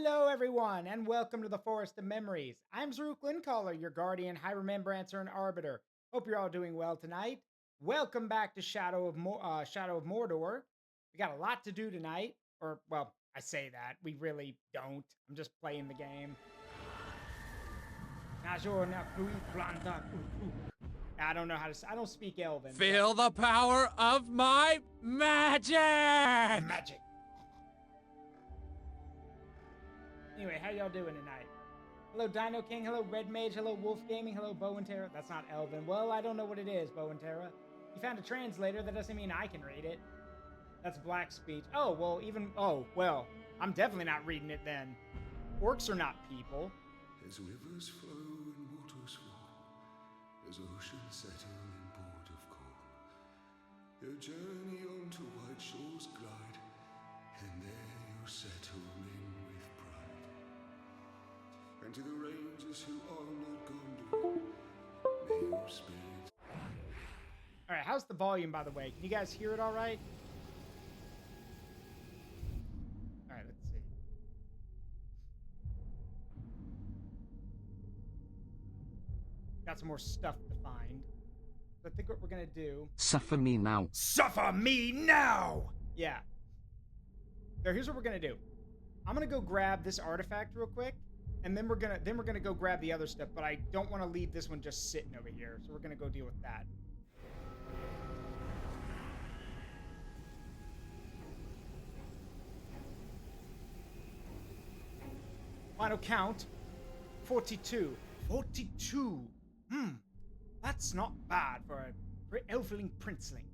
Hello, everyone, and welcome to the Forest of Memories. I'm Zaruk Lincaller, your guardian, high remembrancer, and arbiter. Hope you're all doing well tonight. Welcome back to Shadow of Mordor. We got a lot to do tonight, or well, I say that we really don't. I'm just playing the game. I don't know how to. I don't speak Elven. Feel the power of my magic! Magic. Anyway, how y'all doing tonight? Hello, Dino King. Hello, Red Mage. Hello, Wolf Gaming. Hello, Bow and Terra. That's not Elven. Well, I don't know what it is, Bow and Terra. You found a translator. That doesn't mean I can read it. That's black speech. Oh, well, well, I'm definitely not reading it then. Orcs are not people. As rivers flow and waters flow, as oceans settle in port of calm, your journey onto white shores glide, and there you settle in with pride. And to the rangers who are not gone, may your spirits... All right, how's the volume, by the way? Can you guys hear it all right? All right, let's see. Got some more stuff to find. So I think what we're gonna do... Suffer me now. Suffer me now! Yeah. So here's what we're gonna do. I'm gonna go grab this artifact real quick, and then we're gonna go grab the other stuff, but I don't want to leave this one just sitting over here, so we're gonna go deal with that. Final count, 42. 42. That's not bad for a elfling princeling.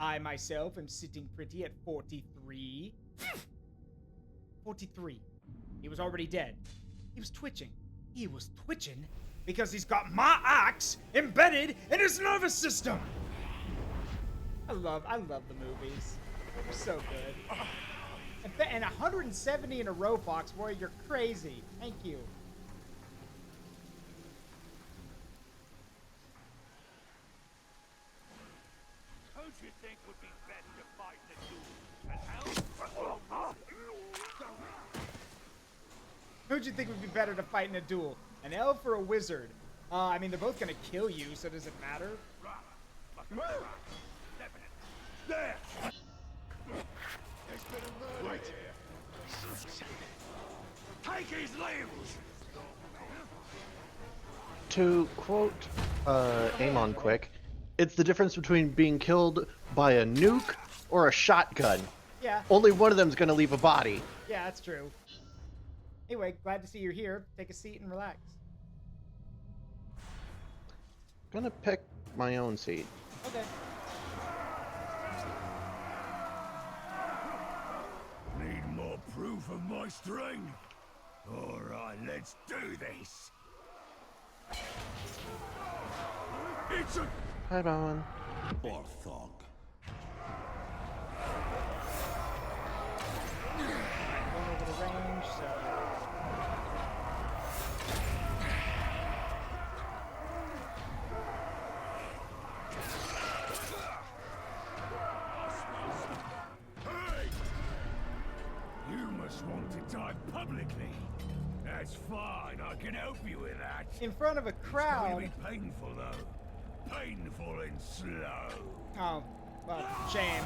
I myself am sitting pretty at 43. 43. He was already dead. He was twitching. He was twitching because he's got my axe embedded in his nervous system. I love the movies. They're so good. And 170 in a row, Fox boy, you're crazy. Thank you. Who'd you think would be best to fight the duel? An elf? Who'd you think would be better to fight in a duel? An elf or a wizard? I mean, they're both gonna kill you, so does it matter? There! Wait! Take his limbs! To quote Amon quick, it's the difference between being killed by a nuke or a shotgun. Yeah. Only one of them's gonna leave a body. Yeah, that's true. Anyway, glad to see you're here. Take a seat and relax. Gonna pick my own seat. Okay. Need more proof of my strength? Alright, let's do this! It's a... Hi, Bowen. Orthog. Going over the range, so... Hey! You must want to die publicly. That's fine, I can help you with that. In front of a It's crowd. going to be painful, though. Painful and slow. Oh, well, shame.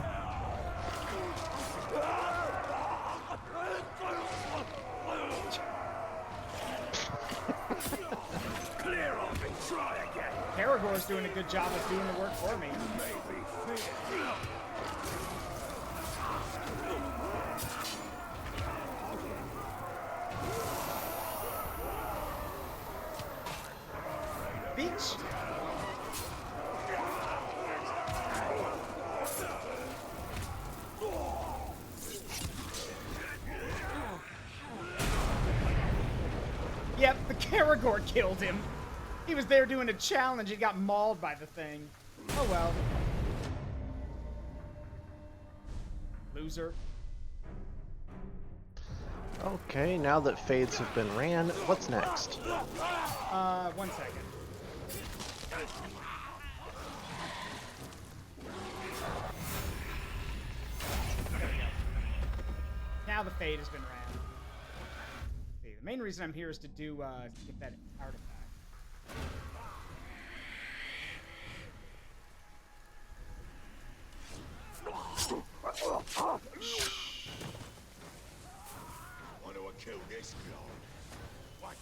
Clear off and try again. Karagor's doing a good job of doing the work for me. Maybe fear. Beach. Yep, the Karagor killed him. He was there doing a challenge. He got mauled by the thing. Oh well. Loser. Okay, now that fades have been ran, what's next? 1 second. Now the fade has been ran. The main reason I'm here is to do get that artifact. Wonder what killed this glove.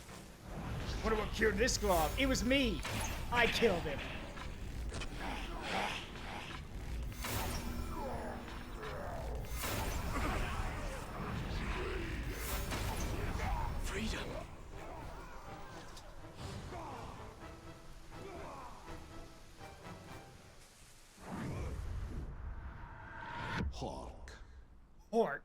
Wonder what killed this glove? It was me. I killed him. Freedom. Hark. Hort.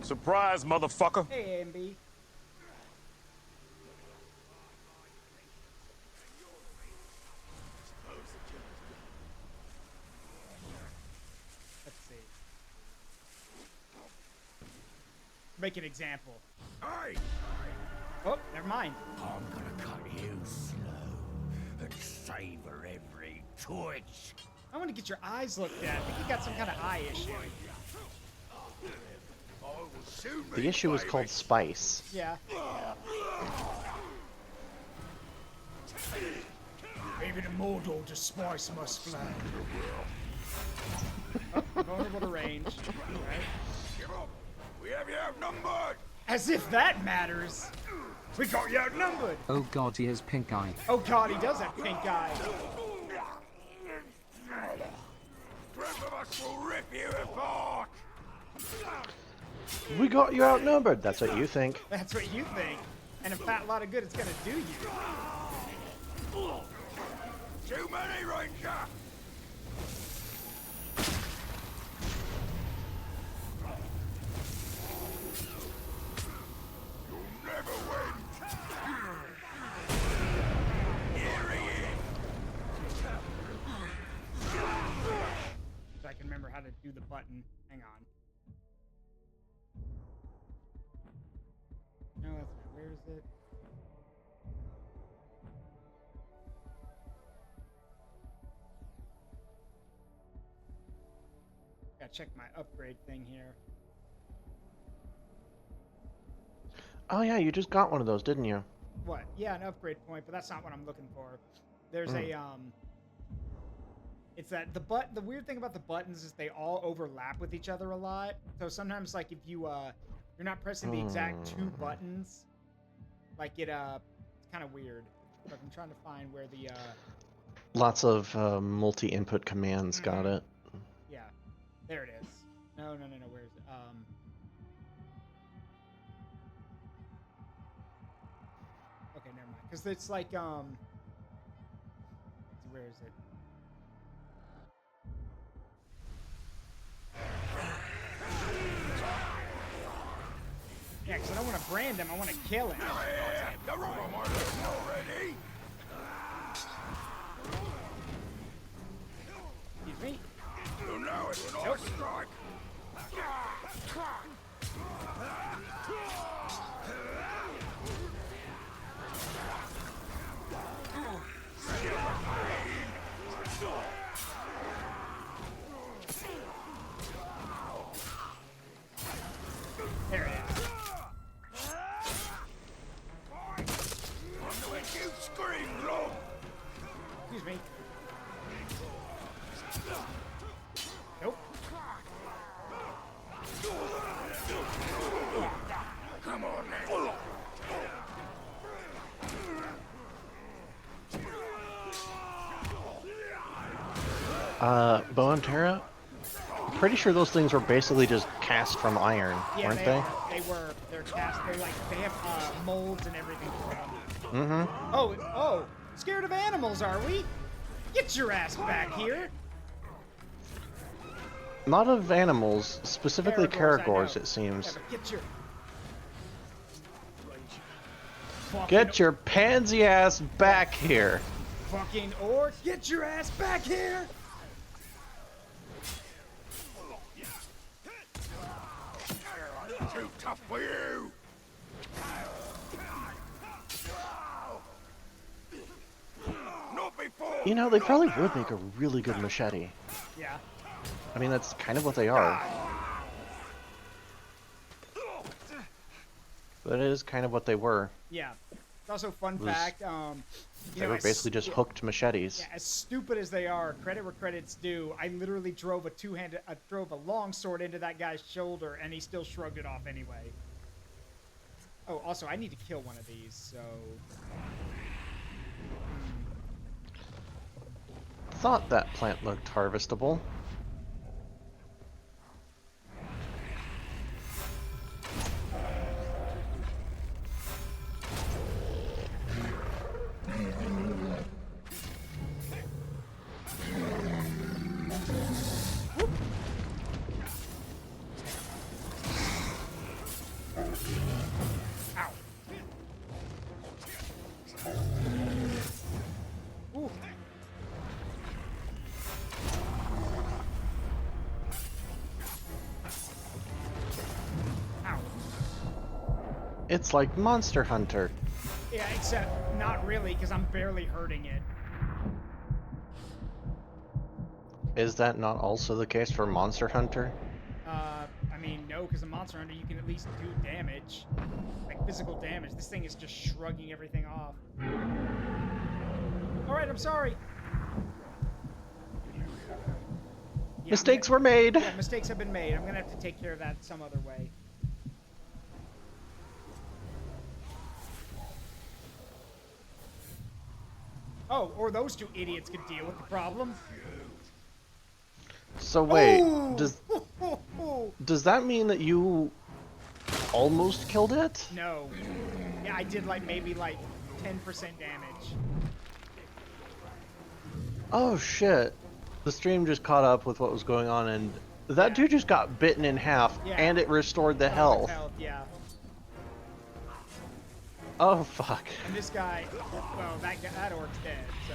Surprise, motherfucker. Hey, AMB. Let's see. Make an example. Hey! Oh, never mind. I'm gonna cut you slow and savor every twitch. I want to get your eyes looked at. I think you got some kind of eye issue. The issue is called spice. Yeah. Even in Mordor to spice must fly. Oh, vulnerable to range. Right. Give up! We have you outnumbered! As if that matters. We got you outnumbered! Oh god, he has pink eye. Oh god, he does have pink eye. Both of us will rip you apart! We got you outnumbered. That's what you think. That's what you think. And a fat lot of good it's gonna do you. Too many, Ranger! You'll never win! Here he is! If I can remember how to do the button. Hang on. No, that's not. Where is it? Gotta check my upgrade thing here. Oh yeah, you just got one of those, didn't you? What? Yeah, an upgrade point, but that's not what I'm looking for. There's a it's that the weird thing about the buttons is they all overlap with each other a lot. So sometimes like if you you're not pressing the exact two buttons, like it's kind of weird. But I'm trying to find where the Lots of multi-input commands. Got it. yeah, there it is. No, where is it? Okay, never mind. Because it's like where is it? Yeah, because I don't want to brand him. I want to kill him. The rubber mark's already! Excuse me. You know it's an nope. Strike! There it is. I'm gonna make you scream, Lord! Excuse me. Nope. Come on, now! Bow and Terra? I'm pretty sure those things were basically just cast from iron, Yeah, weren't they they? are. They were. They're cast. They're like they have molds and everything for them. Mm-hmm. Oh, scared of animals, are we? Get your ass back here. Not of animals, specifically Caragors, I Caragors, know. it seems. Yeah, but get your. Fucking Get your pansy ass back here. fucking orc. Get your ass back here. Too tough for you! Not before! You know, they probably would make a really good machete. Yeah. I mean, that's kind of what they are. But it is kind of what they were. Yeah. It's also fun Was- fact. They were basically just hooked machetes. Yeah, as stupid as they are, credit where credit's due. I literally drove drove a long sword into that guy's shoulder, and he still shrugged it off anyway. Oh, also, I need to kill one of these, so... Thought that plant looked harvestable. Ow. Ooh. Ow. It's like Monster Hunter. Yeah, except not really, because I'm barely hurting it. Is that not also the case for Monster Hunter? I mean, no, because in Monster Hunter you can at least do damage. Like, physical damage. This thing is just shrugging everything off. Alright, I'm sorry. Yeah, Mistakes were made! Yeah, mistakes have been made. I'm gonna have to take care of that some other way. Oh, or those two idiots could deal with the problem. So wait, Ooh! does that mean that you almost killed it? No. Yeah, I did maybe 10% damage. Oh shit. The stream just caught up with what was going on, and that dude just got bitten in half, Yeah. and it restored the health. Yeah. Oh fuck. And this guy, well, that orc's dead, so.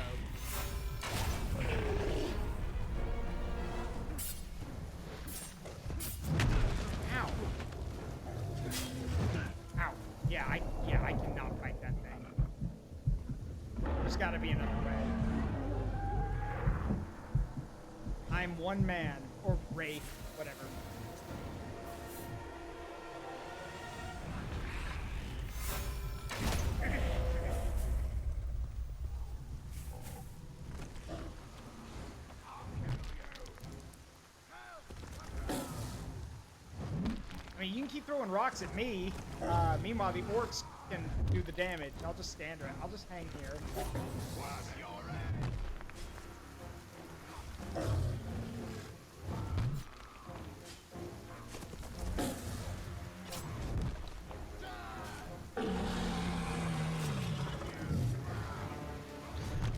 Ow. Ow. Yeah, I cannot fight that thing. There's gotta be another way. I'm one man, or wraith, whatever. I mean, you can keep throwing rocks at me. Meanwhile, the orcs can do the damage. I'll just stand around. I'll just hang here.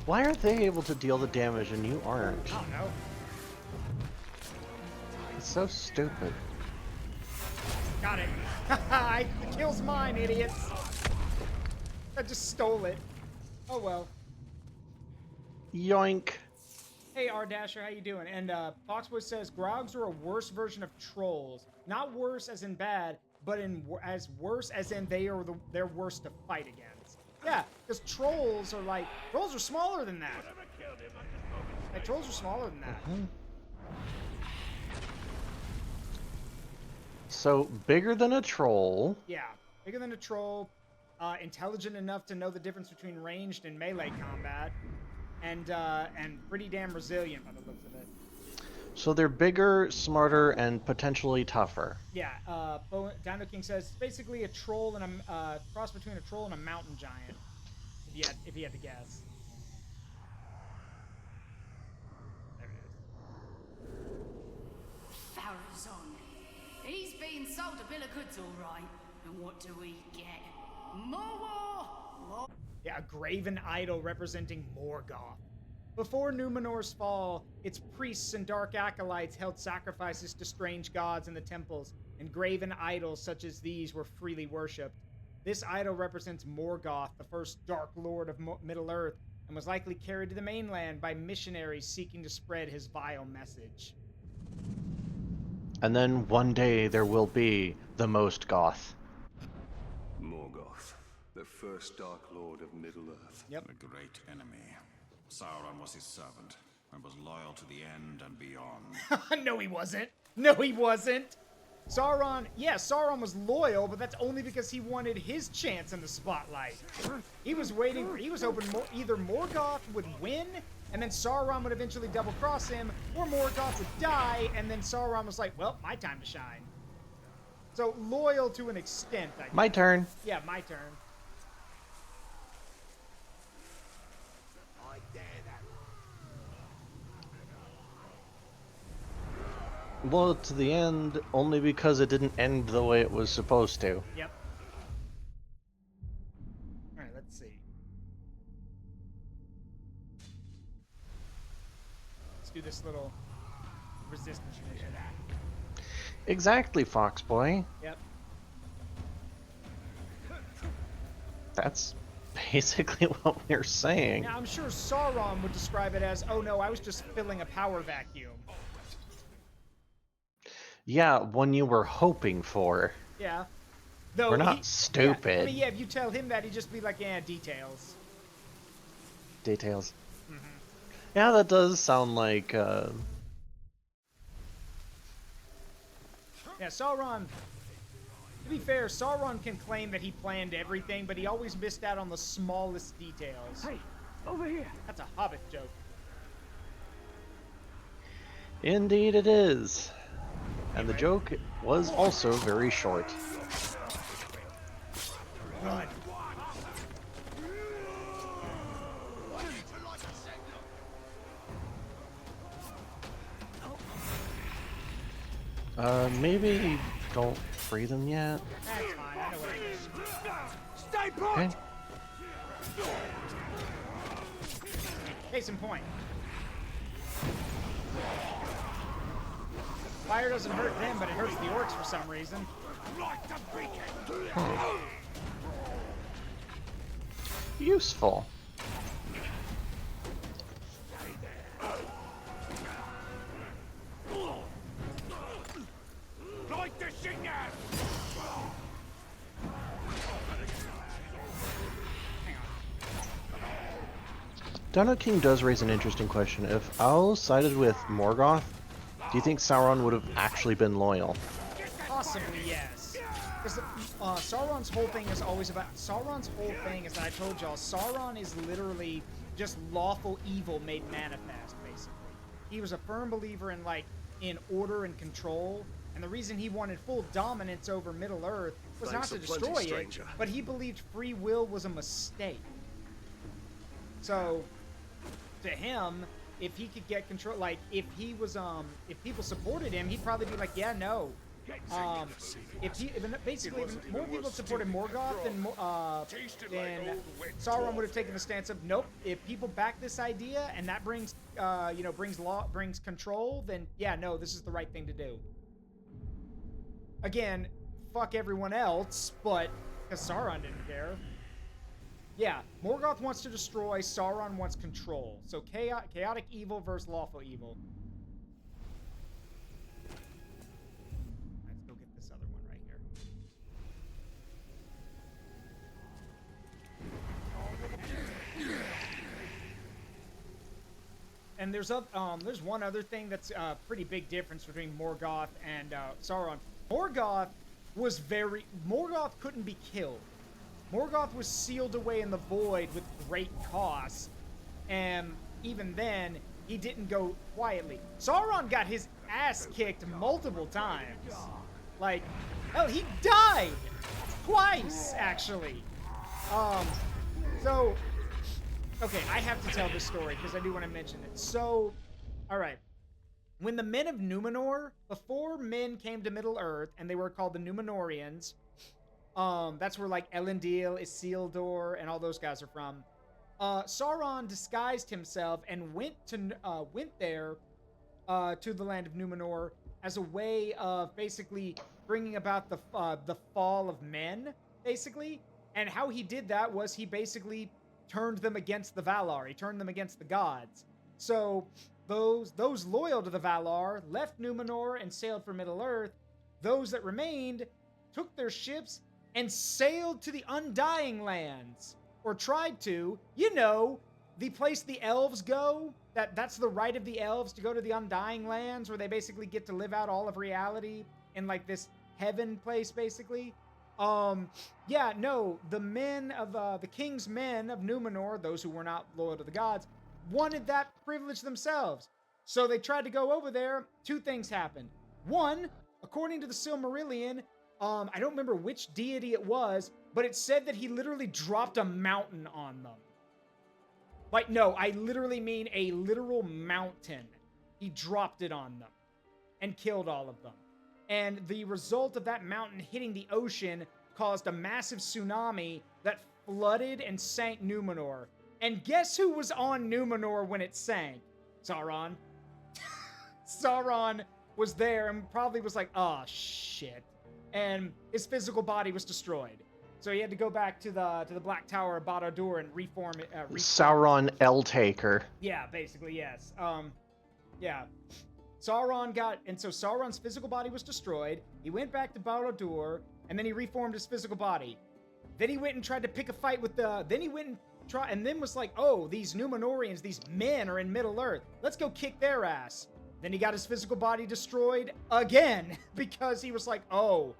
Why are they able to deal the damage and you aren't? I don't know. It's so stupid. Got it. The kill's mine, idiots. I just stole it. Oh well. Yoink. Hey, R Dasher, how you doing? And Foxwood says Grogs are a worse version of trolls. Not worse as in bad, but as worse as in they're worse to fight against. Yeah, because trolls are smaller than that. Like, trolls are smaller than that. So, bigger than a troll. Yeah, bigger than a troll, intelligent enough to know the difference between ranged and melee combat, and pretty damn resilient by the looks of it. So they're bigger, smarter, and potentially tougher. Yeah, Dino King says it's basically a troll and a cross between a troll and a mountain giant. If he had to guess. There it is. Farazon. He's been sold a bill of goods, all right. And what do we get? More war! More. Yeah, a graven idol representing Morgoth. Before Numenor's fall, its priests and dark acolytes held sacrifices to strange gods in the temples, and graven idols such as these were freely worshipped. This idol represents Morgoth, the first Dark Lord of Middle-earth, and was likely carried to the mainland by missionaries seeking to spread his vile message. And then one day there will be the most goth. Morgoth, the first Dark Lord of Middle-earth. Yep. A great enemy. Sauron was his servant. and was loyal to the end and beyond. No, he wasn't. No, he wasn't. Sauron, yeah, Sauron was loyal, but that's only because he wanted his chance in the spotlight. He was waiting, he was hoping either Morgoth would win, and then Sauron would eventually double-cross him, or Morgoth would die, and then Sauron was like, well, my time to shine. So, loyal to an extent, I guess. My turn. Yeah, my turn. Well, to the end, only because it didn't end the way it was supposed to. Yep. Alright, let's see. Let's do this little resistance mission. Exactly, Fox Boy. Yep. That's basically what we're saying. Now, I'm sure Sauron would describe it as, oh no, I was just filling a power vacuum. Yeah, one you were hoping for. Yeah. Though We're not stupid. Yeah, I mean, yeah, if you tell him that, he'd just be like, yeah, details. Details. Mm-hmm. Yeah, that does sound like, Yeah, Sauron... To be fair, Sauron can claim that he planned everything, but he always missed out on the smallest details. Hey, over here. That's a Hobbit joke. Indeed it is. And the joke was also very short. Run. Maybe don't free them yet. That's fine, I know what I mean. Stay put! Okay. Case in point. Fire doesn't hurt them, but it hurts the orcs for some reason. Useful. Light the signal! Dino King does raise an interesting question. If Owl sided with Morgoth, do you think Sauron would have actually been loyal? Possibly, yes. Because Sauron's whole thing is always about... Sauron's whole thing, as I told y'all, Sauron is literally just lawful evil made manifest, basically. He was a firm believer in, like, in order and control, and the reason he wanted full dominance over Middle-earth was Thanks not a to plenty, destroy it, stranger. but he believed free will was a mistake. So, to him, if he could get control, like, if he was, if people supported him, he'd probably be like, yeah, no. Basically, if more people supported Morgoth, then Sauron would have taken the stance of, nope, if people back this idea, and that brings, brings control, then, yeah, no, this is the right thing to do. Again, fuck everyone else, but, because Sauron didn't care. Yeah, Morgoth wants to destroy, Sauron wants control. So chaotic evil versus lawful evil. Let's go get this other one right here. And there's one other thing that's a pretty big difference between Morgoth and Sauron. Morgoth couldn't be killed. Morgoth was sealed away in the void with great cost, and even then, he didn't go quietly. Sauron got his ass kicked multiple times. Like, hell, he died! Twice, actually. So, okay, I have to tell this story, because I do want to mention it. So, alright. When the men of Numenor, before men came to Middle-earth, and they were called the Númenóreans, that's where, like, Elendil, Isildur, and all those guys are from. Sauron disguised himself and went there to the land of Numenor as a way of basically bringing about the fall of men, basically. And how he did that was he basically turned them against the Valar. He turned them against the gods. So those loyal to the Valar left Numenor and sailed for Middle-earth. Those that remained took their ships and sailed to the Undying Lands, or tried to, the place the elves go, that's the right of the elves to go to the Undying Lands, where they basically get to live out all of reality in like this heaven place, basically. Yeah, no, the men of the king's men of Numenor, those who were not loyal to the gods, wanted that privilege themselves. So they tried to go over there. Two things happened. One, according to the Silmarillion, I don't remember which deity it was, but it said that he literally dropped a mountain on them. Like, no, I literally mean a literal mountain. He dropped it on them and killed all of them. And the result of that mountain hitting the ocean caused a massive tsunami that flooded and sank Numenor. And guess who was on Numenor when it sank? Sauron. Sauron was there and probably was like, oh, shit. And his physical body was destroyed. So he had to go back to the Black Tower of Barad-dûr and reform it. Sauron L-Taker. Yeah, basically, yes. Yeah. Sauron so Sauron's physical body was destroyed. He went back to Barad-dûr, and then he reformed his physical body. Then he went and tried to pick a fight with and then was like, oh, these Numenorians, these men are in Middle-earth. Let's go kick their ass. Then he got his physical body destroyed again, because he was like, oh,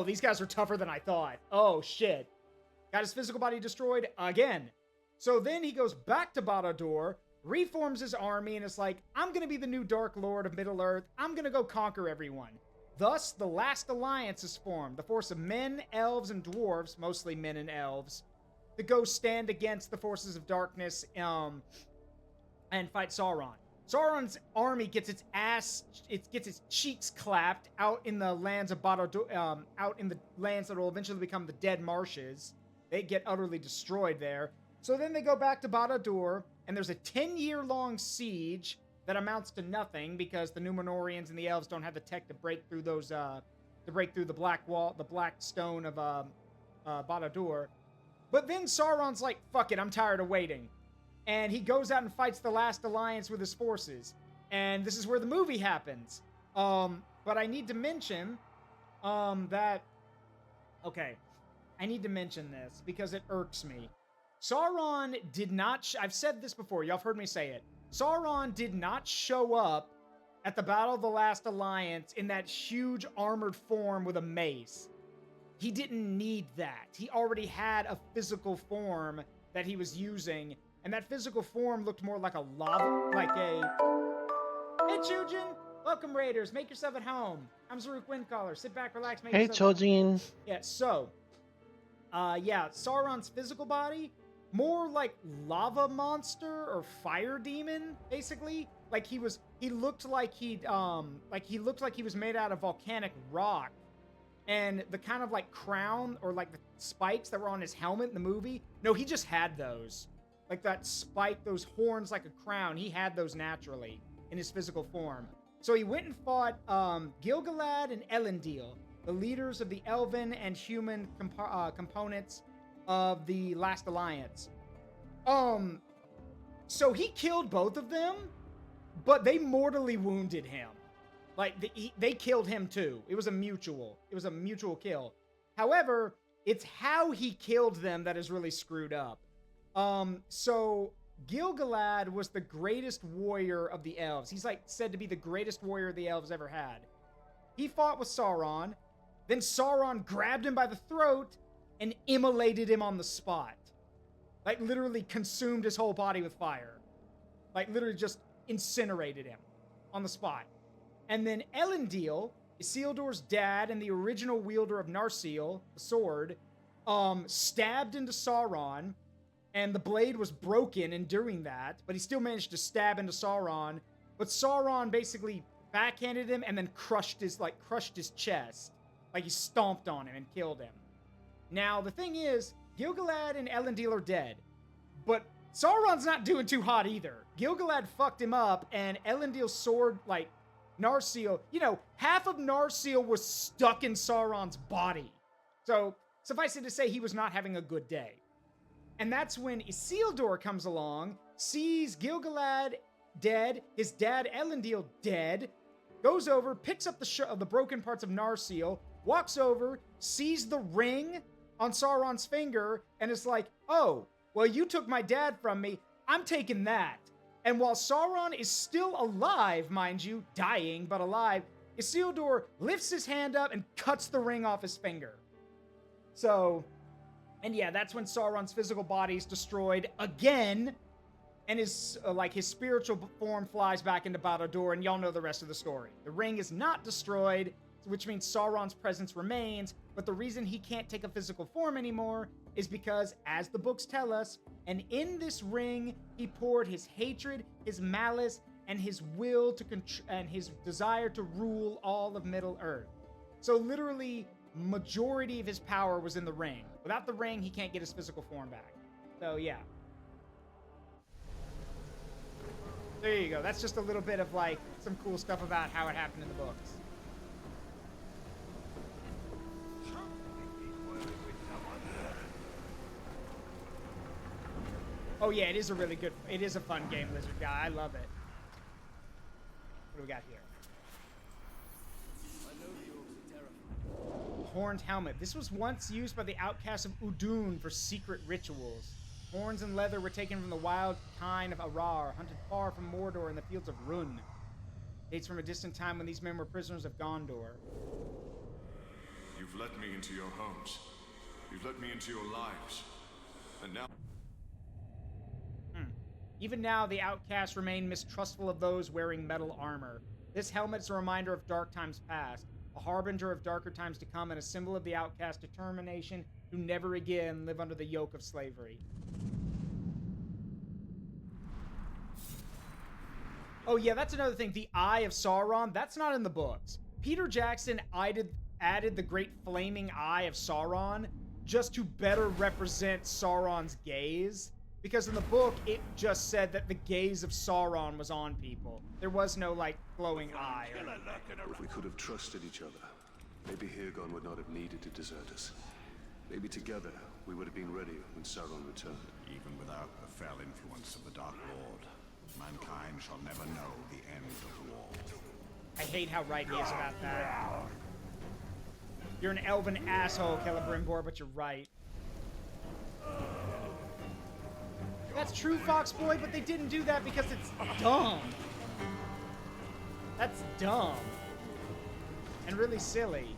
these guys are tougher than I thought. Oh, shit. Got his physical body destroyed again. So then he goes back to Barad-dûr, reforms his army, and is like, I'm going to be the new Dark Lord of Middle-earth. I'm going to go conquer everyone. Thus, the last alliance is formed, the force of men, elves, and dwarves, mostly men and elves, to go stand against the forces of darkness and fight Sauron. Sauron's army gets its cheeks clapped out in the lands of Barad-dûr, out in the lands that will eventually become the Dead Marshes. They get utterly destroyed there. So then they go back to Barad-dûr, and there's a 10-year-long siege that amounts to nothing because the Numenorians and the elves don't have the tech to break through the black wall, the black stone of Barad-dûr. But then Sauron's like, fuck it, I'm tired of waiting. And he goes out and fights the last alliance with his forces. And this is where the movie happens. But I need to mention I need to mention this because it irks me. Sauron did not... I've said this before. Y'all have heard me say it. Sauron did not show up at the Battle of the Last Alliance in that huge armored form with a mace. He didn't need that. He already had a physical form that he was using, and that physical form looked more like a Hey, Chujin! Welcome, Raiders. Make yourself at home. I'm Zaruk Windcaller. Sit back, relax, make yourself at home. Yeah, so... Sauron's physical body, more like lava monster or fire demon, basically. Like he looked like he was made out of volcanic rock. And the kind of like crown or like the spikes that were on his helmet in the movie, no, he just had those. Like that spike, those horns like a crown, he had those naturally in his physical form. So he went and fought Gil-galad and Elendil, the leaders of the elven and human components of the Last Alliance. So he killed both of them, but they mortally wounded him. Like, they killed him too. It was a mutual kill. However, it's how he killed them that is really screwed up. So Gil-galad was the greatest warrior of the elves. He's like said to be the greatest warrior the elves ever had. He fought with Sauron. Then Sauron grabbed him by the throat and immolated him on the spot. Like, literally consumed his whole body with fire. Like, literally just incinerated him on the spot. And then Elendil, Isildur's dad and the original wielder of Narsil, the sword, stabbed into Sauron, and the blade was broken in doing that, but he still managed to stab into Sauron. But Sauron basically backhanded him and then crushed his chest. Like, he stomped on him and killed him. Now, the thing is, Gil-galad and Elendil are dead. But Sauron's not doing too hot either. Gil-galad fucked him up, and Elendil's sword, like, Narsil, half of Narsil was stuck in Sauron's body. So, suffice it to say, he was not having a good day. And that's when Isildur comes along, sees Gil-galad dead, his dad Elendil dead, goes over, picks up the broken parts of Narsil, walks over, sees the ring on Sauron's finger, and is like, oh, well, you took my dad from me. I'm taking that. And while Sauron is still alive, mind you, dying, but alive, Isildur lifts his hand up and cuts the ring off his finger. So, and yeah, that's when Sauron's physical body is destroyed again, and his his spiritual form flies back into Barad-dûr, and y'all know the rest of the story. The ring is not destroyed, which means Sauron's presence remains, but the reason he can't take a physical form anymore is because, as the books tell us, and in this ring, he poured his hatred, his malice, and his will to and his desire to rule all of Middle-earth. So literally, majority of his power was in the ring. Without the ring, he can't get his physical form back. So yeah. There you go. That's just a little bit of like some cool stuff about how it happened in the books. Oh yeah, it is a fun game, Lizard Guy. I love it. What do we got here? Horned helmet. This was once used by the outcasts of Udun for secret rituals. Horns and leather were taken from the wild kine of Arar, hunted far from Mordor in the fields of Run. Dates from a distant time when these men were prisoners of Gondor. You've let me into your homes. You've let me into your lives. And now... Even now, the outcasts remain mistrustful of those wearing metal armor. This helmet is a reminder of dark times past, a harbinger of darker times to come, and a symbol of the outcast's determination to never again live under the yoke of slavery. Oh yeah, that's another thing. The Eye of Sauron, that's not in the books. Peter Jackson added the great flaming eye of Sauron just to better represent Sauron's gaze. Because in the book, it just said that the gaze of Sauron was on people. There was no, like, glowing eye. If we could have trusted each other, maybe Hirgon would not have needed to desert us. Maybe together, we would have been ready when Sauron returned. Even without the fell influence of the Dark Lord, mankind shall never know the end of war. I hate how right he is about that. You're an elven asshole, Celebrimbor, but you're right. That's true, Foxboy, but they didn't do that because it's dumb. That's dumb. And really silly.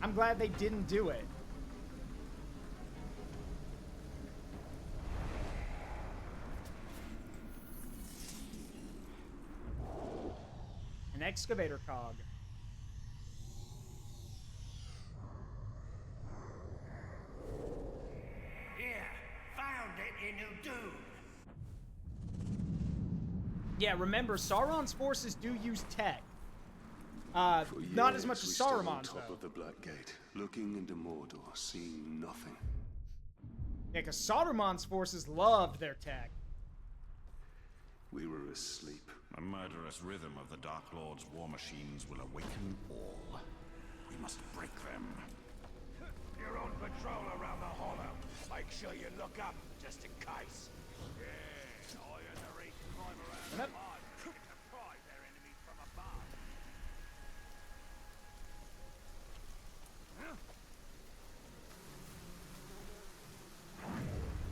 I'm glad they didn't do it. An excavator cog. Yeah, remember, Sauron's forces do use tech. Not as much as Saruman's, top of the Black Gate, looking into Mordor, seeing nothing. Yeah, because Saruman's forces loved their tech. We were asleep. The murderous rhythm of the Dark Lord's war machines will awaken all. We must break them. You're on patrol around the hollow. Make sure you look up, just in case. Yeah, I and the Reach climb around the mud to surprise their enemies from above.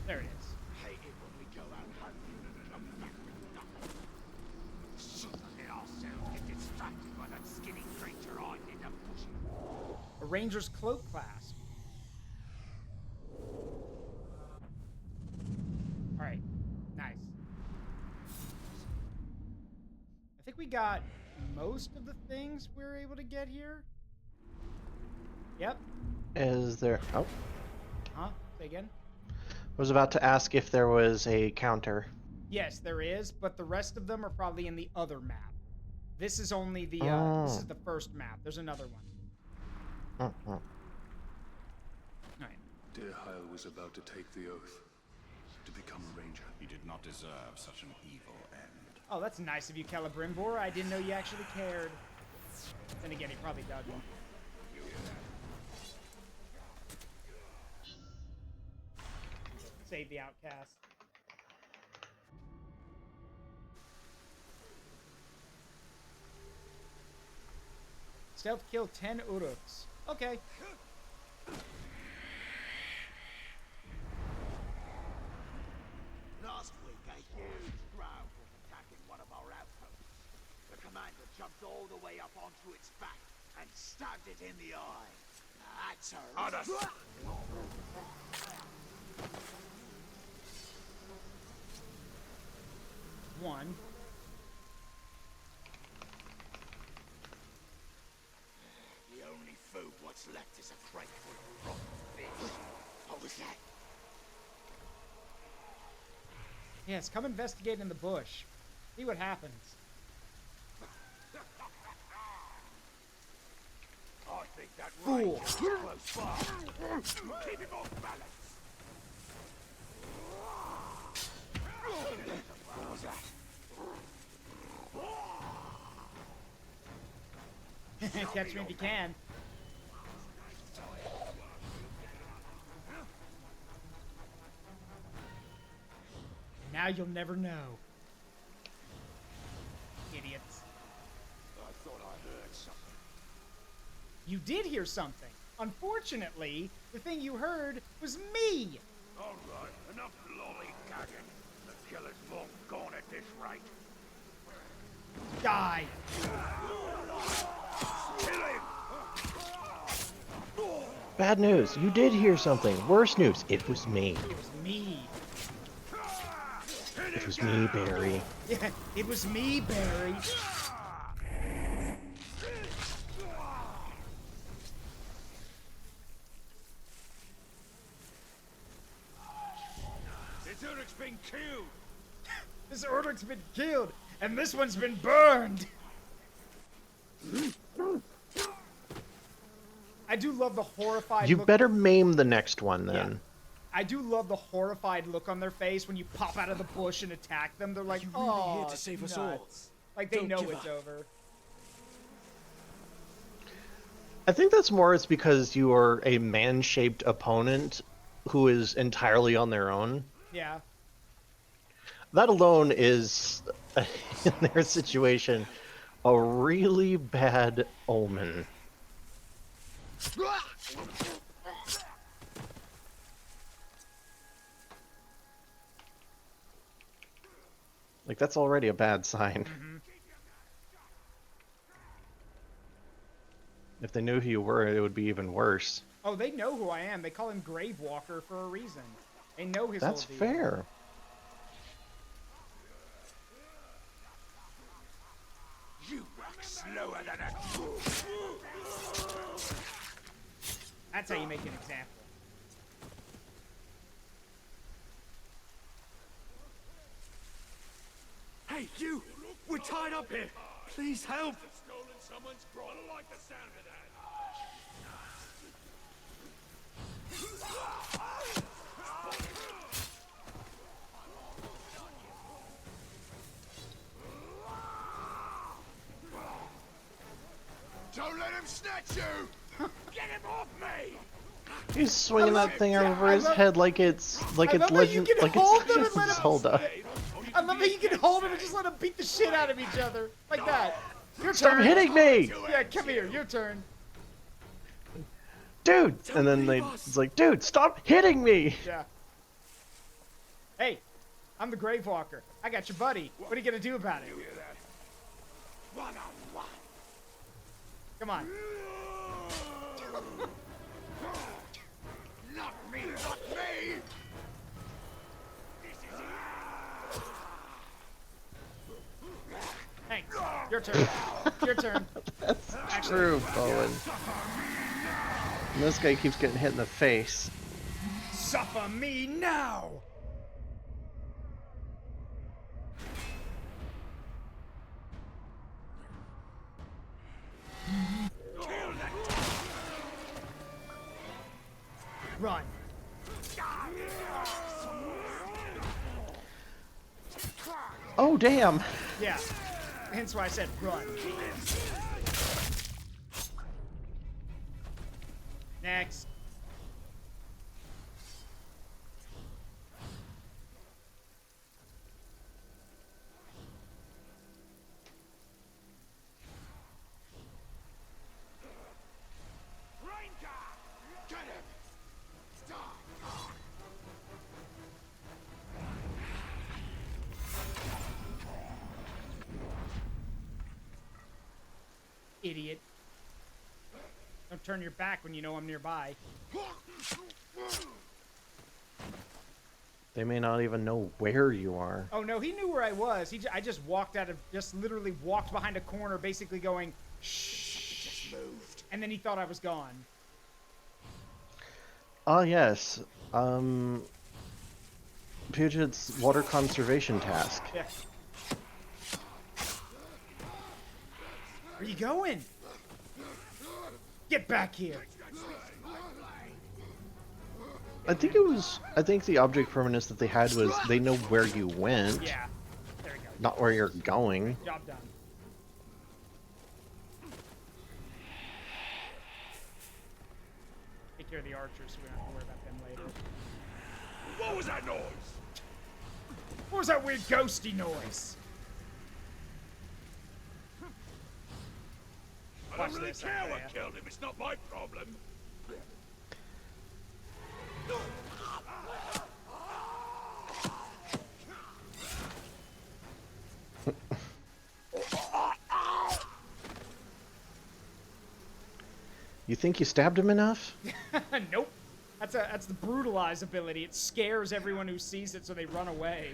There it is. Hate it when we go out hunting and come back with nothing. Let ourselves get distracted by that skinny creature I end up pushing. A ranger's cloak clasp. Alright, nice. I think we got most of the things we were able to get here. Yep. Is there... Oh. Huh? Say again? I was about to ask if there was a counter. Yes, there is, but the rest of them are probably in the other map. This is only the, this is the first map. There's another one. Alright. Dirhael was about to take the oath to become a ranger. He did not deserve such an evil end. Oh, that's nice of you, Celebrimbor. I didn't know you actually cared. Then again, he probably doesn't. Save the outcast. Stealth kill 10 Uruks. Okay. No huge drow was attacking one of our outposts. The commander jumped all the way up onto its back and stabbed it in the eye. That's her. One. The only food what's left is a crate full of rotten fish. What was that? Yes, come investigate in the bush. See what happens. I think that Fool. range is close by. Keep him off balance. What was that? Catch me if you can. Now you'll never know. Idiots. I thought I heard something. You did hear something. Unfortunately, the thing you heard was me. All right, enough lollygagging. The killer's long gone at this rate. Die. Kill him! Bad news. You did hear something. Worse news. It was me. It was me. It was me, Barry. Yeah, it was me, Barry. This Uruk's been killed. This Ordric's been killed, and this one's been burned. I do love the horrified You look. better maim the next one then. Yeah. I do love the horrified look on their face when you pop out of the bush and attack them. They're like, really "Oh, here to save us all? nuts." Like they Don't know give it's up. over. I think that's more it's because you are a man-shaped opponent who is entirely on their own. Yeah. That alone is, in their situation, a really bad omen. Like, that's already a bad sign. Mm-hmm. If they knew who you were, it would be even worse. Oh, they know who I am. They call him Gravewalker for a reason. They know his That's whole deal. fair. You work slower than a... That's how you make an example. Hey, you! We're tied up here! Please help! Stolen someone's grog. I don't like the sound of that. Don't let him snatch you! Get him off me! He's swinging that thing over his love- head like it's I love how you legend, can like hold them it's and let him- Zelda. I love how you can hold him and just let them beat the shit out of each other. Like that. Your Stop turn. hitting me, Yeah, come here. Your turn. dude! And then it's like, dude, stop hitting me! Yeah. Hey, I'm the Gravewalker. I got your buddy. What are you gonna do about it? You hear that? One-on-one. Come on. Not me, not me! This is Thanks. Your turn. Your turn. That's true, Bowen. And this guy keeps getting hit in the face. Suffer me now. Run. Oh, damn! Yeah. Hence why I said run. Next. Ranger! Get him! Stop! Idiot. Don't turn your back when you know I'm nearby. They may not even know where you are. Oh no, he knew where I was. I just walked out of, just literally walked behind a corner, basically going, shh, just moved. And then he thought I was gone. Ah, yes. Puget's water conservation task. Yeah. Where you going? Get back here. I think the object permanence that they had was they know where you went, Yeah. There we go. not where you're going. Job done. Take care of the archers so we don't have to worry about them later. What was that noise? What was that weird ghosty noise? I Watch don't really this, care Isaiah. what killed him. It's not my problem. You think you stabbed him enough? Nope. That's the brutalize ability. It scares everyone who sees it so they run away.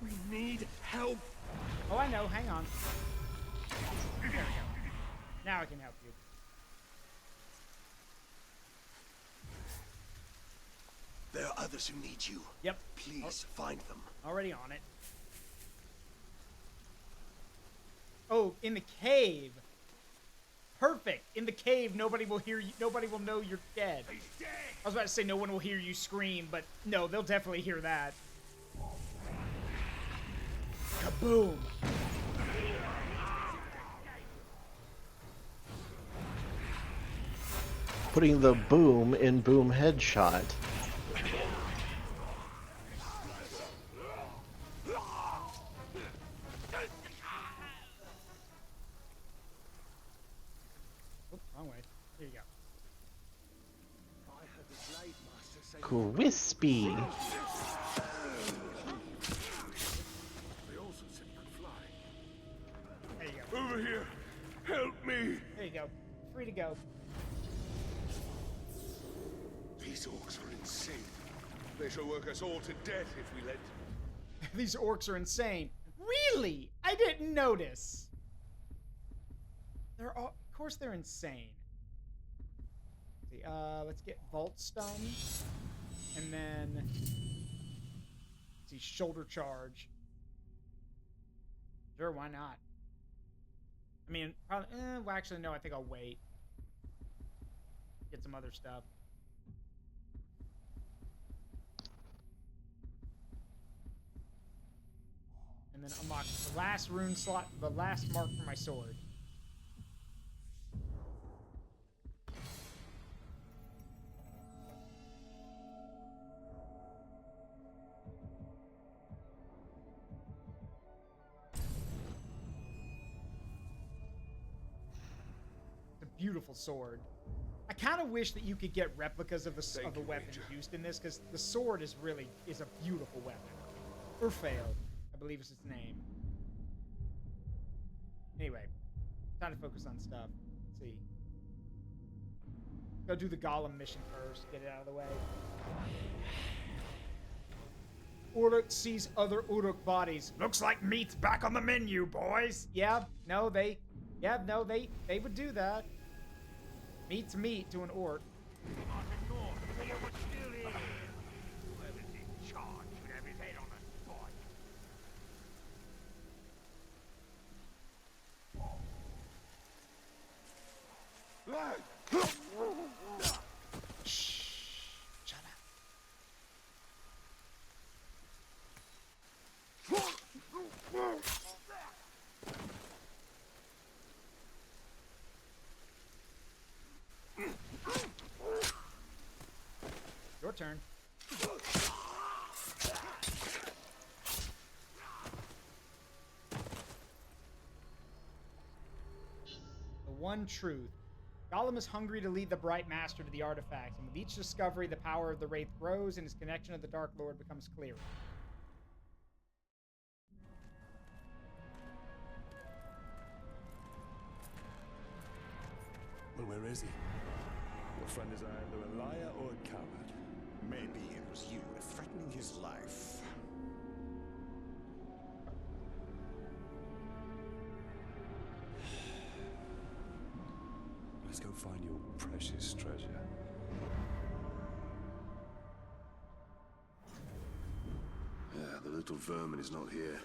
We need help. Oh, I know. Hang on. There we go. Now I can help you. There are others who need you. Yep. Please find them. Already on it. Oh, in the cave. Perfect. In the cave, nobody will hear you. Nobody will know you're dead. He's dead. I was about to say no one will hear you scream, but no, they'll definitely hear that. Kaboom. Putting the boom in boom headshot. Oops, wrong way. Here you go. Crispy. They also said he could fly. There you go. Over here. Help me. There you go. Free to go. These orcs are insane. They shall work us all to death if we let them. These orcs are insane. Really? I didn't notice. They're all, of course they're insane. Let's see, let's get Vault Stun. And then, let's see, Shoulder Charge. Sure, why not? I mean, probably, well, actually, no, I think I'll wait. Get some other stuff. And then unlock the last rune slot, the last mark for my sword. It's a beautiful sword. I kind of wish that you could get replicas of the weapons used in this, because the sword is a beautiful weapon. Urfael, I believe is its name. Anyway, time to focus on stuff. Let's see. Go do the Golem mission first. Get it out of the way. Uruk sees other Uruk bodies. Looks like meat's back on the menu, boys. Yeah, no, they would do that. Meat's meat to an orc. Shh. Shut up. Your turn. The one truth. Gollum is hungry to lead the Bright Master to the artifacts, and with each discovery, the power of the Wraith grows and his connection to the Dark Lord becomes clearer. Well, where is he? Your friend is either a liar or a coward. Maybe it was you threatening his life. Let's go find your precious treasure. Yeah, the little vermin is not here.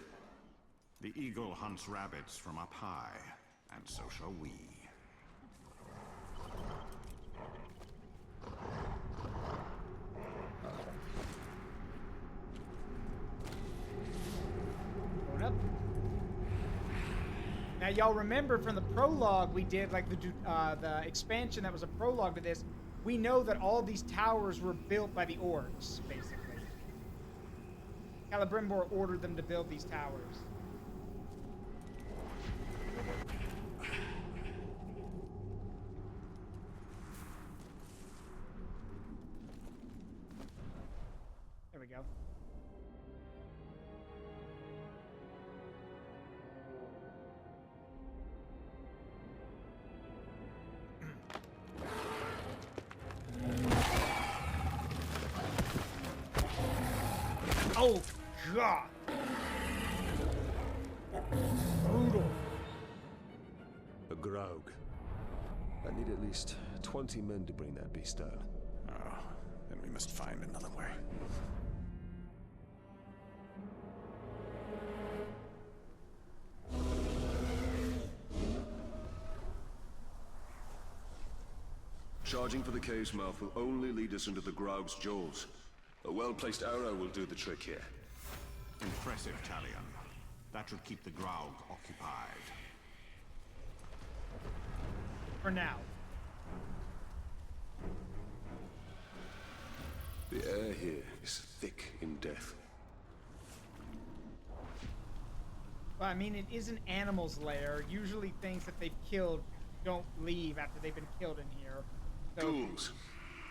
The eagle hunts rabbits from up high, and so shall we. Going up. Now, y'all remember from the prologue we did, like the expansion that was a prologue to this, we know that all these towers were built by the orcs, basically. Celebrimbor ordered them to build these towers. There we go. Oh, God. Brutal. A grog. I need at least 20 men to bring that beast down. Oh, then we must find another way. Charging for the cave's mouth will only lead us into the Graug's jaws. A well-placed arrow will do the trick here. Impressive, Talion. That should keep the Graug occupied. For now. The air here is thick in death. Well, I mean, it is an animal's lair. Usually things that they've killed don't leave after they've been killed in here. So... Ghouls.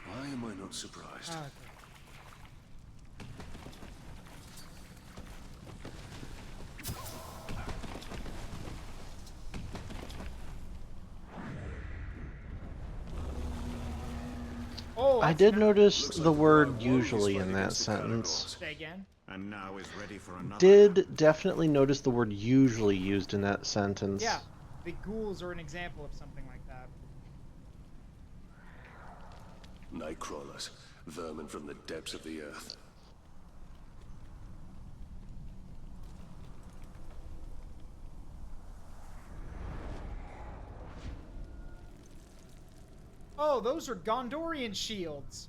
Why am I not surprised? Okay. Oh, I did notice the word usually in that sentence. Say again. And now is ready for another. Did definitely notice the word usually used in that sentence. Yeah, the ghouls are an example of something like that. Nightcrawlers, vermin from the depths of the earth. Oh, those are Gondorian shields.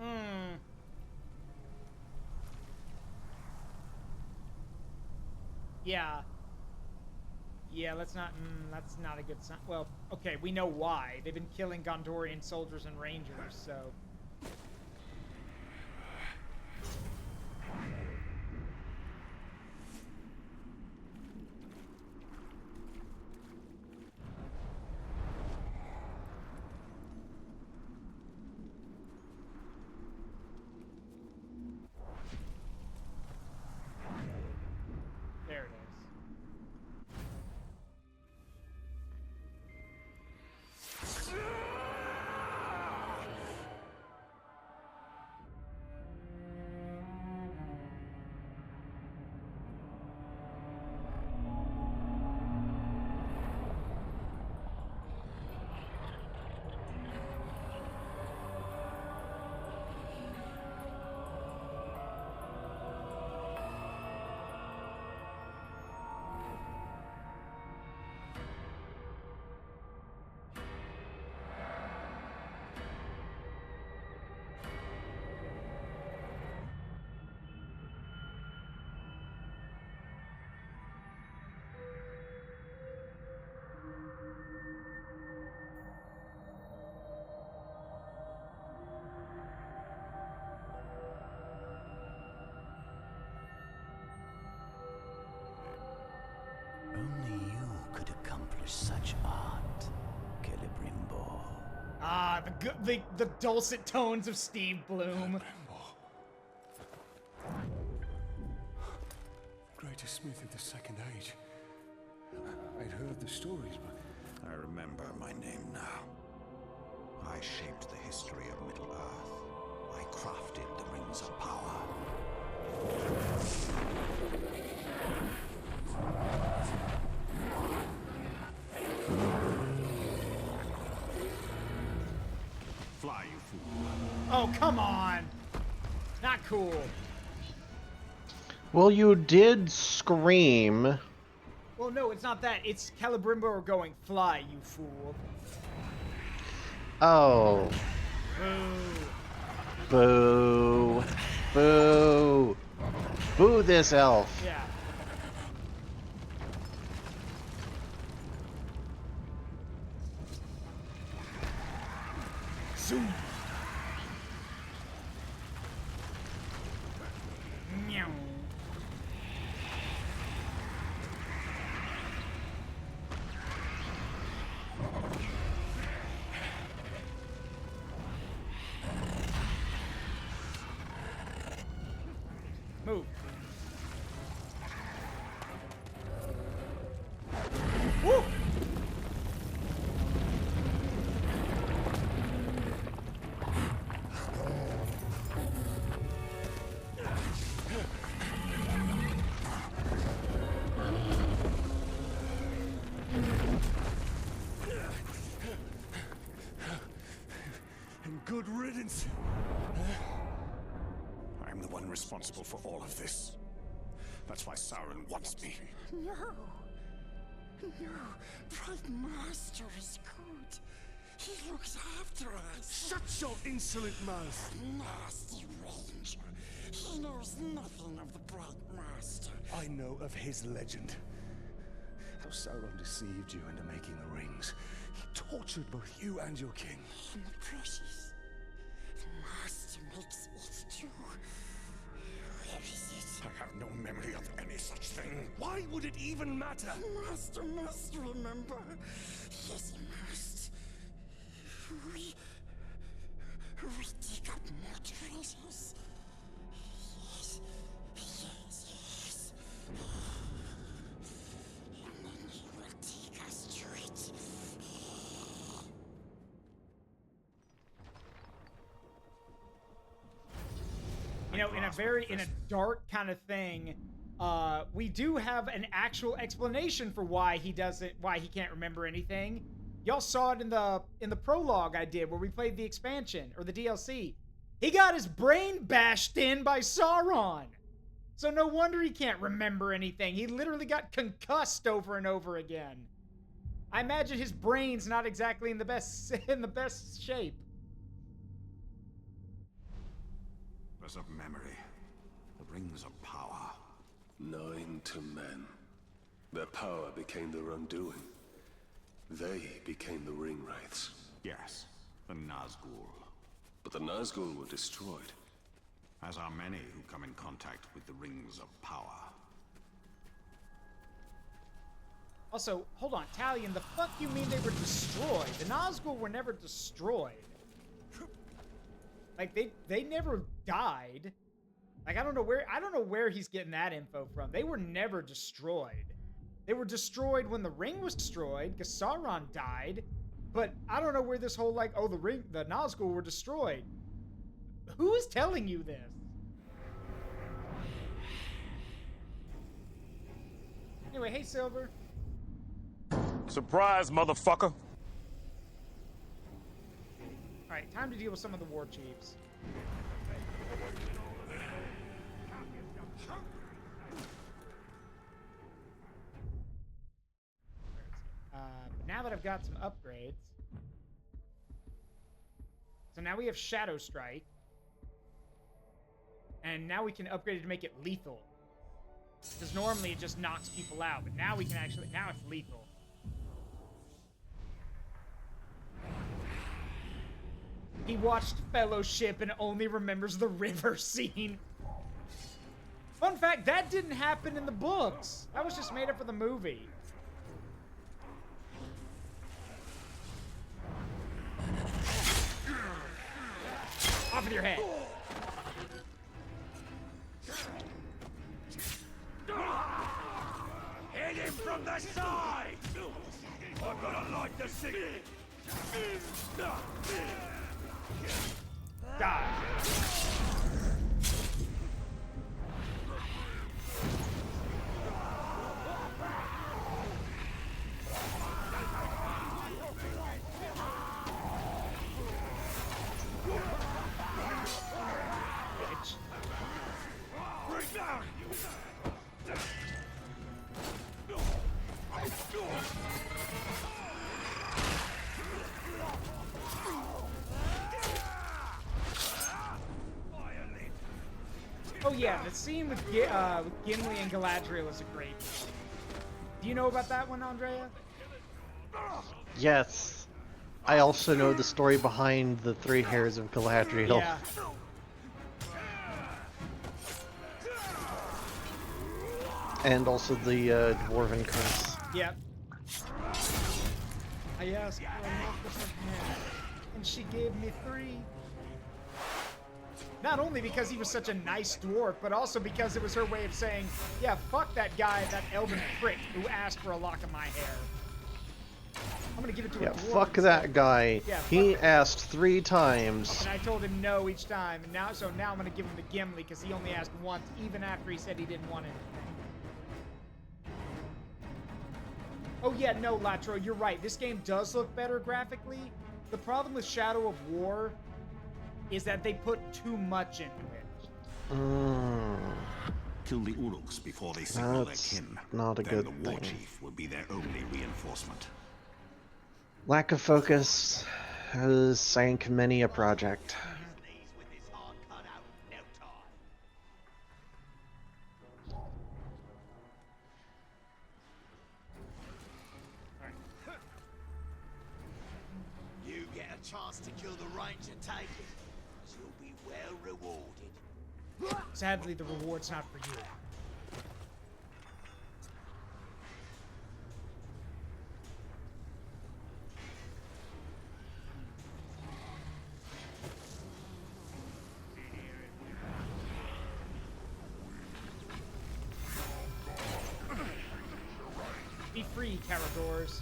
Hmm. Yeah. Yeah, that's not a good sign. Well, okay, we know why. They've been killing Gondorian soldiers and rangers, so... There it is. Only you could accomplish such art, Celebrimbor. Ah, the dulcet tones of Steve Bloom. Greatest smith of the Second Age. I'd heard the stories, but I remember my name now. I shaped the history of Middle-earth. I crafted the Rings of Power. Fly, you fool. Oh, come on. Not cool. Well, you did scream. Well, no, it's not that. It's Celebrimbor going, fly, you fool. Oh. Boo. Boo. Boo. Boo this elf. Yeah. Zoom. Meow. Move. Woo! And good riddance. I'm the one responsible for all of this. That's why Sauron wants me. No. No. Bright Master is good. He looks after us. Shut your insolent mouth! Nasty Ranger. He knows nothing of the Bright Master. I know of his legend. How Sauron deceived you into making the rings. He tortured both you and your king. And the precious. The Master makes it too. Where is it? I have no memory of any such thing. Why would it even matter? Master must remember. Yes, he must. We dig up more treasures. Yes, yes, yes. And then he will take us to it. You know, in a dark kind of thing, we do have an actual explanation for why he can't remember anything. Y'all saw it in the prologue I did where we played the expansion or the DLC. He got his brain bashed in by Sauron. So no wonder he can't remember anything. He literally got concussed over and over again. I imagine his brain's not exactly in the best shape. As of memory, the Rings of Power. 9 to men. Their power became their undoing. They became the ring wraiths. Yes, the Nazgul. But the Nazgul were destroyed. As are many who come in contact with the Rings of Power. Also, hold on, Talion, the fuck you mean they were destroyed? The Nazgul were never destroyed. Like, they never died. Like, I don't know where he's getting that info from. They were never destroyed. They were destroyed when the ring was destroyed, because Sauron died. But I don't know where this whole, like, oh, the Nazgul were destroyed. Who is telling you this? Anyway, hey, Silver. Surprise, motherfucker! Alright, time to deal with some of the war chiefs. But now that I've got some upgrades... So now we have Shadow Strike. And now we can upgrade it to make it lethal. Because normally it just knocks people out, but now we can actually... Now it's lethal. He watched Fellowship and only remembers the river scene. Fun fact, that didn't happen in the books. That was just made up for the movie. Off with your head. Hit him from the side! I'm gonna light the city. Die. Bitch. Oh yeah, the scene with Gimli and Galadriel is a great scene. Do you know about that one, Andrea? Yes. I also know the story behind the 3 hairs of Galadriel. Yeah. And also the Dwarven curse. Yep. I asked for a look of her hand, and she gave me 3. Not only because he was such a nice dwarf, but also because it was her way of saying, yeah, fuck that guy, that elven prick who asked for a lock of my hair. I'm gonna give it to a dwarf Fuck instead. that guy. Yeah, He fuck asked 3 times. And I told him no each time, and now I'm gonna give him to Gimli because he only asked once, even after he said he didn't want anything. Oh yeah, no, Latro, you're right. This game does look better graphically. The problem with Shadow of War is that they put too much into it. Kill the Uruks before they signal their That's kin. not a Then good the war thing. chief will be their only reinforcement. Lack of focus has sank many a project. You get a chance to kill the ranger, take it. You'll be well rewarded. Sadly, the reward's not for you. Be free, Caradors.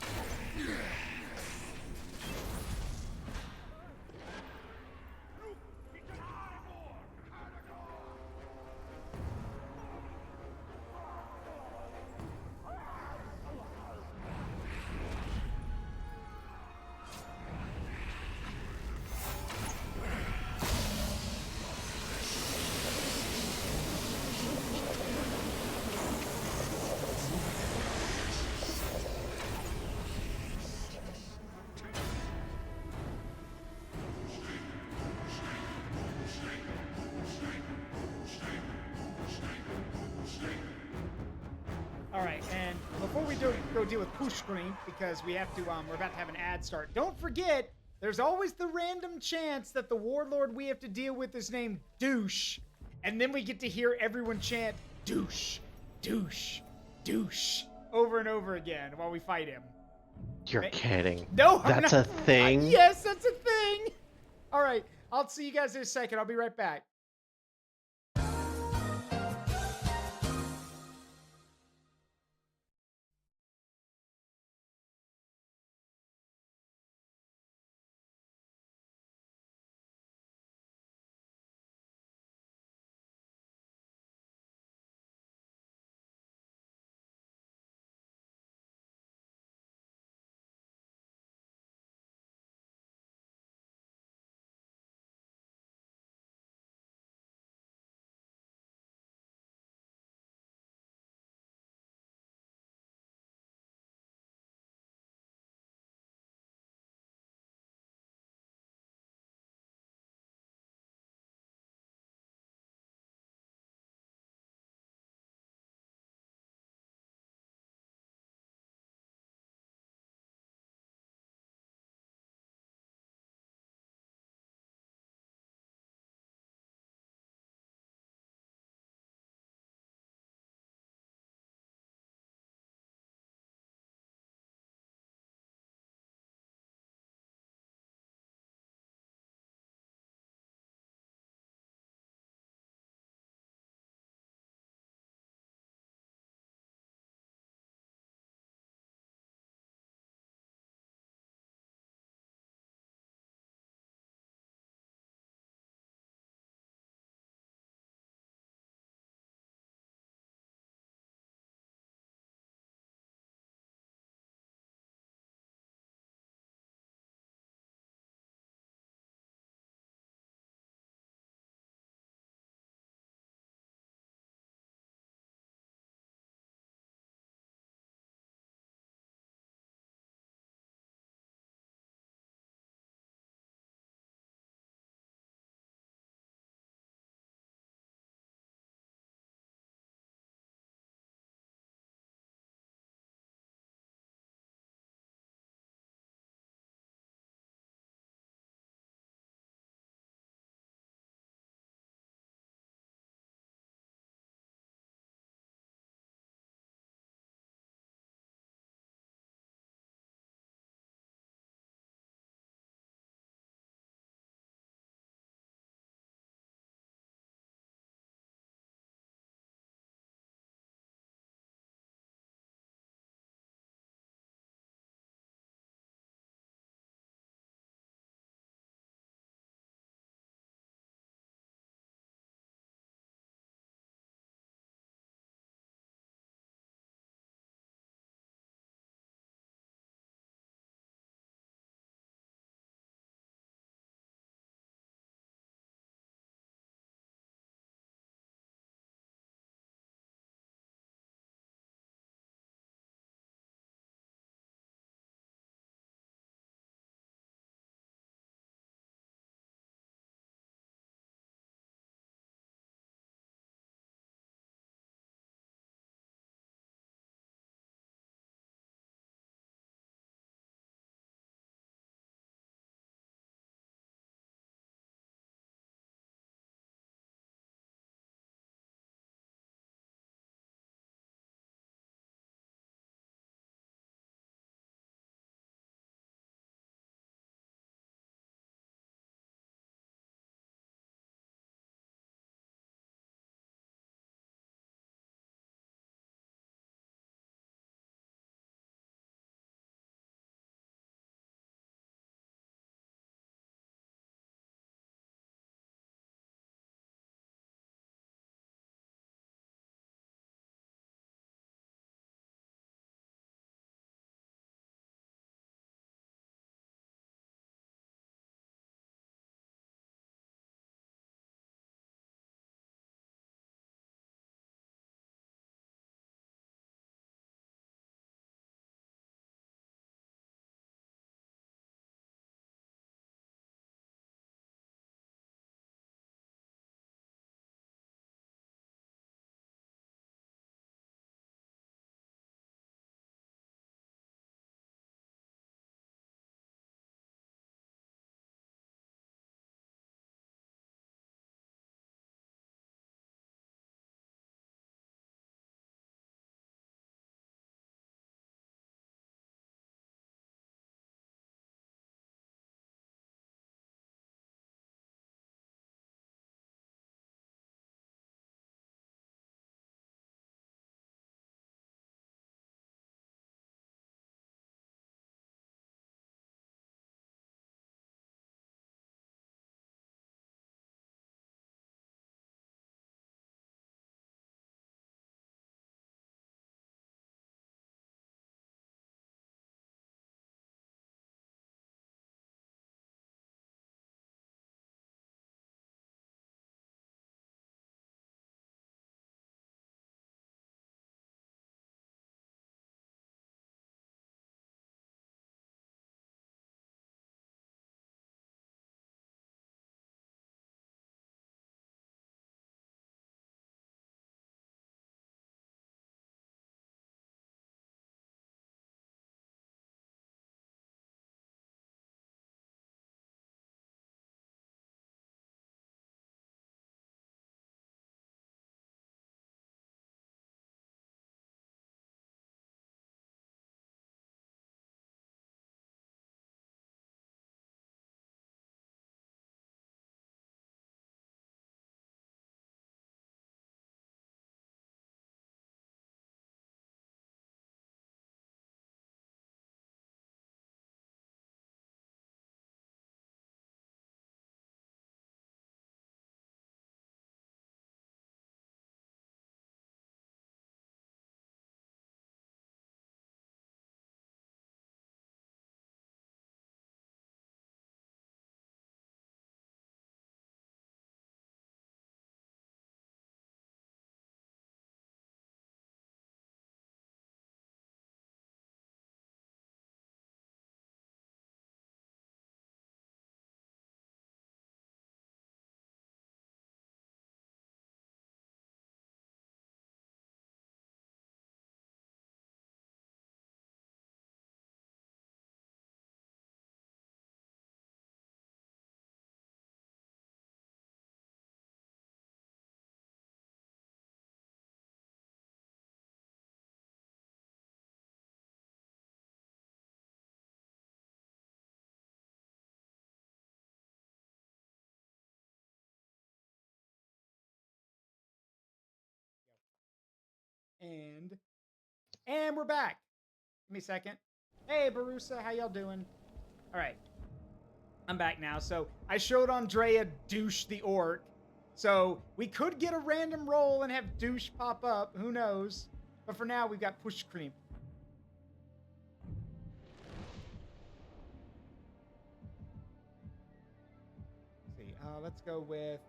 All right, and before we go deal with push screen, because we have to, we're about to have an ad start. Don't forget, there's always the random chance that the warlord we have to deal with is named Douche, and then we get to hear everyone chant douche, douche, douche over and over again while we fight him. You're kidding. No, I'm That's not. a thing? Yes, that's a thing. All right, I'll see you guys in a second. I'll be right back. And we're back. Give me a second. Hey, Barusa, how y'all doing? All right. I'm back now. So I showed Andrea douche the orc. So we could get a random roll and have douche pop up. Who knows? But for now, we've got push creep. Let's see. Let's go with...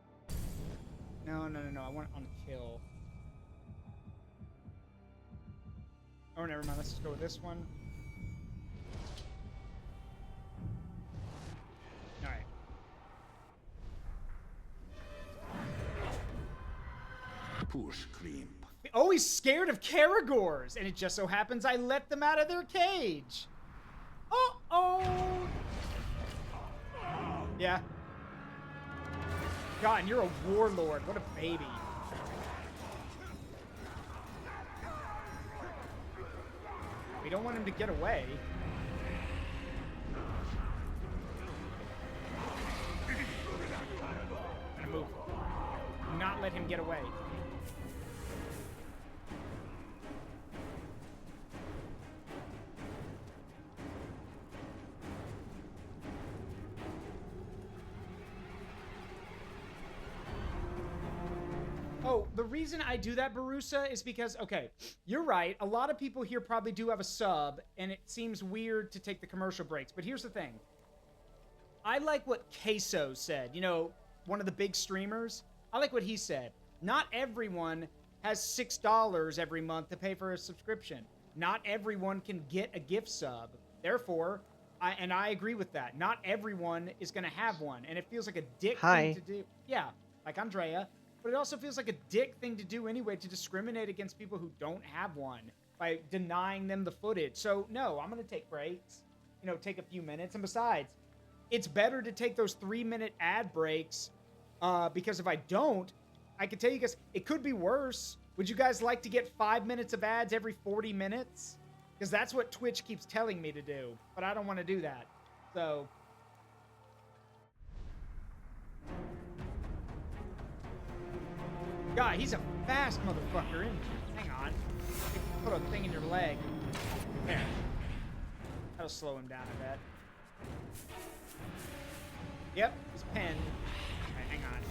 No. I want it on kill. Oh, never mind. Let's just go with this one. All right. Push cream. Oh, he's scared of Caragors, and it just so happens I let them out of their cage. Uh-oh. Yeah. God, and you're a warlord. What a baby. We don't want him to get away. I'm gonna move. Do not let him get away. Oh, the reason I do that, Barusa, is because, okay, you're right. A lot of people here probably do have a sub, and it seems weird to take the commercial breaks. But here's the thing. I like what Queso said. You know, one of the big streamers. I like what he said. Not everyone has $6 every month to pay for a subscription. Not everyone can get a gift sub. Therefore, I agree with that. Not everyone is going to have one. And it feels like a dick thing to do. Yeah, like Andrea. But it also feels like a dick thing to do anyway, to discriminate against people who don't have one by denying them the footage. So, no, I'm going to take breaks, you know, take a few minutes. And besides, it's better to take those 3-minute ad breaks because if I don't, I can tell you guys, it could be worse. Would you guys like to get 5 minutes of ads every 40 minutes? Because that's what Twitch keeps telling me to do, but I don't want to do that. So... God, he's a fast motherfucker, isn't he? Hang on. Put a thing in your leg. There. That'll slow him down a bit. Yep, he's pinned. Okay, hang on.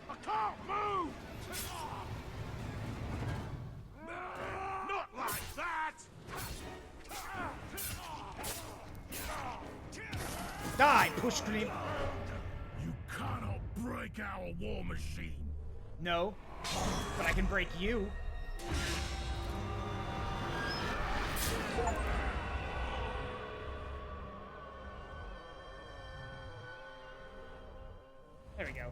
I can't move! Not like that! Die, push creep! You cannot break our war machine! No, but I can break you. There we go.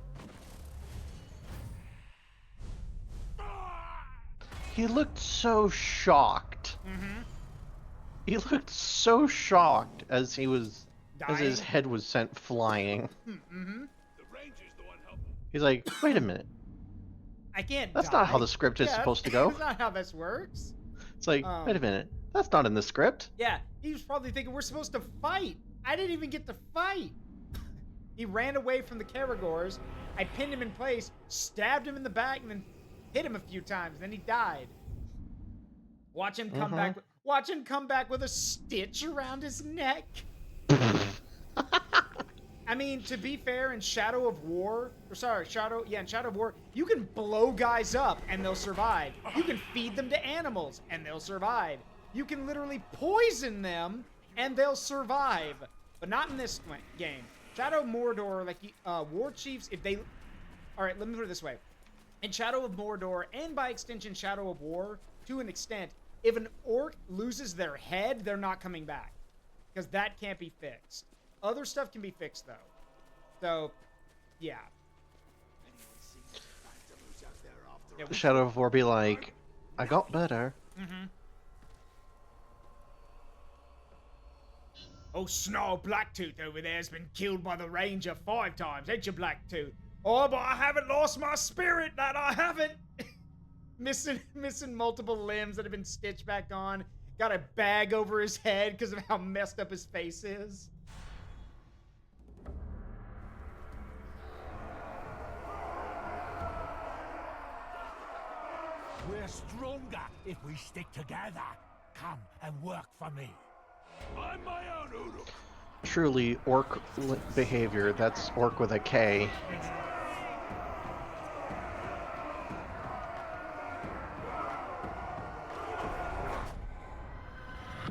He looked so shocked. Mm-hmm. He looked so shocked as he was, Dying? as his head was sent flying. Mm-hmm. The ranger's the one helping. He's like, wait a minute. I can't That's die. not how the script is supposed to go. That's not how this works. It's like, wait a minute. That's not in the script. Yeah, he was probably thinking we're supposed to fight. I didn't even get to fight. He ran away from the Caragors. I pinned him in place, stabbed him in the back, and then hit him a few times. Then he died. Watch him come back. Watch him come back with a stitch around his neck. I mean, to be fair, in Shadow of War, in Shadow of War, you can blow guys up and they'll survive. You can feed them to animals and they'll survive. You can literally poison them and they'll survive. But not in this game. Shadow of Mordor, like, war chiefs, if they... Alright, let me put it this way. In Shadow of Mordor, and by extension Shadow of War, to an extent, if an orc loses their head, they're not coming back. Because that can't be fixed. Other stuff can be fixed, though. So, yeah. Shadow of War be like, I got better. Mm-hmm. Oh, Snarl Blacktooth over there has been killed by the Ranger 5 times, ain't you, Blacktooth? Oh, but I haven't lost my spirit, that I haven't. missing multiple limbs that have been stitched back on. Got a bag over his head because of how messed up his face is. stronger if we stick together. Come and work for me. I'm my own Uruk. Truly orc behavior. That's orc with a K.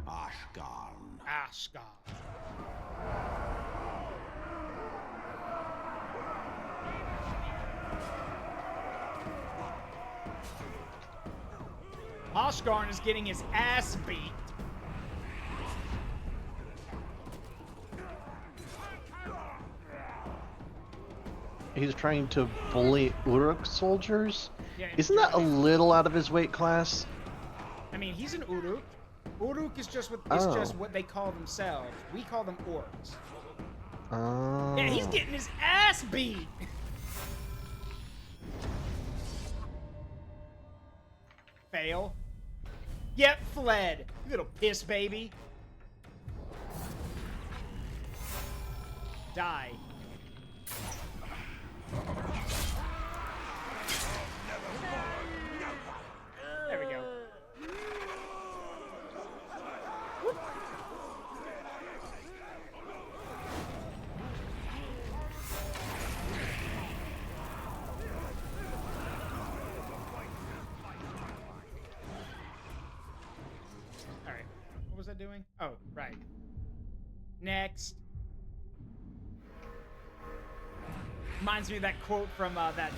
Ashgarn. Ashgar. Ashgarn is getting his ass beat. He's trying to bully Uruk soldiers? Yeah, Isn't that a little out of his weight class? I mean, he's an Uruk. Uruk is just what they call themselves. We call them orcs. Oh. Yeah, he's getting his ass beat. Fail. Yep, fled. You little piss baby. Die. There we go. Alright. What was I doing? Oh, right. Next. Reminds me of that quote from that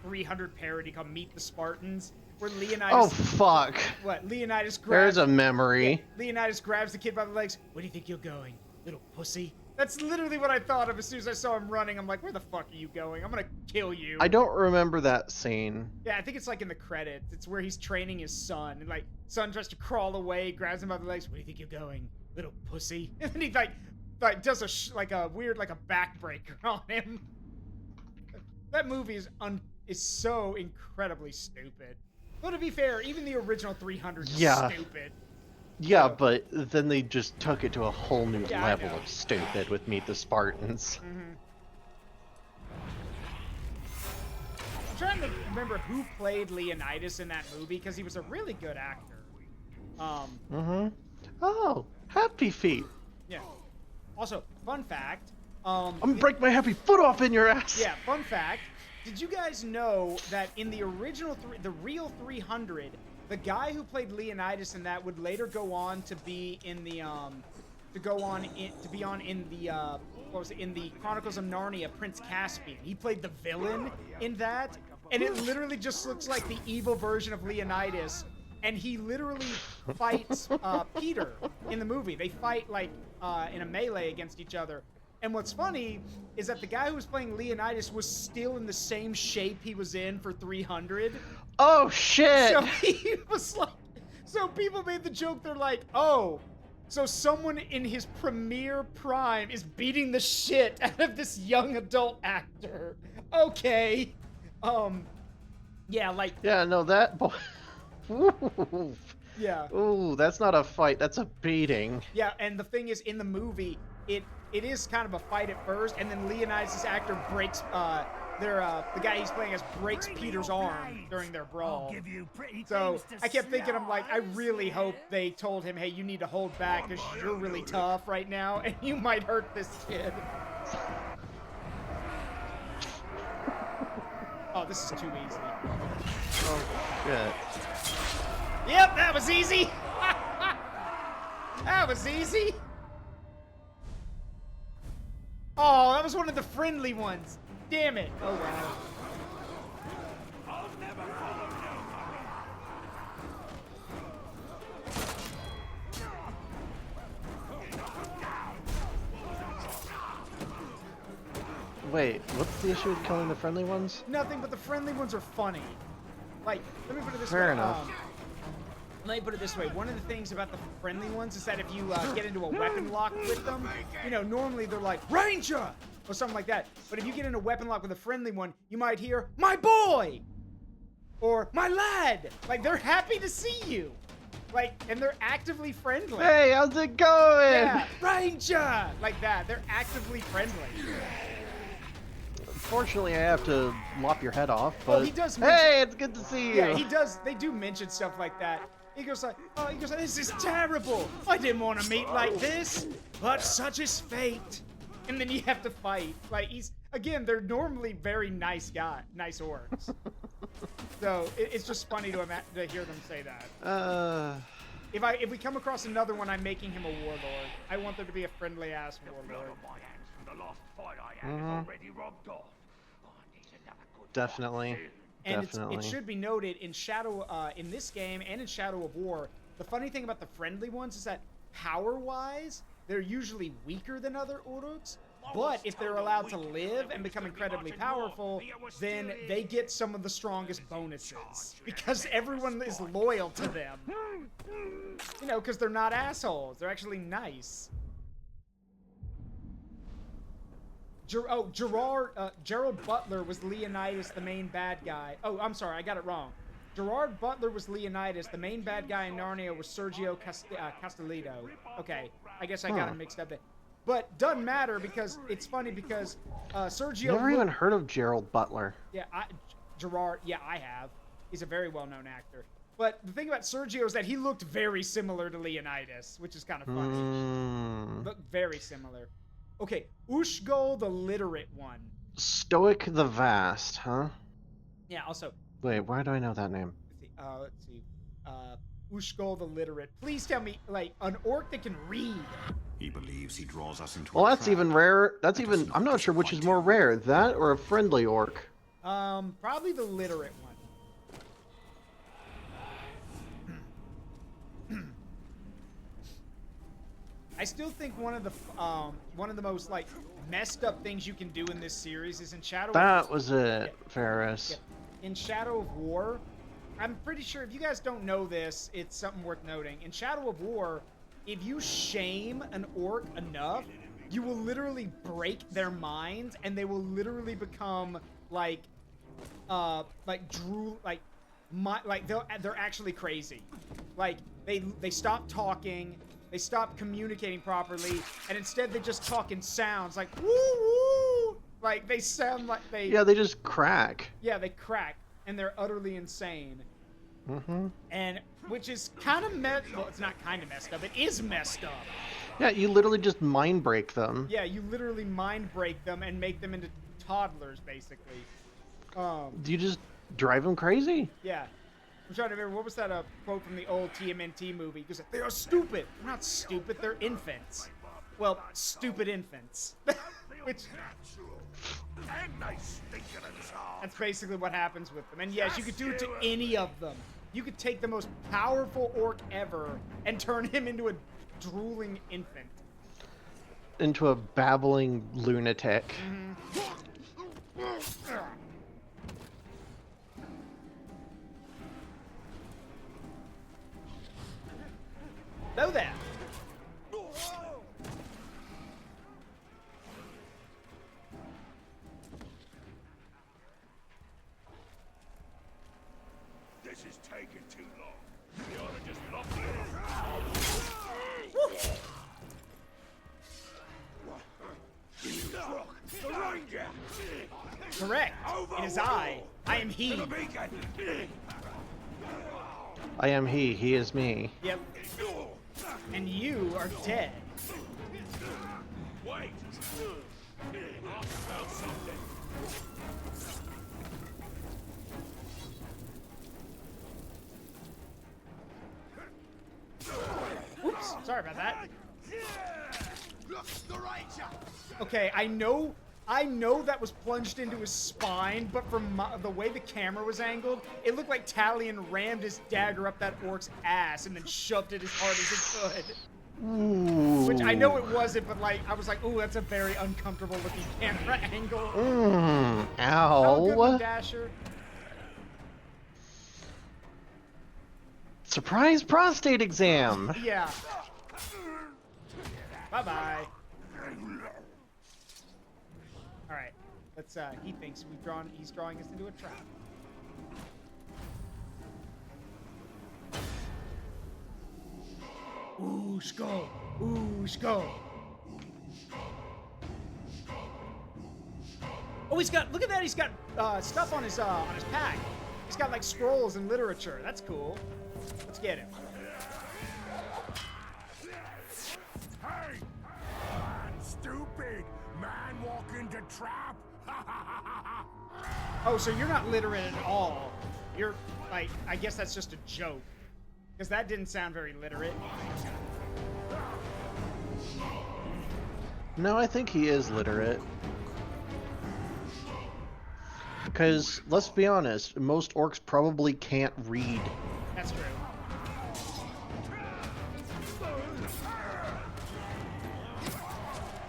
300 parody called Meet the Spartans, where Leonidas... Oh, fuck. What? Leonidas grabs... There's a memory. Yeah, Leonidas grabs the kid by the legs. Where do you think you're going, little pussy? That's literally what I thought of as soon as I saw him running. I'm like, where the fuck are you going? I'm gonna kill you. I don't remember that scene. Yeah, I think it's like in the credits. It's where he's training his son, and like, son tries to crawl away, grabs him by the legs. Where do you think you're going, little pussy? And then he like does a weird like a backbreaker on him. That movie is so incredibly stupid. Well, to be fair, even the original 300 is stupid. Yeah, but then they just took it to a whole new Yeah, level of stupid with Meet the Spartans. Mm-hmm. I'm trying to remember who played Leonidas in that movie, because he was a really good actor. Oh, happy feet. Yeah. Also, fun fact. I'm gonna break my happy foot off in your ass. Yeah, fun fact. Did you guys know that in the original, the real 300, the guy who played Leonidas in that would later go on to be in the, in the Chronicles of Narnia, Prince Caspian. He played the villain in that, and it literally just looks like the evil version of Leonidas, and he literally fights Peter in the movie. They fight like in a melee against each other. And what's funny is that the guy who was playing Leonidas was still in the same shape he was in for 300. Oh, shit! So he was like, so people made the joke, they're like, oh, so someone in his premier prime is beating the shit out of this young adult actor. Okay. Yeah, like... Yeah, no, that boy... Ooh. Yeah. Ooh, that's not a fight, that's a beating. Yeah, and the thing is, in the movie, it is kind of a fight at first, and then Leonidas' actor breaks, the guy he's playing as breaks Peter's arm during their brawl. So I kept thinking, I'm like, I really hope they told him, hey, you need to hold back because you're really tough right now, and you might hurt this kid. Oh, this is too easy. Oh, shit. Yep, that was easy. That was easy. Oh, that was one of the friendly ones. Damn it. Oh, wow. Wait, what's the issue with killing the friendly ones? Nothing, but the friendly ones are funny. Like, let me put it this way. Fair enough. Let me put it this way. One of the things about the friendly ones is that if you get into a weapon lock with them, you know, normally they're like, Ranger! Or something like that. But if you get in a weapon lock with a friendly one, you might hear, my boy! Or, my lad! Like, they're happy to see you. Like, and they're actively friendly. Hey, how's it going? Yeah, Ranger! Like that. They're actively friendly. Fortunately, I have to lop your head off, but Well, he does hey, it's good to see you. Yeah, he does. They do mention stuff like that. He goes like, this is terrible. I didn't want to meet like this, but such is fate. And then you have to fight. Like again, they're normally very nice orcs. So it's just funny to hear them say that. If we come across another one, I'm making him a warlord. I want there to be a friendly ass warlord. Definitely. And it should be noted in in this game and in Shadow of War, the funny thing about the friendly ones is that power-wise, they're usually weaker than other Uruks. But if they're allowed to live and become incredibly powerful, then they get some of the strongest bonuses. Because everyone is loyal to them. You know, because they're not assholes. They're actually nice. Gerald Butler was Leonidas, the main bad guy. Oh, I'm sorry, I got it wrong. Gerard Butler was Leonidas. The main bad guy in Narnia was Sergio Castellito. Okay, I guess I got him mixed up there. But doesn't matter because it's funny because Sergio. Never even heard of Gerald Butler. Yeah, Gerard. Yeah, I have. He's a very well-known actor. But the thing about Sergio is that he looked very similar to Leonidas, which is kind of funny. Looked very similar. Okay, Ushgol, the literate one. Stoic the Vast, huh? Yeah. Also. Wait, why do I know that name? Let's see. Ushgol the literate. Please tell me, like, an orc that can read. He believes he draws us into well, a that's trap. even rare. That's even. I'm not sure which is more rare, that or a friendly orc. Probably the literate one. I still think one of the most like messed up things you can do in this series is in Shadow. That was it, Ferris. Yeah. In Shadow of War, I'm pretty sure if you guys don't know this, it's something worth noting. In Shadow of War, if you shame an orc enough, you will literally break their minds, and they will literally become like they're actually crazy. Like they stop talking, they stop communicating properly, and instead they just talk in sounds like woo woo. Like they sound like they. Yeah, they just crack. Yeah, they crack, and they're utterly insane. Mm-hmm. And which is kind of well, it's not kind of messed up. It is messed up. Yeah, you literally just mind break them. Yeah, you literally mind break them and make them into toddlers, basically. Do you just drive them crazy? Yeah. I'm trying to remember, what was that quote from the old TMNT movie? Because they are stupid. They're not stupid, they're infants. Well, stupid infants. Which... That's basically what happens with them. And yes, you could do it to any of them. You could take the most powerful orc ever and turn him into a drooling infant. Into a babbling lunatic. Mm-hmm. Know that. This is taking too long. You ought to just lock it in. The ranger! Correct. It is I. I am he. I am he. He is me. Yep. And you are dead. Wait! I'll smell something. Oops, sorry about that. Okay, I know that was plunged into his spine, but from the way the camera was angled, it looked like Talion rammed his dagger up that orc's ass and then shoved it as hard as he could. Ooh. Which I know it wasn't, but like I was like, ooh, that's a very uncomfortable looking camera angle. Ow. Have a good one, Dasher. Surprise prostate exam. Yeah. Bye-bye. All right. Let's he thinks he's drawing us into a trap. Oosh go. Oosh go. Oh, he's got, look at that, he's got stuff on his pack. He's got like scrolls and literature. That's cool. Let's get him. Hey! Man, stupid! Man walk into trap! Oh, so you're not literate at all. You're, like, I guess that's just a joke. Because that didn't sound very literate. No, I think he is literate. Because, let's be honest, most orcs probably can't read. That's true.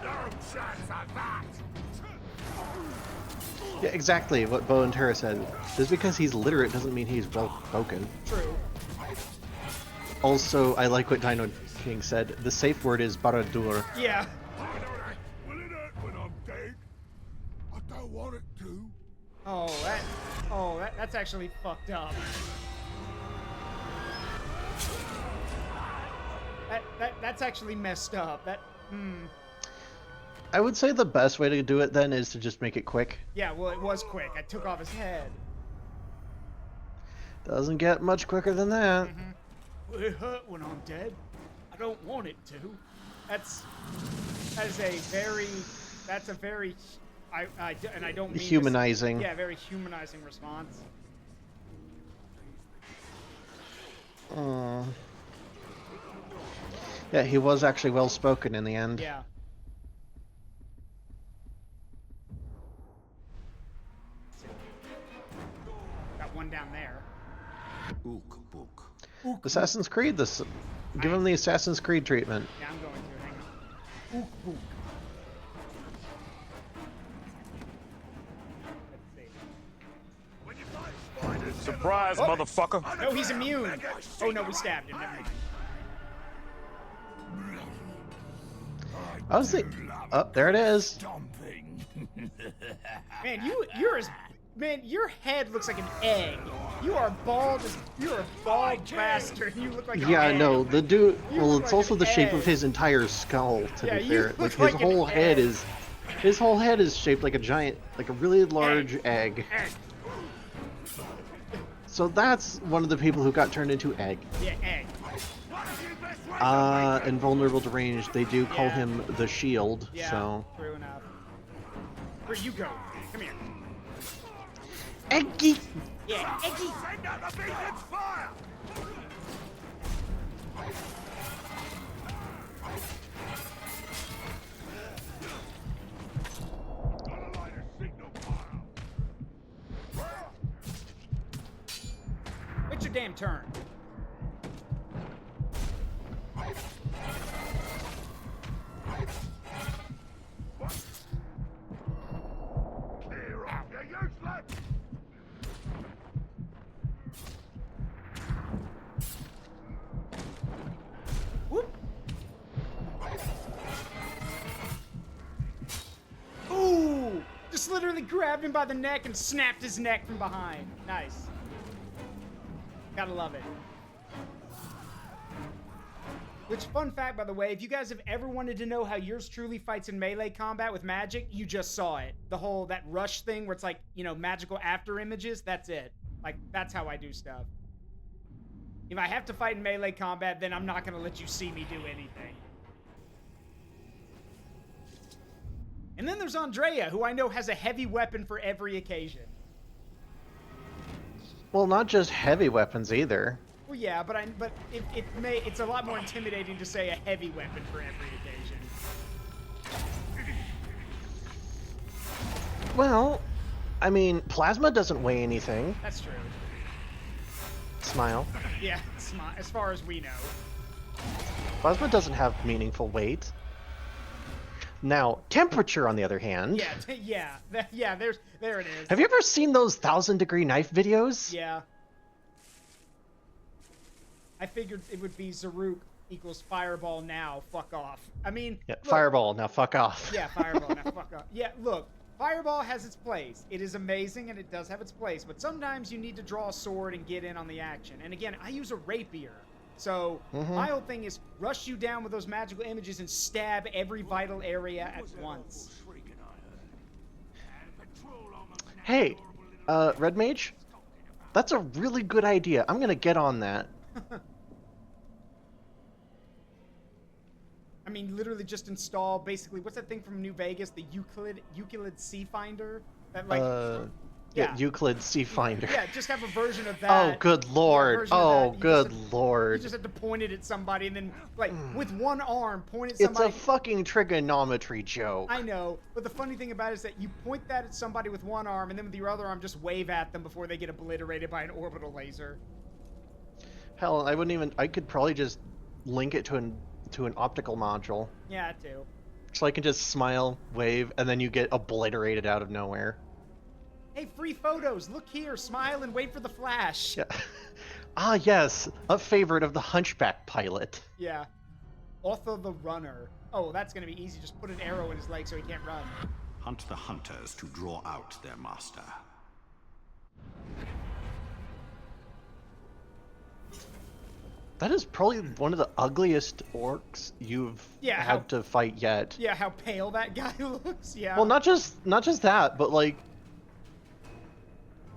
No chance of that! Yeah, exactly what Bo and Tara said. Just because he's literate doesn't mean he's well spoken. True. Also, I like what Dino King said. The safe word is Baradur. Yeah. Will it hurt when I'm dead? I don't want it to. That's actually fucked up. That's actually messed up. I would say the best way to do it then is to just make it quick. Yeah, well, it was quick. I took off his head. Doesn't get much quicker than that. Will it hurt when I'm dead? I don't want it to. That is a very, and I don't mean Humanizing. This, yeah, very humanizing response. Yeah, he was actually well spoken in the end. Yeah. Got one down there. Ook book. Assassin's Creed, give him the Assassin's Creed treatment. Yeah, I'm going to. Hang on. Ook book. Let's see. Surprise, motherfucker! No, he's immune. Oh no, we stabbed him. Never mind. I was thinking, oh, there it is. Man, your head looks like an egg. You are bald you're a bald bastard. You look like an Yeah, egg. no, the dude. You Well, look it's like also an the shape egg. of his entire skull. To Yeah, be you fair, look like his like an whole head egg. is, his whole head is shaped like a giant, like a really large egg. Egg. So that's one of the people who got turned into egg. Yeah, egg. Invulnerable to range, they do call Yeah. him the shield. Yeah, So true enough. Where you go? Come here. eggy. Yeah, eggy. Send out the beacon's fire! Gotta light a signal fire! What's your damn turn? Here, you useless! Whoop. Ooh! Just literally grabbed him by the neck and snapped his neck from behind. Nice. Gotta love it. Which, fun fact, by the way, if you guys have ever wanted to know how yours truly fights in melee combat with magic, you just saw it. The whole, that rush thing where it's like, you know, magical after images, that's it. Like, that's how I do stuff. If I have to fight in melee combat, then I'm not gonna let you see me do anything. And then there's Andrea, who I know has a heavy weapon for every occasion. Well, not just heavy weapons either. Well, yeah, but it's a lot more intimidating to say a heavy weapon for every occasion. Well, I mean, plasma doesn't weigh anything. That's true. Smile. Yeah, as far as we know. Plasma doesn't have meaningful weight. Now, temperature, on the other hand. Yeah, there it is. Have you ever seen those 1,000-degree knife videos? Yeah. I figured it would be Zaruk equals Fireball now, fuck off. I mean... Yeah, look, Fireball, now fuck off. Yeah, Fireball, now fuck off. Yeah, look, Fireball has its place. It is amazing, and it does have its place, but sometimes you need to draw a sword and get in on the action. And again, I use a rapier. So, my whole thing is rush you down with those magical images and stab every vital area at once. Hey, Red Mage, that's a really good idea. I'm gonna get on that. I mean, literally just install basically what's that thing from New Vegas, the Euclid Sea Finder? That like yeah, Euclid Sea Finder. Yeah, just have a version of Oh, that. good lord. Oh, good lord. You just have to point it at somebody and then, like, with one arm, point at It's somebody. a fucking trigonometry joke. I know, but the funny thing about it is that you point that at somebody with one arm and then with your other arm just wave at them before they get obliterated by an orbital laser. Hell, I could probably just link it to an optical module. Yeah, too. So I can just smile, wave, and then you get obliterated out of nowhere. Hey, free photos! Look here, smile and wait for the flash! Yeah. Ah, yes, a favorite of the Hunchback pilot. Yeah. Otho the Runner. Oh, that's gonna be easy. Just put an arrow in his leg so he can't run. Hunt the hunters to draw out their master. That is probably one of the ugliest orcs you've had to fight yet. Yeah, how pale that guy looks, yeah. Well, not just that, but like...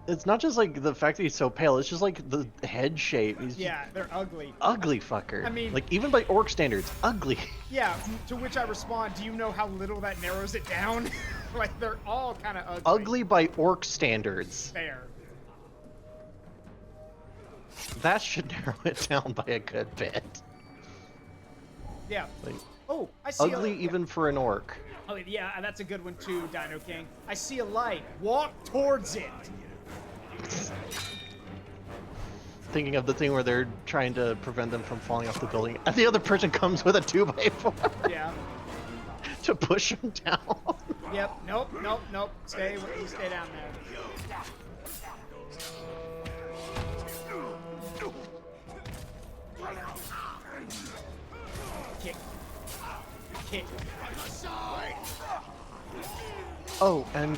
It's not just like the fact that he's so pale, it's just like the head shape. Yeah, they're ugly. Ugly fucker. I mean... Like, even by orc standards, ugly. Yeah, to which I respond, do you know how little that narrows it down? Like, they're all kind of ugly. Ugly by orc standards. Fair. That should narrow it down by a good bit. Yeah. Like, oh, I see ugly even for an orc. Oh, yeah, that's a good one too, Dino King. I see a light. Walk towards it. Thinking of the thing where they're trying to prevent them from falling off the building, and the other person comes with a 2x4. Yeah. To push them down. Yep. Nope. Stay down there. Kick. Oh, and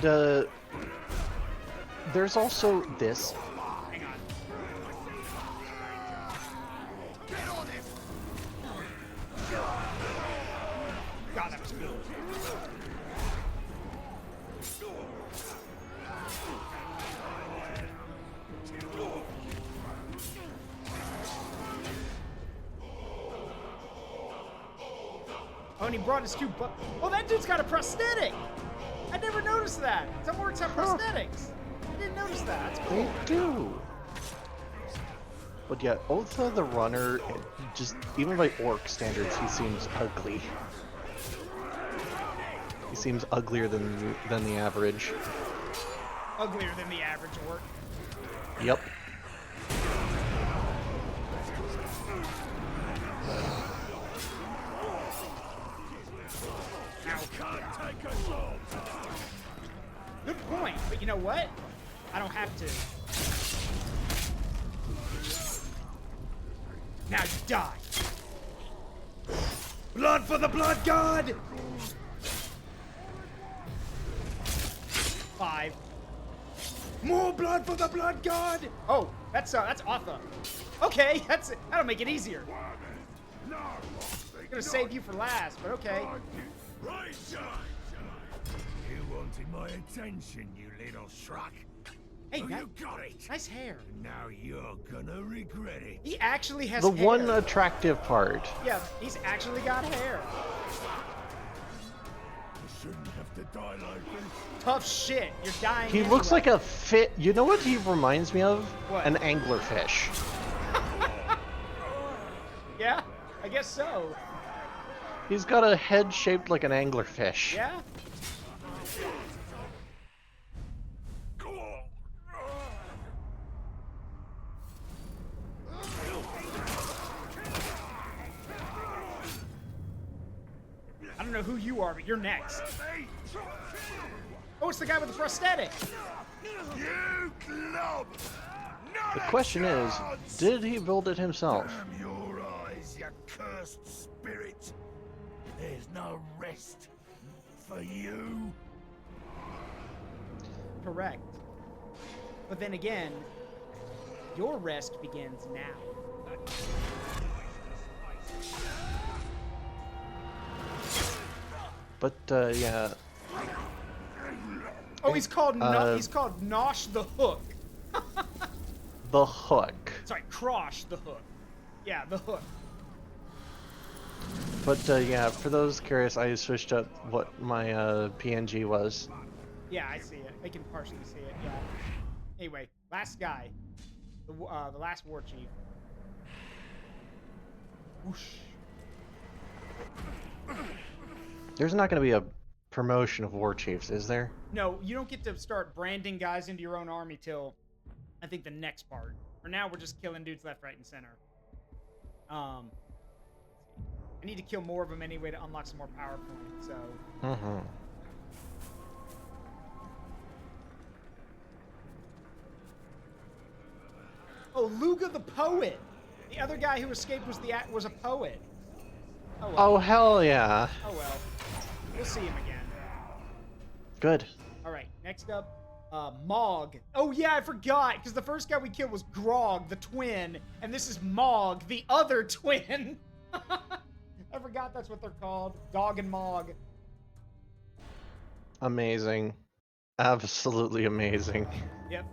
there's also this. Hang on. God, that was good. Oh, and he brought his two oh, that dude's got a prosthetic! I never noticed that. Some orcs have prosthetics. I didn't notice that. That's cool. They do. But yeah, Otho the Runner, just even by orc standards, he seems ugly. He seems uglier than the average. Uglier than the average orc. Yep. Good point, but you know what? I don't have to. Now you die. Blood for the blood god! 5. More blood for the blood god! Oh, that's Otho. Okay, that'll make it easier. I'm gonna save you for last, but okay. You wanted my attention, you little schmuck. Hey, you got it. Nice hair. Now you're gonna regret it. He actually has The hair. one attractive part. Yeah, he's actually got hair. You shouldn't have to die like this. Tough shit. You're dying. He anyway. looks like a fit. You know what he reminds me of? What? An anglerfish. Yeah, I guess so. He's got a head shaped like an anglerfish. Yeah. I don't know who you are, but you're next. Oh, it's the guy with the prosthetic. You club! The question is, did he build it himself? Damn your eyes, you cursed spirit. There's no rest for you. Correct. But then again, your rest begins now. But, yeah. Oh, he's called he's called Nosh the Hook. The Hook. Sorry, Crosh the Hook. Yeah, the Hook. But yeah, for those curious, I switched up what my PNG was. Yeah, I see it. I can partially see it. Yeah. Anyway, last guy, the last war chief. Whoosh. There's not going to be a promotion of war chiefs, is there? No, you don't get to start branding guys into your own army till I think the next part. For now, we're just killing dudes left, right, and center. I need to kill more of them anyway to unlock some more power points. So. Mm-hmm. Oh, Luga the poet. The other guy who escaped was a poet. Oh, well. Oh hell yeah. Oh well. We'll see him again. Good. All right. Next up, Mog. Oh yeah, I forgot because the first guy we killed was Grog, the twin, and this is Mog, the other twin. I forgot that's what they're called. Gog and Mog. Amazing. Absolutely amazing. Yep.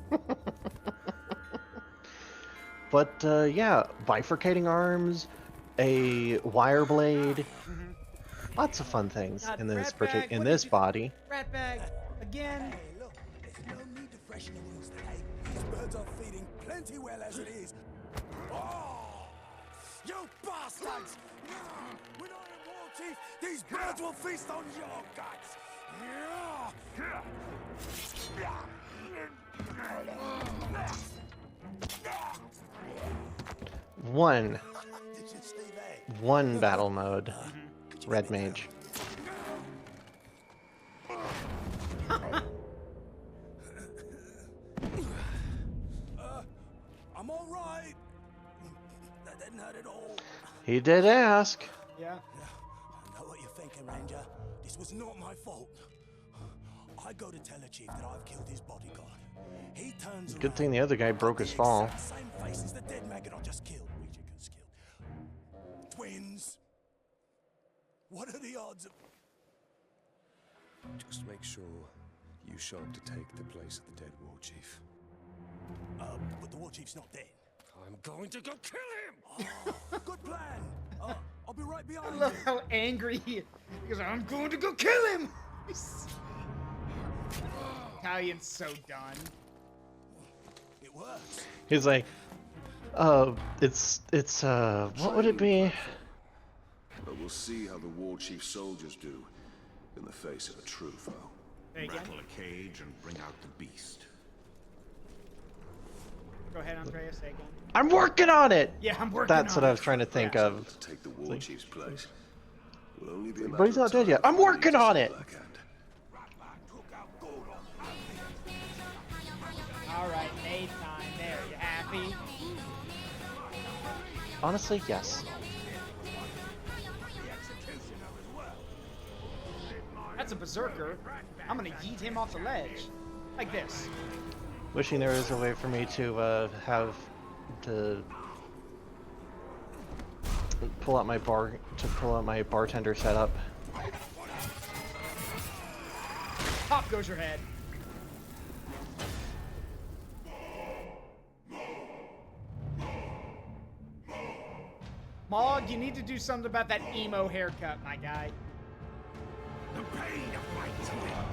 But yeah, bifurcating arms, a wire blade, lots of fun things in this body. Rat bag again. Hey, look, there's no need to freshen the wheels today. These birds are feeding plenty well as it is. Oh, you bastards! We're not in war, Chief. These birds will feast on your guts. One battle mode. Red Mage. I'm all right. That didn't hurt at all. He did ask. Yeah. I know what you're thinking, Ranger. This was not my fault. I go to tell the chief that I've killed his bodyguard. He turns Good thing the other guy broke his fall. Same face as the dead maggot I just killed. Regicus killed. Twins. What are the odds of... Just make sure you show up to take the place of the dead war chief. But the war chief's not dead. I'm going to go kill him! Oh, good plan. I'll be right I behind love you. how angry he is. Because I'm going to go kill him. Italian's so done. It works. He's like, what would it be? But we'll see how the war chief's soldiers do in the face of a true foe. There you go. Rattle a cage and bring out the beast. Go ahead, Andreas, say again. I'm working on it! Yeah, I'm working That's on what it. I was trying to think of. To take the war chief's place will only be a But he's matter not of dead time yet. I'm before he working uses on the it! Black Hand. All right, May time. There, you happy? Honestly, yes. That's a berserker. I'm gonna yeet him off the ledge. Like this. Wishing there was a way for me to pull out my bartender setup. Pop goes your head. Mog, you need to do something about that emo haircut, my guy.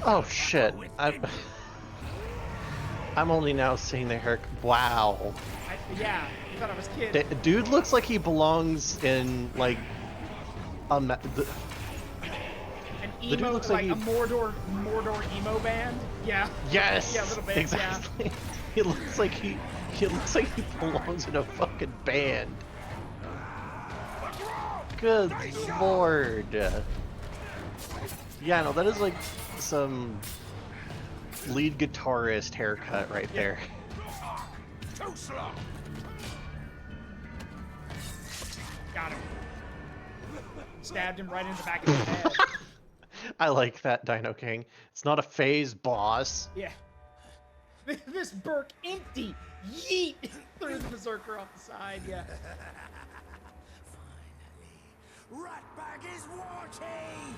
Oh shit! I'm only now seeing the hair. Wow. Yeah, I thought I was kidding. Dude looks like he belongs in like An dude emo, looks like like a Mordor emo band. Yeah. Yes. Yeah, a little bit. Exactly. Yeah. He looks like he belongs in a fucking band. Good lord. Yeah, no, that is like some lead guitarist haircut right there. Too slow. Got him. Stabbed him right in the back of his head. I like that, Dino King. It's not a phase, boss. Yeah. This Burke empty. Yeet! Threw the berserker off the side, yeah. Finally, Ratbag is war chief!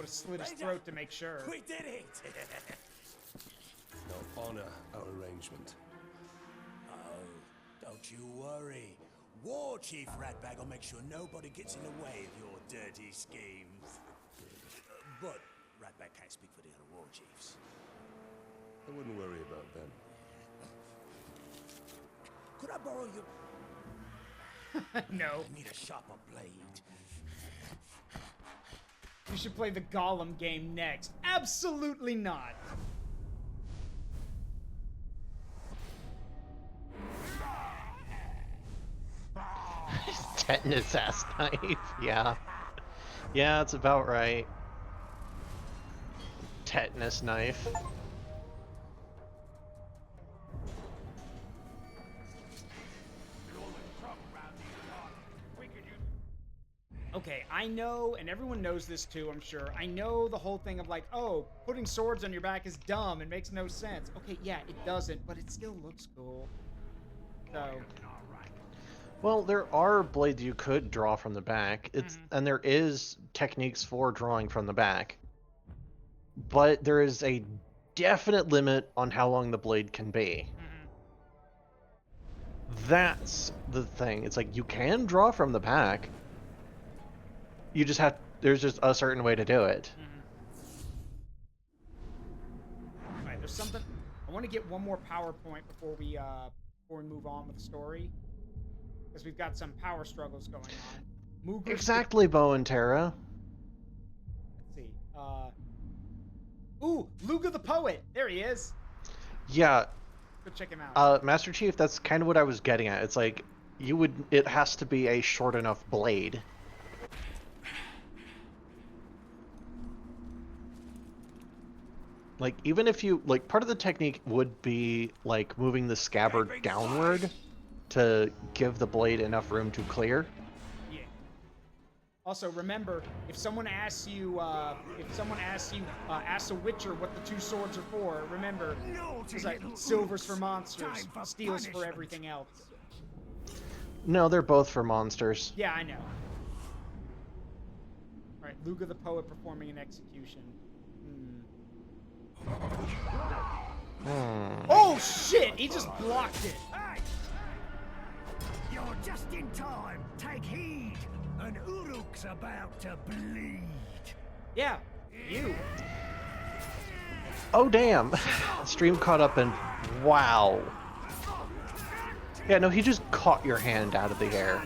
have slit his throat to make sure. We did it! Now honor our arrangement. Oh, don't you worry. War Chief Ratbag will make sure nobody gets in the way of your dirty schemes. But Ratbag can't speak for the other war chiefs. I wouldn't worry about them. Could I borrow your... No. I need a sharper blade. You should play the Gollum game next. Absolutely not. Tetanus ass knife. Yeah. Yeah, that's about right. Tetanus knife. Okay, I know, and everyone knows this too, I'm sure. I know the whole thing of like, oh, putting swords on your back is dumb and makes no sense. Okay, yeah, it doesn't, but it still looks cool. So... Well, there are blades you could draw from the back. And there is techniques for drawing from the back. But there is a definite limit on how long the blade can be. That's the thing. It's like you can draw from the back. You just have there's just a certain way to do it. Alright, there's something I want to get one more PowerPoint before we move on with the story. Because we've got some power struggles going on. Exactly, Bo and Tara. Let's see. Ooh, Luga the Poet. There he is. Yeah. Go check him out. Master Chief, that's kind of what I was getting at. It's like it has to be a short enough blade. Like, even if you, like, part of the technique would be, like, moving the scabbard downward to give the blade enough room to clear. Yeah. Also, remember, if someone asks a Witcher what the two swords are for, remember, it's like silver's for monsters, steel's for everything else. No, they're both for monsters. Yeah, I know. Alright, Luga the Poet performing an execution. Oh shit! He just blocked it. Hey! You're just in time. Take heed. An Uruk's about to bleed. Yeah, you. Oh damn! Stream caught up and wow. Yeah, no, he just caught your hand out of the air.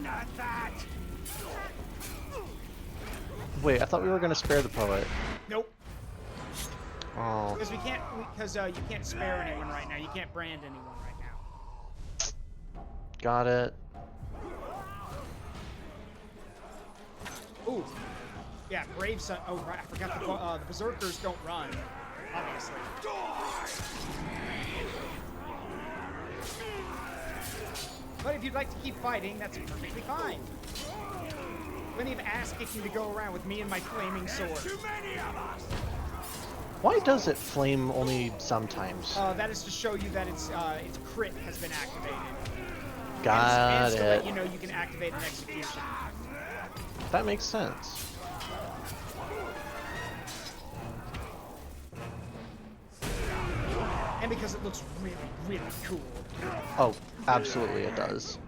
Wait, I thought we were gonna spare the poet. Nope. Oh. Because you can't spare anyone right now. You can't brand anyone right now. Got it. Ooh. Yeah, Brave Son. Oh, right. I forgot the Berserkers don't run, obviously. But if you'd like to keep fighting, that's perfectly fine. Plenty of ass kicking to go around with me and my flaming sword. Too many of us. Why does it flame only sometimes? That is to show you that its crit has been activated. Got and it. to let you know you can activate an execution. That makes sense. And because it looks really, really cool. Oh, absolutely it does.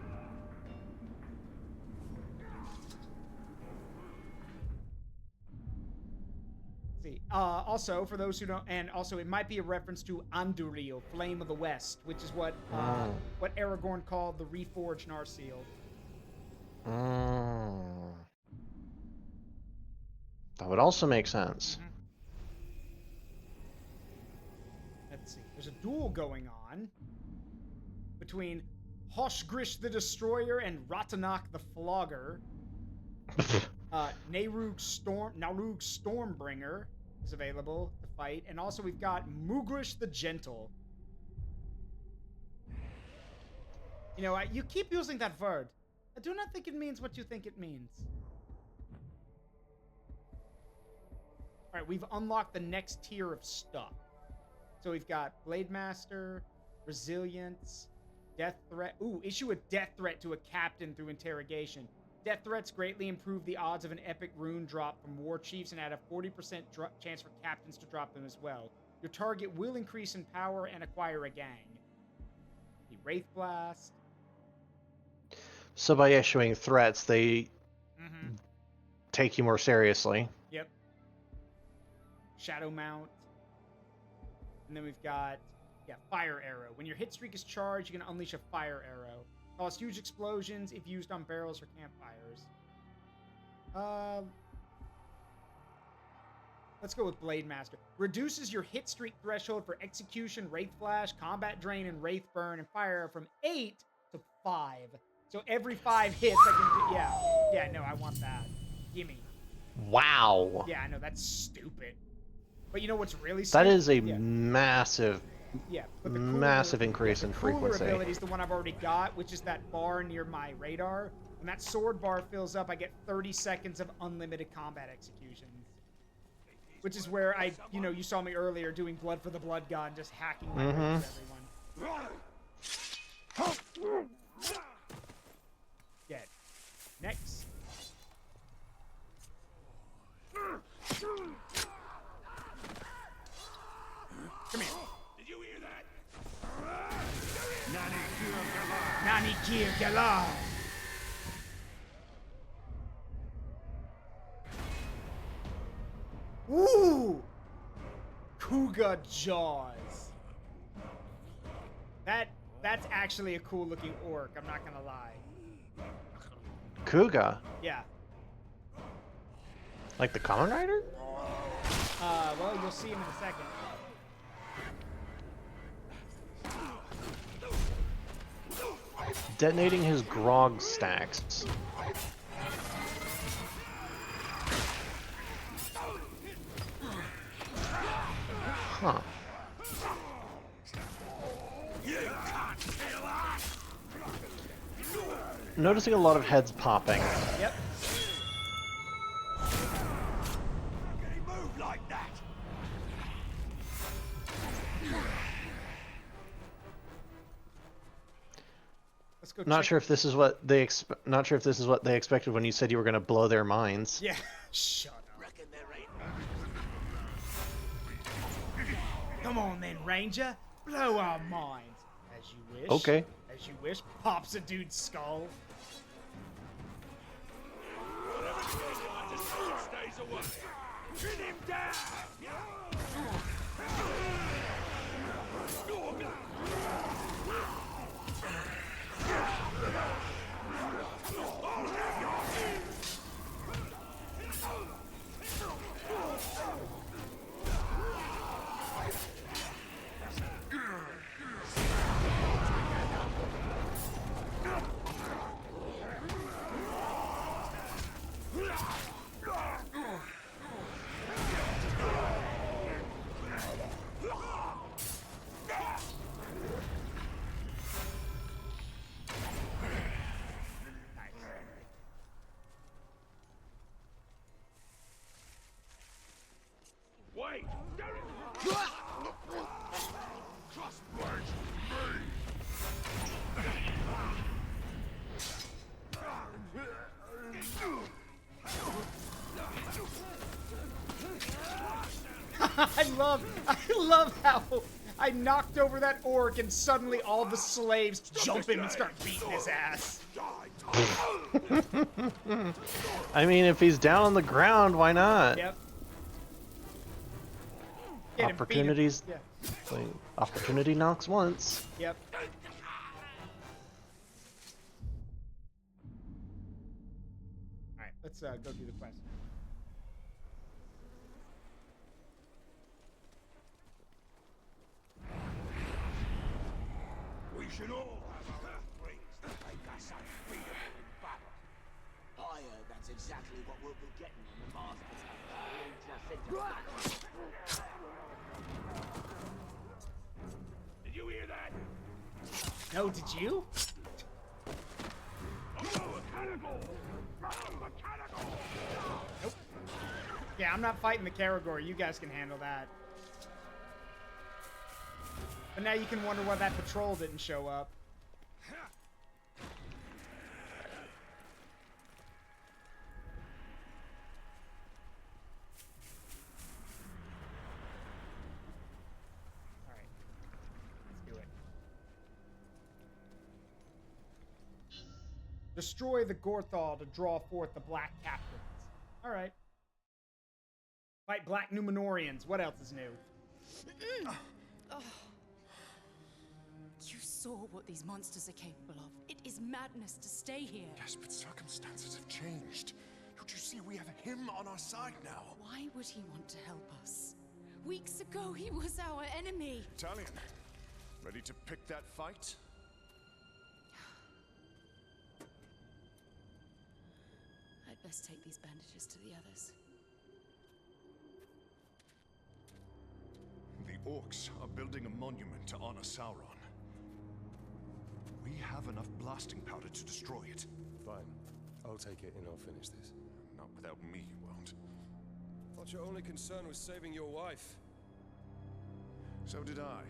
See. Also, for those who don't, and also it might be a reference to Anduril, Flame of the West, which is what Aragorn called the reforged Narsil. That would also make sense. Let's see. There's a duel going on between Hoshgrish the Destroyer and Ratanak the Flogger. Narug Stormbringer is available to fight, and also we've got Mugrish the Gentle. You know, you keep using that word. I do not think it means what you think it means. Alright, we've unlocked the next tier of stuff. So we've got Blade Master, Resilience, Death Threat. Ooh, issue a death threat to a captain through interrogation. Death threats greatly improve the odds of an epic rune drop from war chiefs and add a 40% chance for captains to drop them as well. Your target will increase in power and acquire a gang. The Wraith Blast. So by issuing threats, they take you more seriously. Yep. Shadow Mount. And then we've got, Fire Arrow. When your hit streak is charged, you can unleash a Fire Arrow. Cause huge explosions if used on barrels or campfires. Let's go with Blade Master. Reduces your hit streak threshold for Execution, Wraith Flash, Combat Drain, and Wraith Burn and Fire Arrow from 8 to 5. So every 5 hits I can do. Yeah, no, I want that. Gimme. Wow. Yeah, I know, that's stupid. But you know what's really stupid? That is a massive, but the massive increase in frequency. The ability is the one I've already got, which is that bar near my radar. When that sword bar fills up, I get 30 seconds of unlimited combat executions. Which is where you saw me earlier doing Blood for the Blood God, just hacking my way through everyone. Get. Next. Come here. Did you hear that? Nani Kir Galar. Ooh! Kuga Jaws. That's actually a cool looking orc, I'm not gonna lie. Kuga? Yeah. Like the Kamen Rider? Well, you'll see him in a second. Detonating his grog stacks. Huh. Noticing a lot of heads popping. Yep. Move like that. Let's go. Not sure if this is what they expected when you said you were going to blow their minds. Yeah. Shut up. Come on then, Ranger. Blow our minds. As you wish. Okay. As you wish. Pops a dude's skull. Stays away. Pin him down. Wait! Trust words I love how I knocked over that orc and suddenly all the slaves jump him and start beating his ass. I mean, if he's down on the ground, why not? Yep. Get him, Opportunities. beat him. Yeah. Like, opportunity knocks once. Yep. Alright, let's go do the quest. we should all have our rings to make us unbeatable in battle. I heard that's exactly what we'll be getting when the masters have Did you hear that? No, did you? Nope. Yeah, I'm not fighting the Karagor. You guys can handle that. But now you can wonder why that patrol didn't show up. Destroy the Gorthal to draw forth the Black Captains. All right. Fight Black Numenorians. What else is new? You saw what these monsters are capable of. It is madness to stay here. Yes, but circumstances have changed. Don't you see we have him on our side now? Why would he want to help us? Weeks ago, he was our enemy. Italian, ready to pick that fight? I'd best take these bandages to the others. The orcs are building a monument to honor Sauron. We have enough blasting powder to destroy it. Fine. I'll take it and I'll finish this. Not without me, you won't. Thought your only concern was saving your wife. So did I.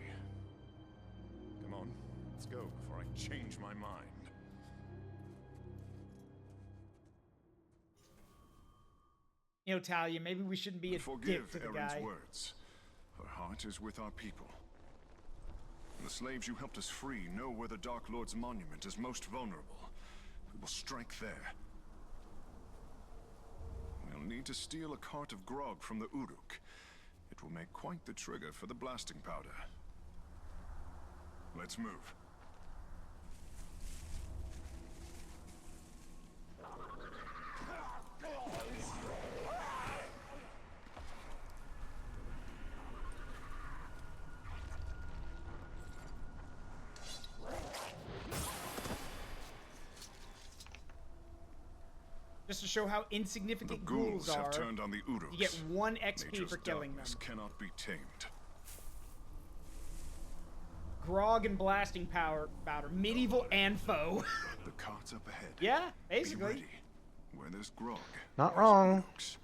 Come on, let's go before I change my mind. You know, Talia, maybe we shouldn't be a dick to the guy. Words. Her heart is with our people. The slaves you helped us free know where the Dark Lord's monument is most vulnerable. We will strike there. We'll need to steal a cart of grog from the Uruk. It will make quite the trigger for the blasting powder. Let's move. Just to show how insignificant ghouls are, have turned on the Uruks. you get 1 XP Nature's for killing them. Cannot be tamed. Grog and blasting powder, medieval and foe. The cart's up ahead. Yeah, basically. Be ready. Where there's grog. Not wrong. Uruks.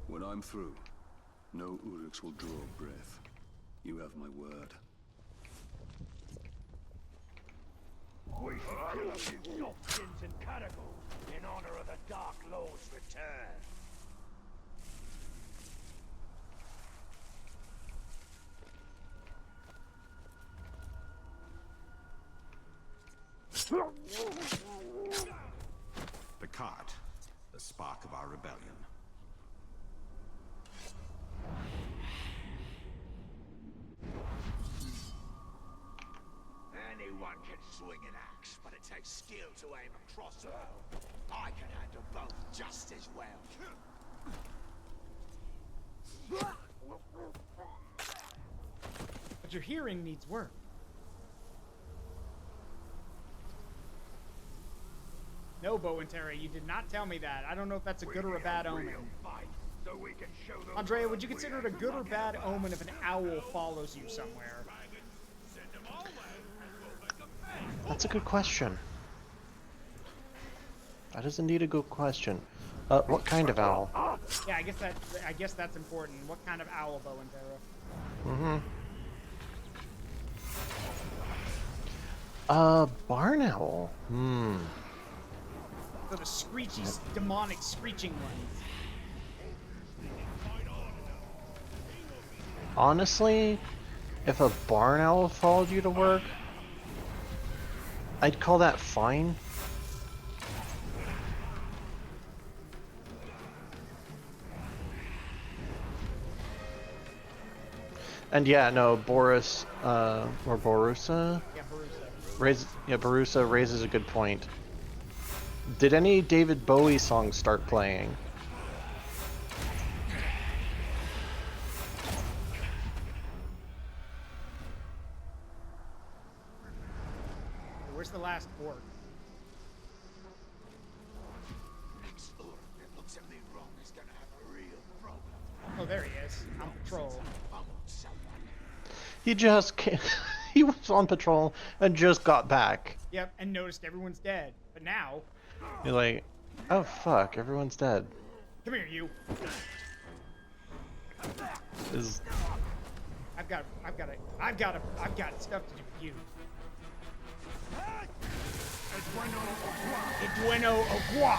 When I'm through, no Uruks will draw breath. You have my word. We should kill a few softskins and cannibals in honor of the Dark Lord's return. The cart, the spark of our rebellion. Anyone can swing an axe, but it takes skill to aim a crossbow. I can handle both just as well. But your hearing needs work. No, Bo and Terry, you did not tell me that. I don't know if that's a good or a bad omen. So we can show them Andrea, would you consider it a good or bad omen if an owl follows you somewhere? That's a good question. That is indeed a good question. What kind of owl? Yeah, I guess that's important. What kind of owl, Bo and Terra? Barn owl. So the screechy, demonic screeching ones. Honestly, if a barn owl followed you to work, I'd call that fine. And yeah, no, Boris, or Borusa? Yeah, Barusa. Barusa raises a good point. Did any David Bowie songs start playing? Where's the last orc? next orc that looks at me wrong is gonna have a real problem. Oh, there he is. On patrol. Bumbled someone. He just came, he was on patrol and just got back. Yep, and noticed everyone's dead. But now, You're like, oh fuck, everyone's dead. come here, you. I've got stuff to do with you. Edueno Ogwa.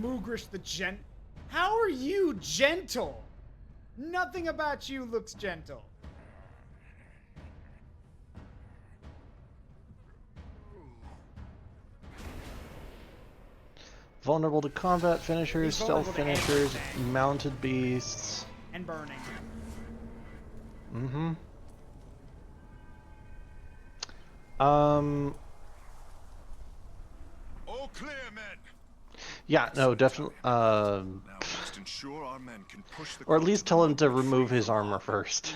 Mugrish the How are you gentle? Nothing about you looks gentle. Vulnerable to combat finishers, He's stealth vulnerable to finishers, everything. mounted beasts. And burning. Mm-hmm. All clear, men. Yeah, no, definitely. Now we must ensure our men can push the Or at cart least the tell him to moat remove free his from armor all. first.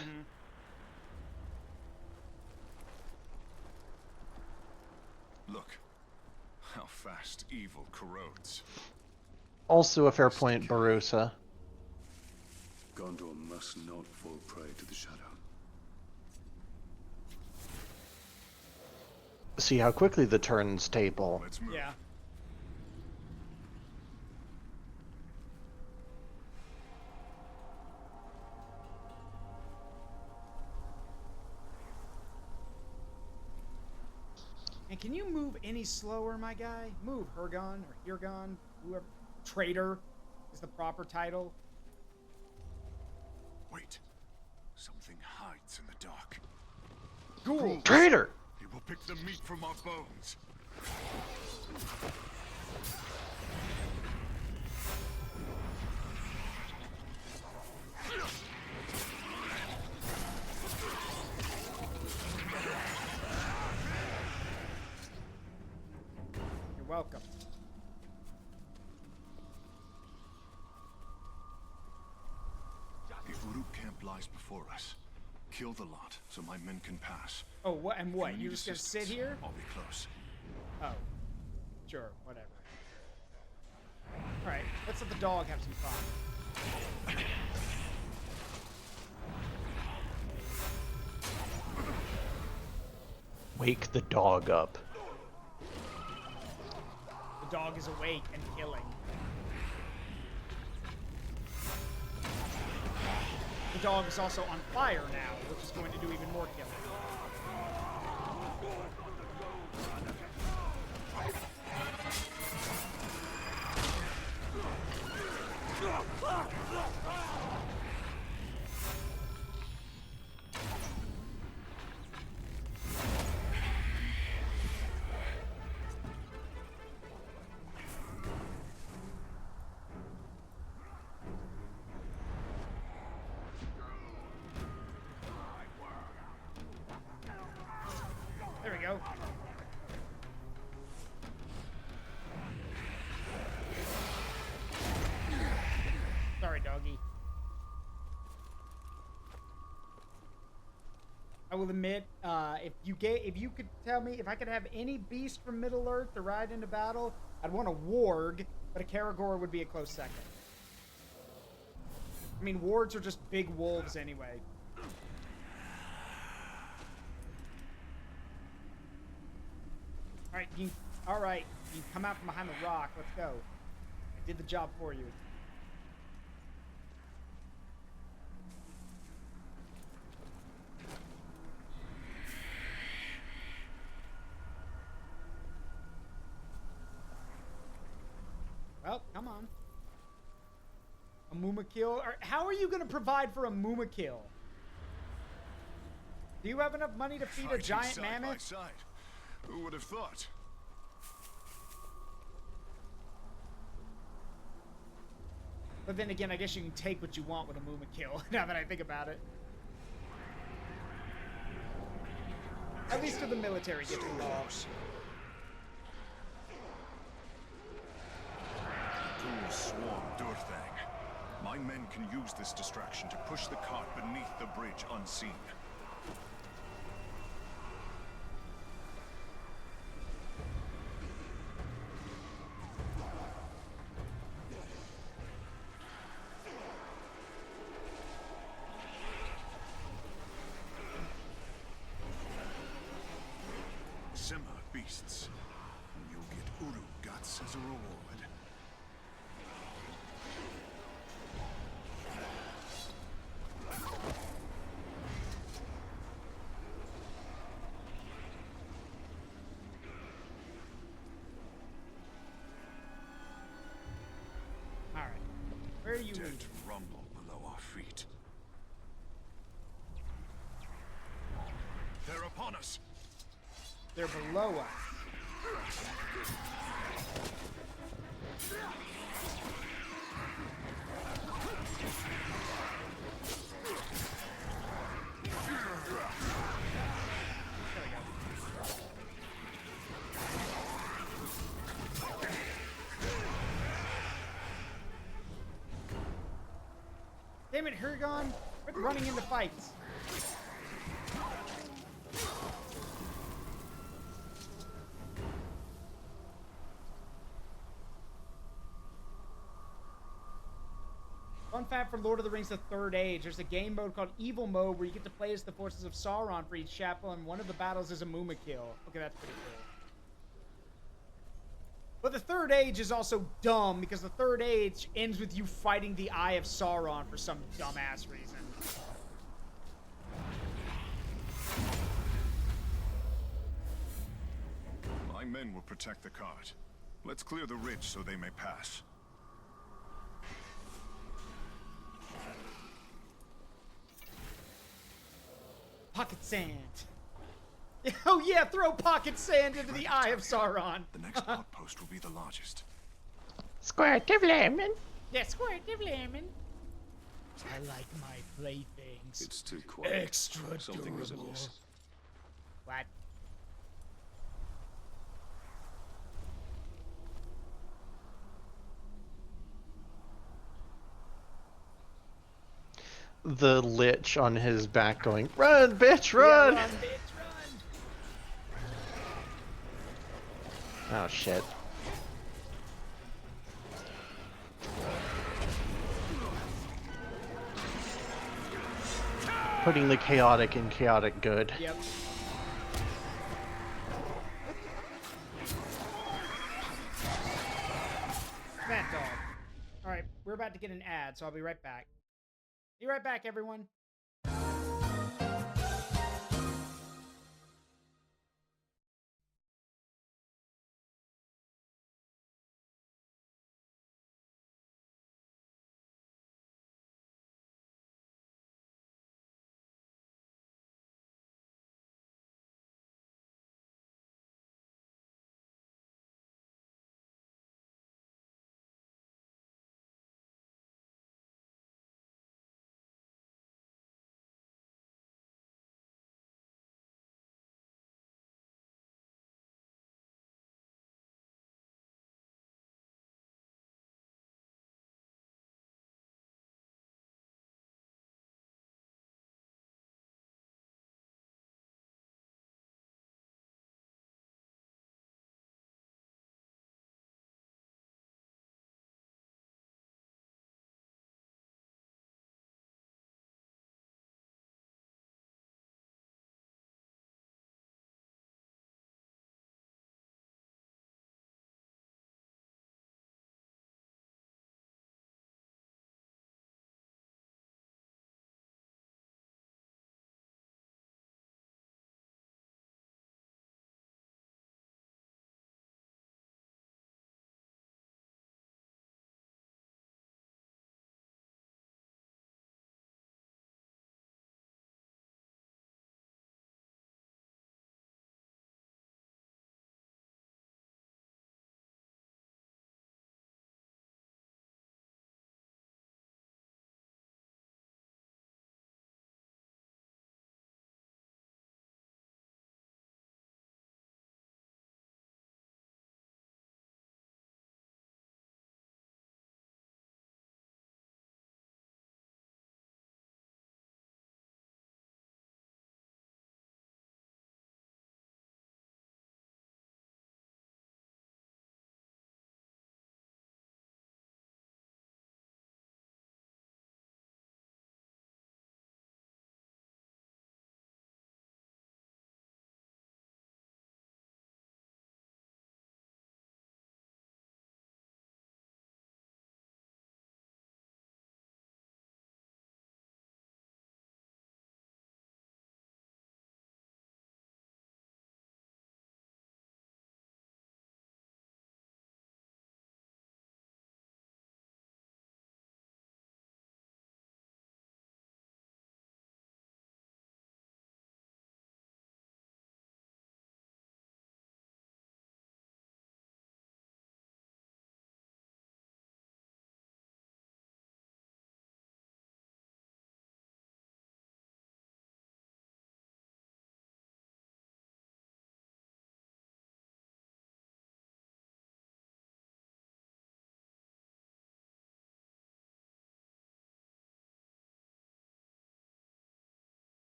Look, how fast evil corrodes. Also a fair point, Barossa. Gondor must not fall prey to the shadow. See how quickly the turns table. Let's move. Yeah. And can you move any slower, my guy? Move, Hergon or Hirgon, whoever. Traitor is the proper title. Wait. Something hides in the dark. Ghoul. Traitor! He will pick the meat from our bones. You're welcome. The Uruk camp lies before us. Kill the lot so my men can pass. Oh, what? And what? If You need just gonna sit assistance, here? I'll be close. Oh. Sure, whatever. Alright, let's let the dog have some fun. Wake the dog up. The dog is awake and killing. The dog is also on fire now, which is going to do even more killing. There we go. Sorry, doggy. I will admit, if you could tell me if I could have any beast from Middle Earth to ride into battle, I'd want a warg, but a Karagor would be a close second. I mean, wargs are just big wolves anyway. All right, you come out from behind the rock. Let's go. I did the job for you. Well, come on. A Mumakil? How are you going to provide for a Mumakil? Do you have enough money to feed a giant side mammoth? by side. Who would have thought? But then again, I guess you can take what you want with a Mumakil, now that I think about it. At least to the military gets involved. Ghouls swarm Durthang. My men can use this distraction to push the cart beneath the bridge unseen. Simmer beasts, and you'll get Uruk guts as a reward. Alright. Where are you Dead leading? rumble below our feet. upon us. They're below us. Damn it, Hergon! Quit running into fights. Fun fact for Lord of the Rings: The Third Age, there's a game mode called Evil Mode where you get to play as the forces of Sauron for each chapter, and one of the battles is a Muma kill. Okay, that's pretty cool. But the Third Age is also dumb, because the Third Age ends with you fighting the Eye of Sauron for some dumbass reason. My men will protect the cart. Let's clear the ridge so they may pass. Pocket sand. Oh yeah, throw pocket sand into the Eye of Sauron. The next outpost will be the largest. Squirt of lemon. Yeah, squirt of lemon. I like my playthings. It's too quiet. Extra Something is durable. amiss. What? The Lich on his back going, "Run, bitch, run!" Yeah, run, bitch, run. Oh, shit. Putting the chaotic in chaotic good. Yep. That dog. Alright, we're about to get an ad, so I'll be right back. Be right back, everyone.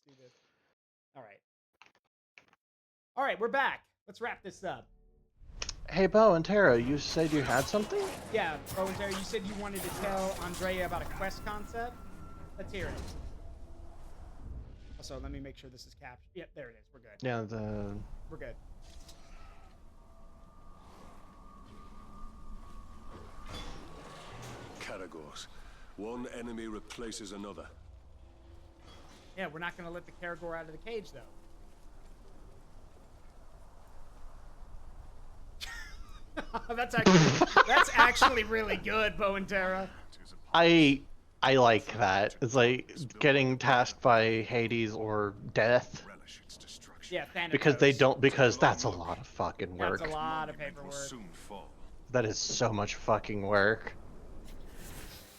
do this. All right. All right, we're back. Let's wrap this up. Hey, Bo and Tara, you said you had something? Yeah, Bo and Tara, you said you wanted to tell Andrea about a quest concept. Let's hear it. Also, let me make sure this is captured. Yep, there it is. We're good. Yeah, We're good. Caragors. One enemy replaces another. Yeah, we're not going to let the Caragor out of the cage, though. that's actually really good, Bo and Tara. I like that. It's like getting tasked by Hades or death. Yeah, Thanatos. Because that's a lot of fucking work. That's a lot of paperwork. That is so much fucking work.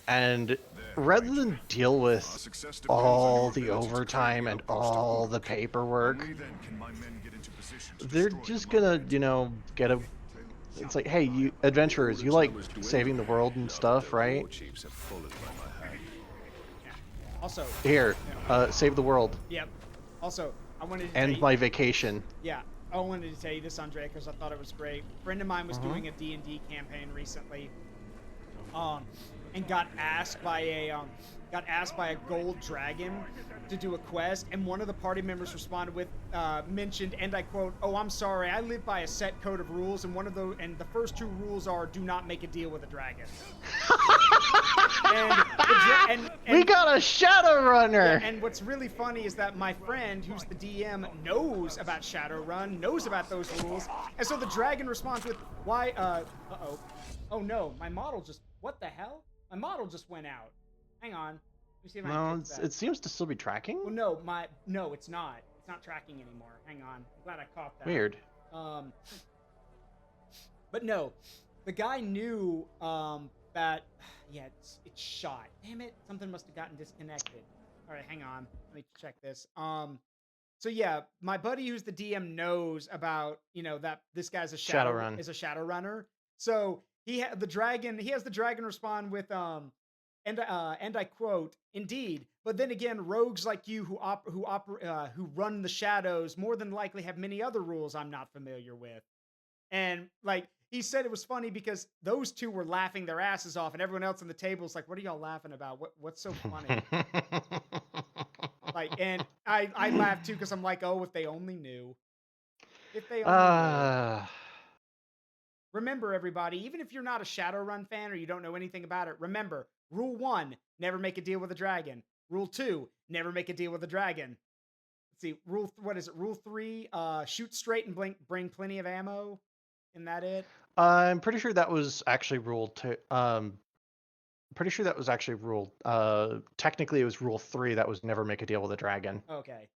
And rather than deal with all the overtime and all the paperwork, they're just gonna, you know, get a... It's like, hey, you adventurers, you like saving the world and stuff, right? Also, here, save the world. Yep. Also, I wanted to end my vacation. Yeah, I wanted to tell you this, Andre, because I thought it was great. A friend of mine was doing a D&D campaign recently, and got asked by a gold dragon to do a quest, and one of the party members responded with, mentioned, and I quote, "Oh, I'm sorry, I live by a set code of rules, and the first two rules are do not make a deal with a dragon." and we got a Shadowrunner. Yeah, and what's really funny is that my friend, who's the DM, knows about Shadowrun, knows about those rules, and so the dragon responds with, "Why? Oh no, my model just. What the hell? My model just went out. Hang on. Let me see if I can fix that." It seems to still be tracking. Well, no, it's not. It's not tracking anymore. Hang on. I'm glad I caught that. Weird. But no, the guy knew that. Yeah, it's shot. Damn it! Something must have gotten disconnected. All right, hang on. Let me check this. So yeah, my buddy who's the DM knows about, you know, that this guy's a Shadowrunner. So he has the dragon respond with and I quote, "Indeed, but then again, rogues like you who run the shadows more than likely have many other rules I'm not familiar with." And like he said, it was funny because those two were laughing their asses off, and everyone else on the table was like, "What are y'all laughing about? What's so funny?" Like, and I laughed too because I'm like, "Oh, if they only knew. If they only knew." Remember, everybody, even if you're not a Shadowrun fan or you don't know anything about it, remember, Rule 1, never make a deal with a dragon. Rule 2, never make a deal with a dragon. Let's see, Rule 3, shoot straight and bring plenty of ammo. Isn't that it? I'm pretty sure that was actually Rule 2. Technically it was Rule 3, that was never make a deal with a dragon. Okay.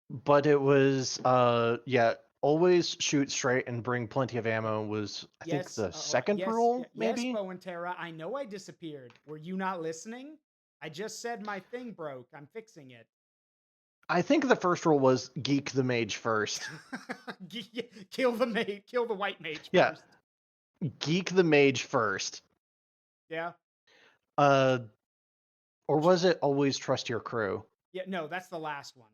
But it was, always shoot straight and bring plenty of ammo was, I think, the second rule, maybe? Yes, Bo and Tara, I know I disappeared. Were you not listening? I just said my thing broke. I'm fixing it. I think the first rule was geek the mage first. Kill the white mage first. Yeah. Geek the mage first. Yeah. Or was it always trust your crew? Yeah, no, that's the last one.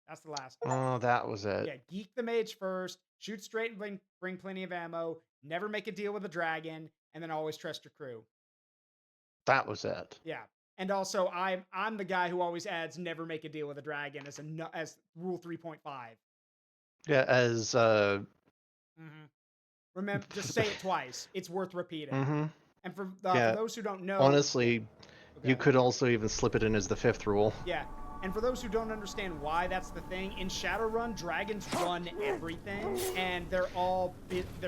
That's the last one. Oh, that was it. Yeah, geek the mage first, shoot straight and bring plenty of ammo, never make a deal with a dragon, and then always trust your crew. That was it. Yeah. And also, I'm the guy who always adds never make a deal with a dragon as rule 3.5. Yeah, as Remember, just say it twice. It's worth repeating. And for those who don't know, honestly, you could also even slip it in as the fifth rule. Yeah. And for those who don't understand why that's the thing, in Shadowrun, dragons run everything, and they're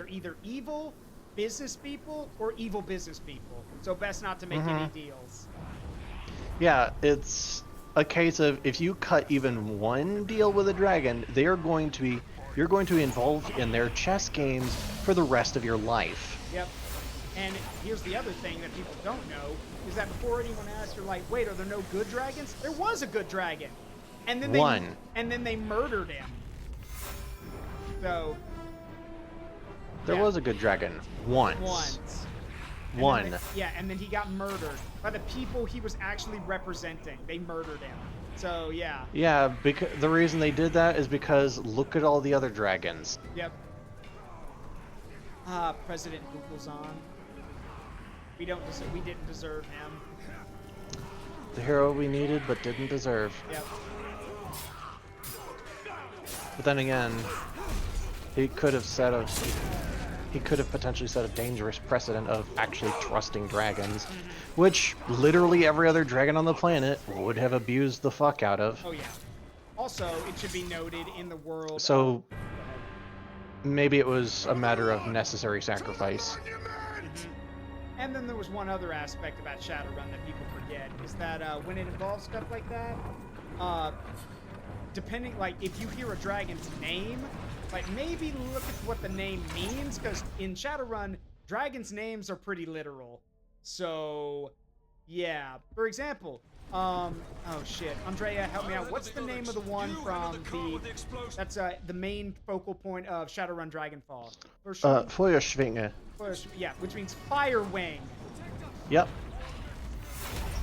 either evil business people or evil business people. So best not to make any deals. Yeah, it's a case of if you cut even one deal with a dragon, you're going to be involved in their chess games for the rest of your life. Yep. And here's the other thing that people don't know, is that before anyone asks, you're like, wait, are there no good dragons? There was a good dragon. And then they murdered him. So there was a good dragon. Once. And then he got murdered by the people he was actually representing. They murdered him. So yeah. Yeah, because the reason they did that is because look at all the other dragons. Yep. President Bukulzan. We didn't deserve him. The hero we needed but didn't deserve. Yep. But then again, he could have potentially set a dangerous precedent of actually trusting dragons, which literally every other dragon on the planet would have abused the fuck out of. Oh yeah. Also, it should be noted in the world. So maybe it was a matter of necessary sacrifice. And then there was one other aspect about Shadowrun that people forget, is that when it involves stuff like that, depending, like, if you hear a dragon's name, like, maybe look at what the name means, because in Shadowrun, dragons' names are pretty literal. So, yeah. For example, oh shit, Andrea, help me out. What's the name of the one from that's the main focal point of Shadowrun Dragonfall? Feuerschwinge. Yeah, which means fire wing. Yep.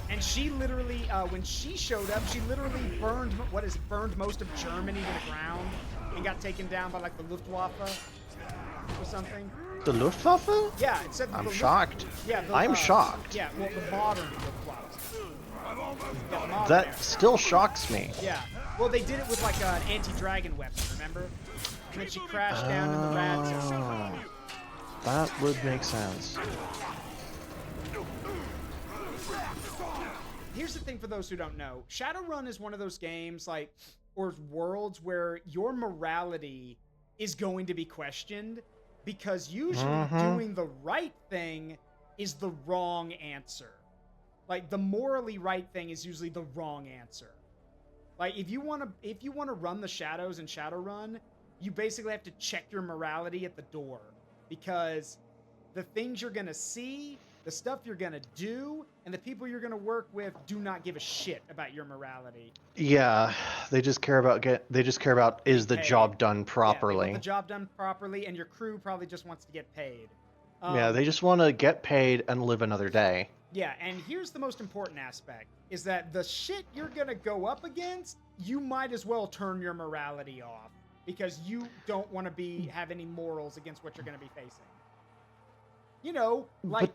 And she literally, when she showed up, she literally burned most of Germany to the ground and got taken down by like the Luftwaffe or something. The Luftwaffe? Yeah, it said. I'm shocked. Yeah, I'm shocked. Yeah, well, the modern Luftwaffe. Yeah, that still shocks me. Yeah, well, they did it with like an anti-dragon weapon, remember? And then she crashed down in the rats. That would make sense. Here's the thing for those who don't know. Shadowrun is one of those games, like, or worlds where your morality is going to be questioned because usually doing the right thing is the wrong answer. Like, the morally right thing is usually the wrong answer. Like, if you want to run the shadows in Shadowrun, you basically have to check your morality at the door. Because the things you're going to see, the stuff you're going to do, and the people you're going to work with do not give a shit about your morality. Yeah, they just care about is the job done properly. Yeah, they want the job done properly, and your crew probably just wants to get paid. Yeah, they just want to get paid and live another day. Yeah, and here's the most important aspect, is that the shit you're going to go up against, you might as well turn your morality off. Because you don't want to have any morals against what you're going to be facing. You know, like,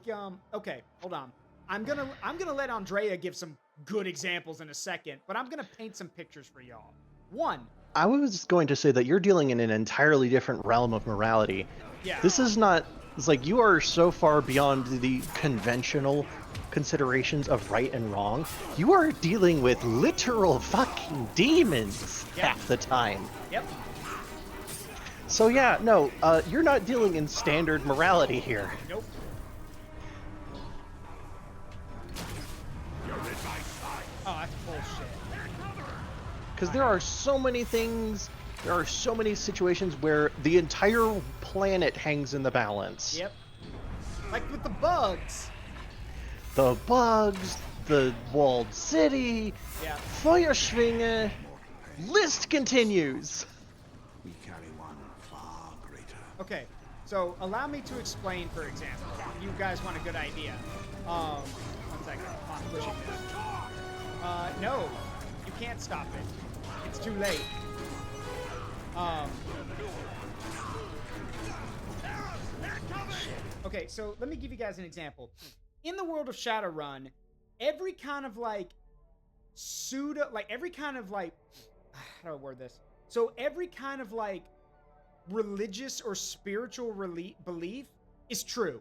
okay, hold on. I'm gonna let Andrea give some good examples in a second, but I'm gonna paint some pictures for y'all. One. I was going to say that you're dealing in an entirely different realm of morality. Yeah. This is not. It's like you are so far beyond the conventional considerations of right and wrong. You are dealing with literal fucking demons half the time. Yep. So yeah, no, you're not dealing in standard morality here. Nope. Oh, that's bullshit. Because there are so many things, there are so many situations where the entire planet hangs in the balance. Yep. Like with the bugs. The bugs, the walled city, Feuerschwinge, list continues. We carry one far greater. Okay, so allow me to explain, for example, if you guys want a good idea. 1 second. I'm pushing this. No, you can't stop it. It's too late. Okay, so let me give you guys an example. In the world of Shadowrun, every kind of like every kind of like, how do I word this? So every kind of like religious or spiritual belief is true.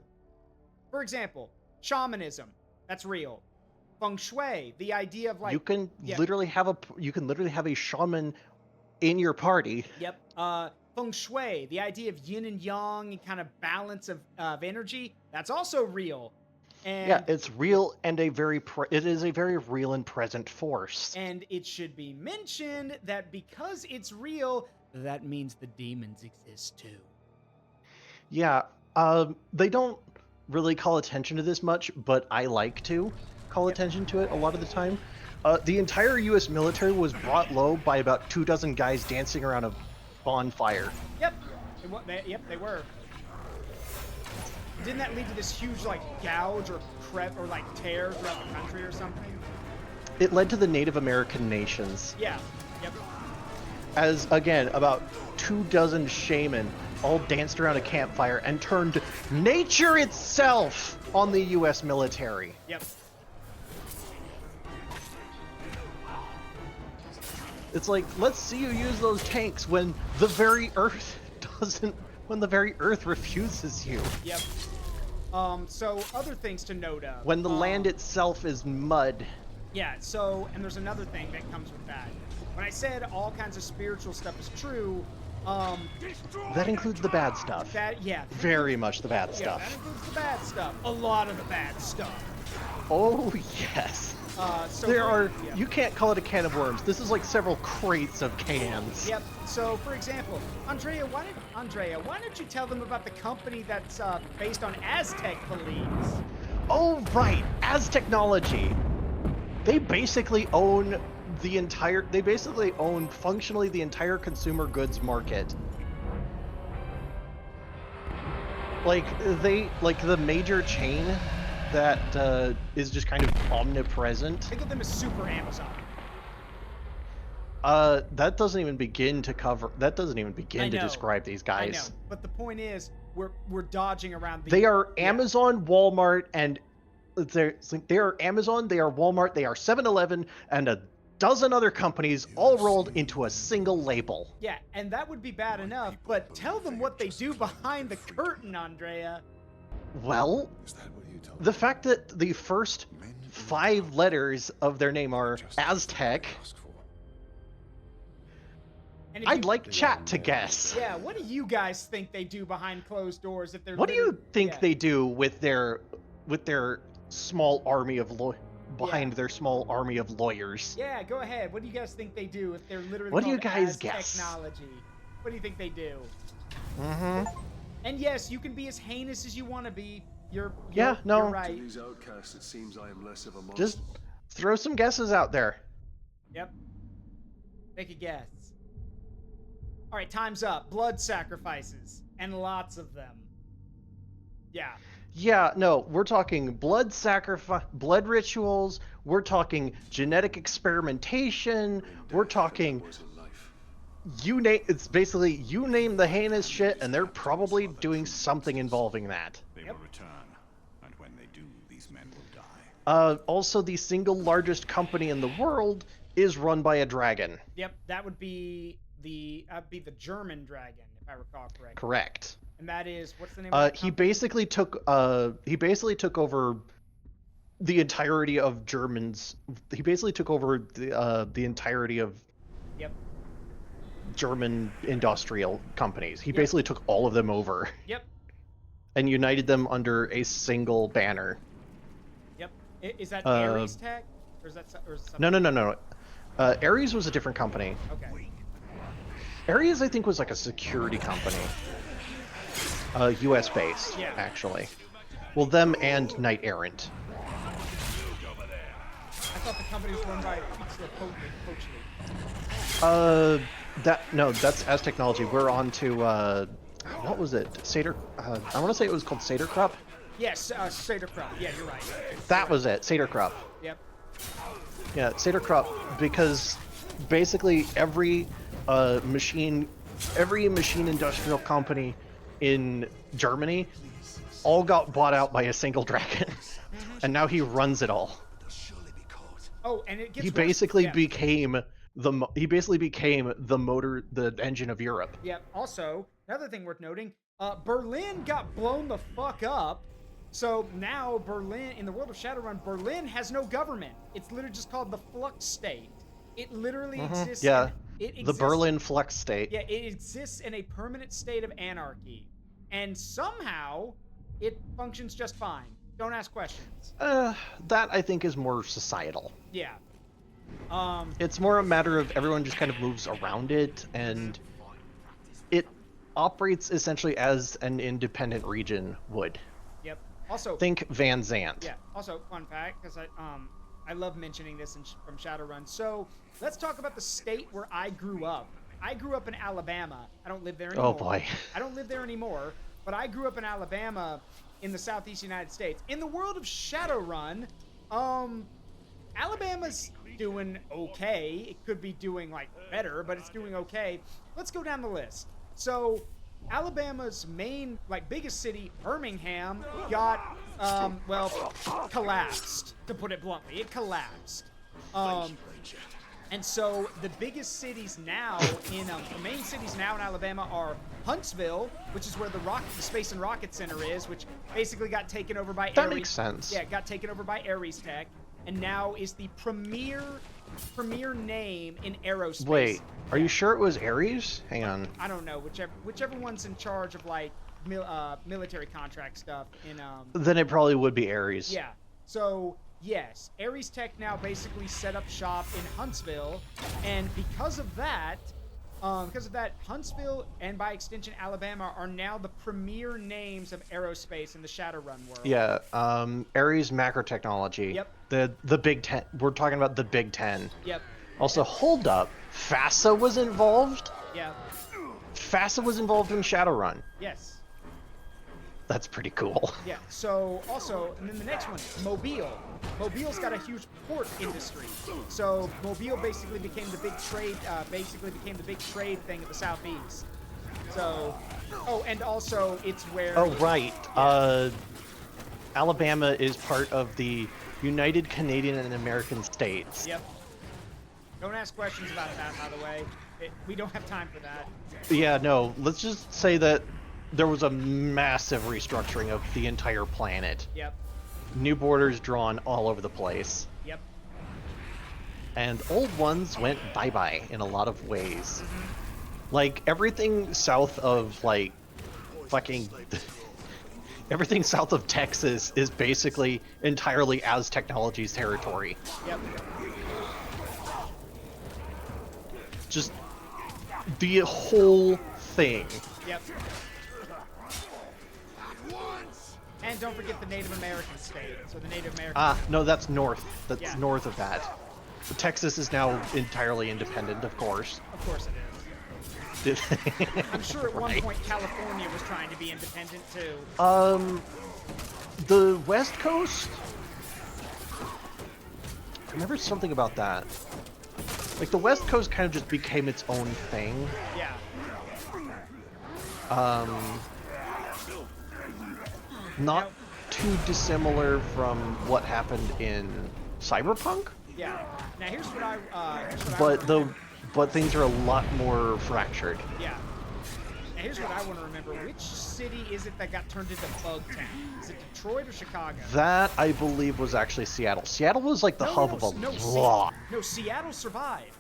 For example, shamanism, that's real. Feng Shui, the idea of like you can literally have a shaman in your party. Yep. Feng Shui, the idea of yin and yang and kind of balance of energy, that's also real. And yeah, it's real and it is a very real and present force. And it should be mentioned that because it's real, that means the demons exist too. Yeah, they don't really call attention to this much, but I like to call attention to it a lot of the time. The entire U.S. military was brought low by about 24 guys dancing around a bonfire. Yep. They were. Didn't that lead to this huge, like, gouge or crepe or, like, tear throughout the country or something? it led to the Native American nations. Yeah. Yep. As, again, about 24 shaman all danced around a campfire and turned nature itself on the U.S. military. Yep. It's like, let's see you use those tanks when the very Earth refuses you. Yep. So other things to note of. When the land itself is mud. Yeah, so, and there's another thing that comes with that. When I said all kinds of spiritual stuff is true, that includes the bad stuff. Yeah. Very much the bad Yeah, stuff. that includes the bad stuff. A lot of the bad stuff. Oh, yes. So you can't call it a can of worms. This is like several crates of cans. Yep. So, for example, Andrea, why don't you tell them about the company that's based on Aztec beliefs? Oh, right. Aztechnology. They basically own functionally the entire consumer goods market. Like the major chain that is just kind of omnipresent. Think of them as super Amazon. That doesn't even begin to describe these guys. I know, but the point is, we're dodging around the. They are Amazon, Walmart, and they are Amazon, they are Walmart, they are 7-Eleven, and a dozen other companies all rolled into a single label. Yeah, and that would be bad enough, but tell them what they do behind the curtain, Andrea. Well, the fact that the first 5 letters of their name are Aztec, I'd like chat to guess. Yeah, what do you guys think they do behind closed doors if they're? What do you think they do with their small army of their small army of lawyers? Yeah, go ahead. What do you guys think they do if they're literally? What do you guys guess? Technology. What do you think they do? Mm-hmm. And yes, you can be as heinous as you want to be. You're right. To these outcasts, it seems I am less of a monster. Just throw some guesses out there. Yep. Take a guess. All right, time's up. Blood sacrifices, and lots of them. Yeah. Yeah, no, we're talking blood rituals, we're talking genetic experimentation, we're talking you name the heinous shit and they're probably doing something involving that. They will return, and when they do, these men will die. Also the single largest company in the world is run by a dragon. Yep, that would be the German dragon, if I recall correctly. Correct. And that is, what's the name of the he basically took over the entirety of Germans. He basically took over the entirety of German industrial companies. He basically took all of them over. Yep. And united them under a single banner. Yep. Is that Ares Tech? Or is that something? No. Ares was a different company. Okay. Ares, I think, was like a security company. US based, actually. Well, them and Knight Errant. I thought the company was run by that's Aztechnology. We're on to what was it? Satyr. I want to say it was called Satyr-Krupp. Yes, Satyr-Krupp. Yeah, you're right. That was it, Satyr-Krupp. Yep. Yeah, Satyr-Krupp, because basically every machine industrial company in Germany all got bought out by a single dragon, and now he runs it all. Oh, and it gets he basically became the engine of Europe. Yeah. Also, another thing worth noting, Berlin got blown the fuck up. So now Berlin, in the world of Shadowrun, Berlin has no government. It's literally just called the Flux State. It literally exists. Yeah. It exists, the Berlin Flux State. Yeah, it exists in a permanent state of anarchy. And somehow, it functions just fine. Don't ask questions. That, I think, is more societal. Yeah. It's more a matter of everyone just kind of moves around it, and it operates essentially as an independent region would. Yep. Also, think Van Zant. Yeah. Also, fun fact, because I love mentioning this from Shadowrun. So let's talk about the state where I grew up. I grew up in Alabama. I don't live there anymore. Oh boy. I don't live there anymore, but I grew up in Alabama in the southeast United States. In the world of Shadowrun, Alabama's doing okay. It could be doing like better, but it's doing okay. Let's go down the list. So Alabama's main, like biggest city, Birmingham, got collapsed. To put it bluntly, it collapsed. And so the biggest cities now the main cities now in Alabama are Huntsville, which is where the Space and Rocket Center is, which basically got taken over by That makes sense. Yeah, it got taken over by Ares Tech, and now is the premier name in aerospace. Wait, are you sure it was Ares? Hang on. I don't know, whichever one's in charge of like military contract stuff in Then it probably would be Ares. Yeah. So yes, Ares Tech now basically set up shop in Huntsville, and because of that, Huntsville and by extension Alabama are now the premier names of aerospace in the Shadowrun world. Yeah, Ares Macro Technology. Yep. The Big Ten. We're talking about the Big Ten. Yep. Also, hold up. FASA was involved? Yeah. FASA was involved in Shadowrun. Yes. That's pretty cool. Yeah. So also, and then the next one, Mobile. Mobile's got a huge port industry. So Mobile basically became the big trade. Thing of the Southeast. So, and also it's where. Oh right. Yeah. Alabama is part of the United Canadian and American States. Yep. Don't ask questions about that, by the way. We don't have time for that. Yeah, no. Let's just say that there was a massive restructuring of the entire planet. Yep. New borders drawn all over the place. Yep. And old ones went bye-bye in a lot of ways. Mm-hmm. Like, everything south of, like, everything south of Texas is basically entirely Az Technologies territory. Yep. Just the whole thing. Yep. And don't forget the Native American state. So the Native American. No, that's north. That's north of that. Texas is now entirely independent, of course. Of course it is. I'm sure at one point California was trying to be independent too. The West Coast? I remember something about that. Like, the West Coast kind of just became its own thing. Yeah. Not too dissimilar from what happened in Cyberpunk. Yeah. Now here's what but things are a lot more fractured. Yeah. Now here's what I want to remember. Which city is it that got turned into Bug Town? Is it Detroit or Chicago? That, I believe, was actually Seattle. Seattle was like the hub of a lot. No, Seattle survived.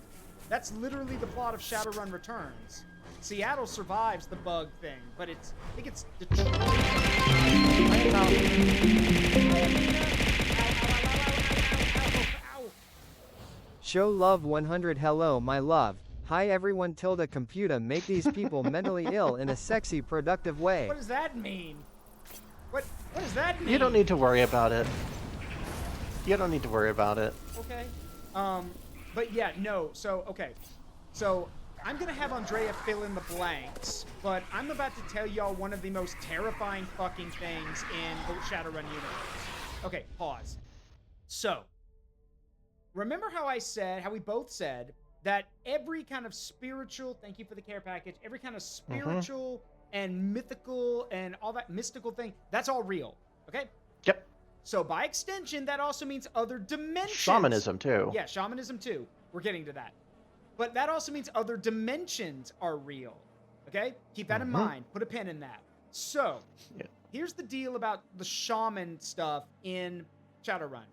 That's literally the plot of Shadowrun Returns. Seattle survives the bug thing, but I think it's Detroit. Show love 100. Hello my love. Hi everyone. Tilda computer make these people mentally ill in a sexy productive way. What does that mean? What does that mean? You don't need to worry about it. You don't need to worry about it. Okay. But yeah, no. So, okay. So, I'm going to have Andrea fill in the blanks, but I'm about to tell y'all one of the most terrifying fucking things in the Shadowrun universe. Okay, pause. So, remember how we both said that every kind of spiritual, thank you for the care package, every kind of spiritual and mythical and all that mystical thing, that's all real, okay? Yep. So by extension, that also means other dimensions. Shamanism, too. Yeah, shamanism, too. We're getting to that. But that also means other dimensions are real, okay? Keep that in mind. Put a pin in that. So, here's the deal about the shaman stuff in Shadowrun.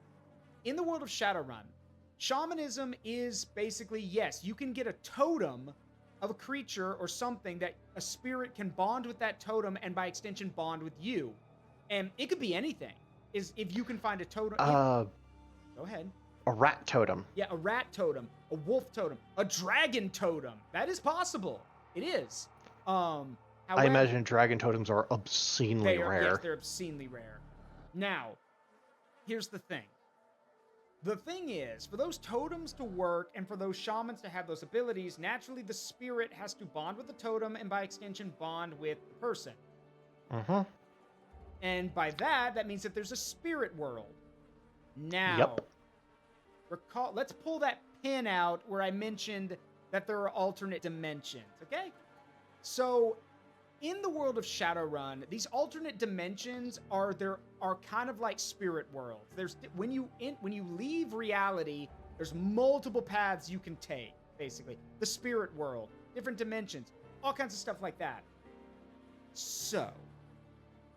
In the world of Shadowrun, shamanism is basically, yes, you can get a totem of a creature or something that a spirit can bond with that totem and by extension bond with you. And it could be anything. Is if you can find a totem. Go ahead. A rat totem. Yeah, a rat totem, a wolf totem, a dragon totem. That is possible. It is. However, I imagine dragon totems are obscenely rare. Yes, they're obscenely rare. Now, here's the thing. The thing is, for those totems to work and for those shamans to have those abilities, naturally the spirit has to bond with the totem and by extension bond with the person. And by that means that there's a spirit world. Now, recall. Let's pull that pin out where I mentioned that there are alternate dimensions. Okay, so in the world of Shadowrun, these alternate dimensions are kind of like spirit worlds. There's when you leave reality, there's multiple paths you can take. Basically, the spirit world, different dimensions, all kinds of stuff like that. So,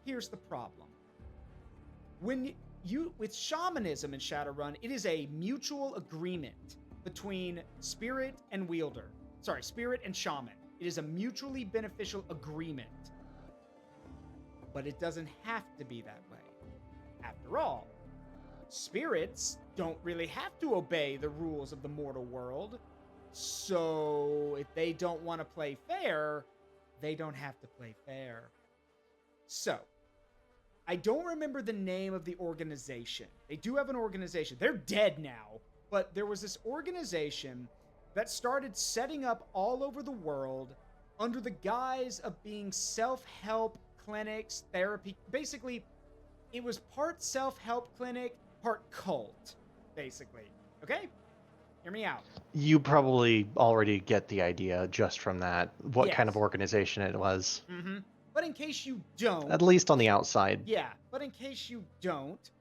here's the problem. With shamanism in Shadowrun, it is a mutual agreement between spirit and wielder. Sorry, spirit and shaman. It is a mutually beneficial agreement. But it doesn't have to be that way. After all, spirits don't really have to obey the rules of the mortal world. So if they don't want to play fair, they don't have to play fair. So, I don't remember the name of the organization. They do have an organization. They're dead now. But there was this organization that started setting up all over the world under the guise of being self-help clinics, therapy. Basically, it was part self-help clinic, part cult, basically. Okay? Hear me out. You probably already get the idea just from that, what kind of Yes. organization it was. Mm-hmm. But in case you don't... At least on the outside. Yeah, but in case you don't,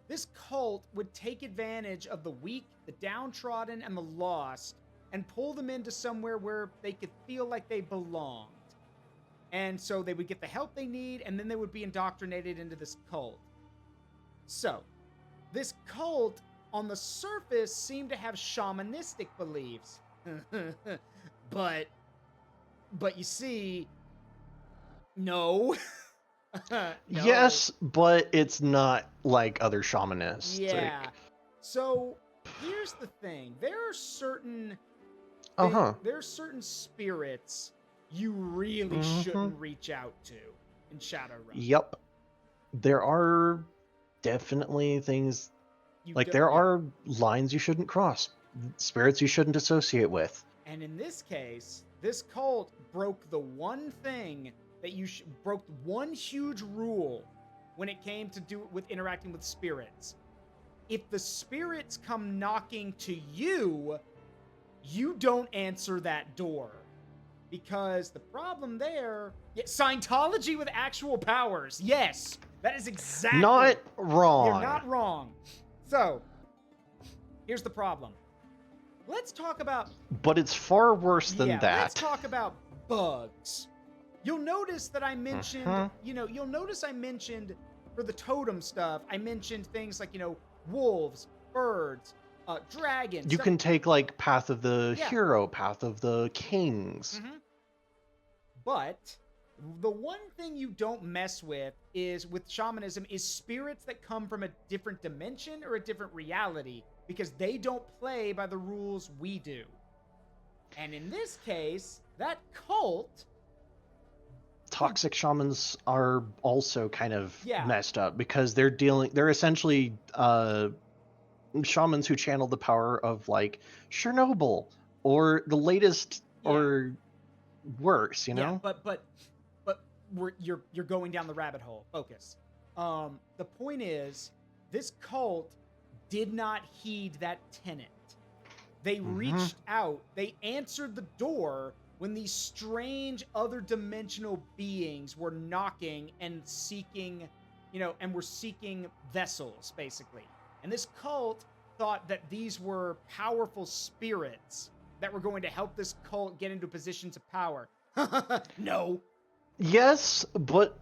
this cult would take advantage of the weak, the downtrodden, and the lost, and pull them into somewhere where they could feel like they belonged. And so they would get the help they need, and then they would be indoctrinated into this cult. So, this cult, on the surface, seemed to have shamanistic beliefs. But you see, no. No. Yes, but it's not like other shamanists. Yeah. Like... So, here's the thing. There are certain... There are certain spirits you really shouldn't reach out to in Shadowrun. Yep. There are definitely things... there are lines you shouldn't cross. Spirits you shouldn't associate with. And in this case, this cult broke the one thing that broke one huge rule when it came to do with interacting with spirits. If the spirits come knocking to you, you don't answer that door. Because the problem there... Yeah, Scientology with actual powers. Yes, that is exactly... Not wrong. You're not wrong. So, here's the problem. Let's talk about... But it's far worse than that. Let's talk about bugs. You'll notice that I mentioned... you'll notice I mentioned, for the totem stuff, I mentioned things like, wolves, birds... dragons. You can take Path of the Hero, Path of the Kings. Mm-hmm. But the one thing you don't mess with shamanism is spirits that come from a different dimension or a different reality, because they don't play by the rules we do. And in this case, that cult... Toxic shamans are also kind of messed up, because they're essentially shamans who channel the power of Chernobyl or the latest or worse, Yeah, but you're going down the rabbit hole. Focus. The point is, this cult did not heed that tenet. They reached out. They answered the door when these strange other dimensional beings were knocking and seeking, and were seeking vessels, basically. And this cult thought that these were powerful spirits that were going to help this cult get into positions of power. No. Yes, but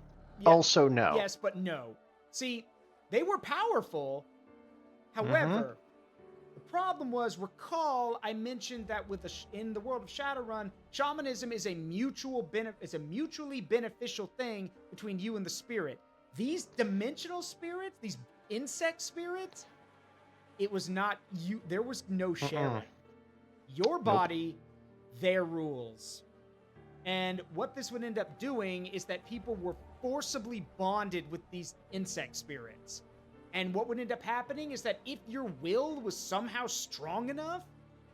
also no. Yes, but no. See, they were powerful. However, the problem was, recall I mentioned that in the world of Shadowrun, shamanism is a mutually beneficial thing between you and the spirit. These dimensional spirits, these insect spirits, it was not you. There was no sharing. Your body, their rules. And what this would end up doing is that people were forcibly bonded with these insect spirits. And what would end up happening is that if your will was somehow strong enough,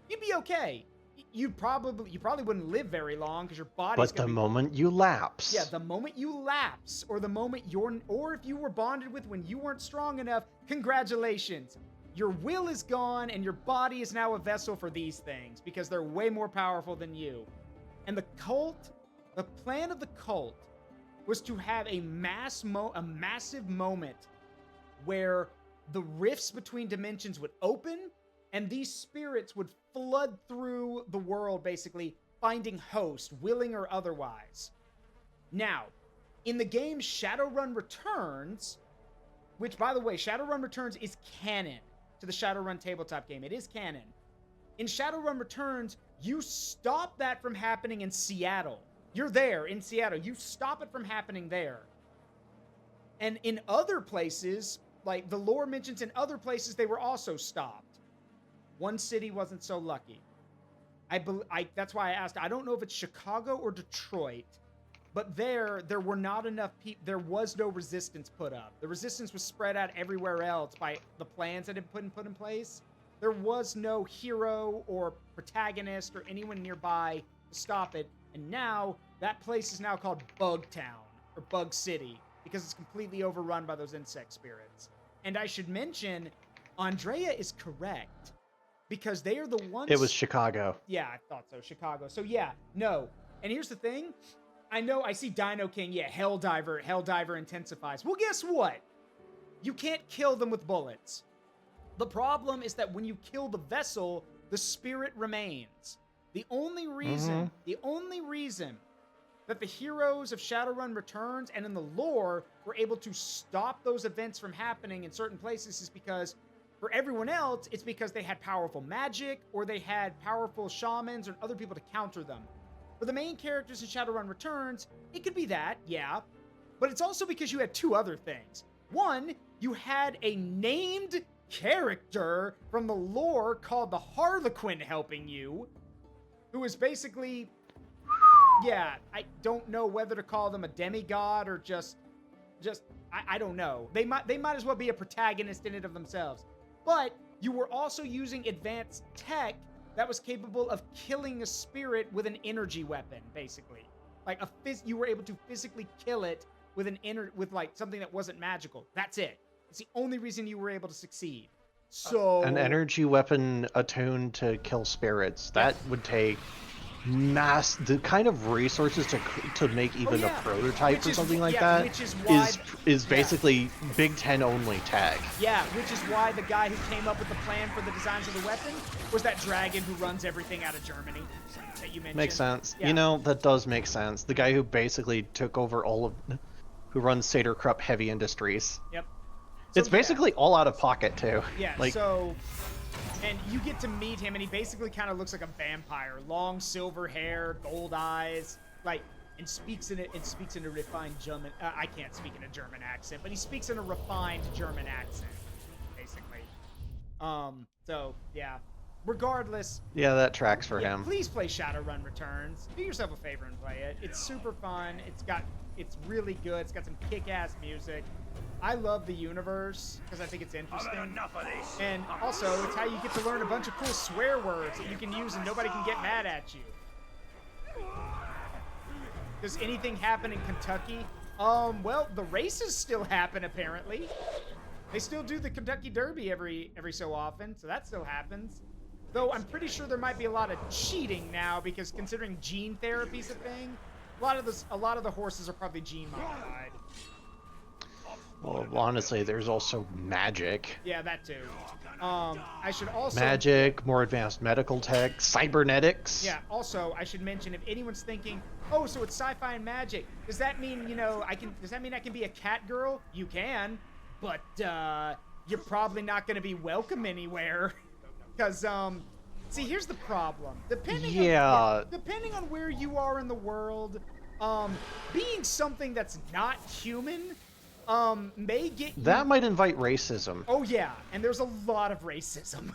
you'd be okay. You probably wouldn't live very long because your body's But the moment you lapse. Yeah, the moment you lapse, or the moment or if you were bonded with when you weren't strong enough, congratulations. your will is gone and your body is now a vessel for these things because they're way more powerful than you. And the plan of the cult was to have a massive moment where the rifts between dimensions would open and these spirits would flood through the world, basically finding hosts, willing or otherwise. Now, in the game Shadowrun Returns, which, by the way, Shadowrun Returns is canon to the Shadowrun tabletop game. It is canon. In Shadowrun Returns, you stop that from happening in Seattle. You're there in Seattle. You stop it from happening there. And in other places, like the lore mentions in other places, they were also stopped. One city wasn't so lucky. That's why I asked. I don't know if it's Chicago or Detroit, but there were not enough people. There was no resistance put up. The resistance was spread out everywhere else by the plans that had been put in place. There was no hero or protagonist or anyone nearby to stop it. And now that place is now called Bug Town or Bug City because it's completely overrun by those insect spirits. And I should mention, Andrea is correct because they are the ones. It was Chicago. Yeah, I thought so. Chicago. So yeah, no. And here's the thing. I see Dino King. Yeah, Helldiver intensifies. Well, guess what? You can't kill them with bullets. The problem is that when you kill the vessel, the spirit remains. The only reason that the heroes of Shadowrun Returns and in the lore were able to stop those events from happening in certain places is because for everyone else, it's because they had powerful magic or they had powerful shamans or other people to counter them. For the main characters in Shadowrun Returns, it could be that, yeah, but it's also because you had two other things. One, you had a named character from the lore called the Harlequin helping you, who is basically, yeah, I don't know whether to call them a demigod or just I don't know. They might as well be a protagonist in it of themselves. But you were also using advanced tech that was capable of killing a spirit with an energy weapon, basically. Like you were able to physically kill it with like something that wasn't magical. That's it. It's the only reason you were able to succeed. So an energy weapon attuned to kill spirits, that would take the kind of resources to make even a prototype or something like that is basically Big Ten only tag. Yeah, which is why the guy who came up with the plan for the designs of the weapon was that dragon who runs everything out of Germany that you mentioned. Makes sense. Yeah. You know, that does make sense. The guy who basically took over who runs Satyr Krupp Heavy Industries. Yep. It's basically all out of pocket too. Yeah, and you get to meet him, and he basically kind of looks like a vampire. Long silver hair, gold eyes, and speaks in a refined German. I can't speak in a German accent, but he speaks in a refined German accent, basically. So yeah. Regardless. Yeah, that tracks for him. Please play Shadowrun Returns. Do yourself a favor and play it. It's super fun. It's really good. It's got some kick-ass music. I love the universe because I think it's interesting. Enough of this. And also, it's how you get to learn a bunch of cool swear words that you can use and nobody can get mad at you. Does anything happen in Kentucky? Well, the races still happen apparently. They still do the Kentucky Derby every so often, so that still happens. Though I'm pretty sure there might be a lot of cheating now because considering gene therapy's a thing, a lot of the horses are probably gene modified. Well, honestly, there's also magic. Yeah, that too. I should also magic, more advanced medical tech, cybernetics. Yeah. Also, I should mention if anyone's thinking, oh, so it's sci-fi and magic, does that mean Does that mean I can be a cat girl? You can, but you're probably not going to be welcome anywhere, because see, here's the problem. Depending on where you are in the world, being something that's not human. May get you... That might invite racism. Oh yeah, and there's a lot of racism.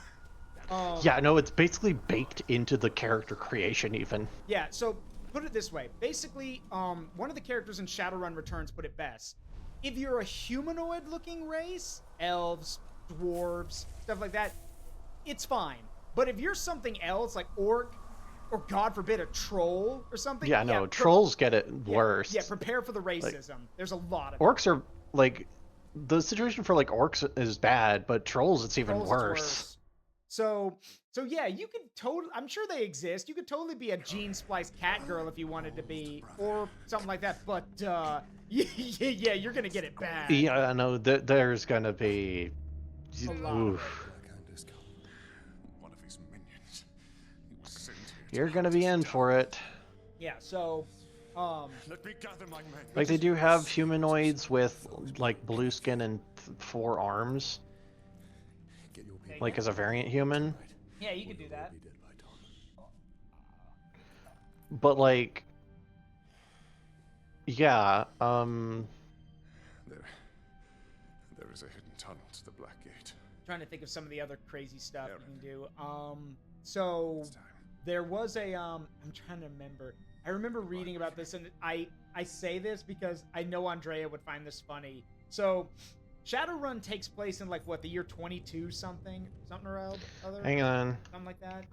Yeah, no, it's basically baked into the character creation even. Yeah, so put it this way. Basically, one of the characters in Shadowrun Returns put it best. If you're a humanoid-looking race, elves, dwarves, stuff like that, it's fine. But if you're something else, like orc, or God forbid, a troll or something... Yeah, no, trolls get it worse. Yeah, prepare for the racism. There's a lot of orcs are, the situation for like orcs is bad, but trolls it's even Trolls, it's worse. So yeah, you could totally. I'm sure they exist. You could totally be a gene spliced cat girl if you wanted to be, or something like that. But yeah, you're gonna get it bad. Yeah, I know. There's gonna be. A lot. Oof. One of his minions. He was sent here to You're gonna be in for it. Yeah. So, Let me gather my men. Like they do have humanoids with like blue skin and 4 arms, like as a variant human. yeah, you could do that. But like, yeah, There is a hidden tunnel to the Black Gate. Trying to think of some of the other crazy stuff you can do. So there was a I'm trying to remember. I remember reading about this, and I say this because I know Andrea would find this funny. So Shadowrun takes place in like what, the year 22 something around other. hang on. Something like that.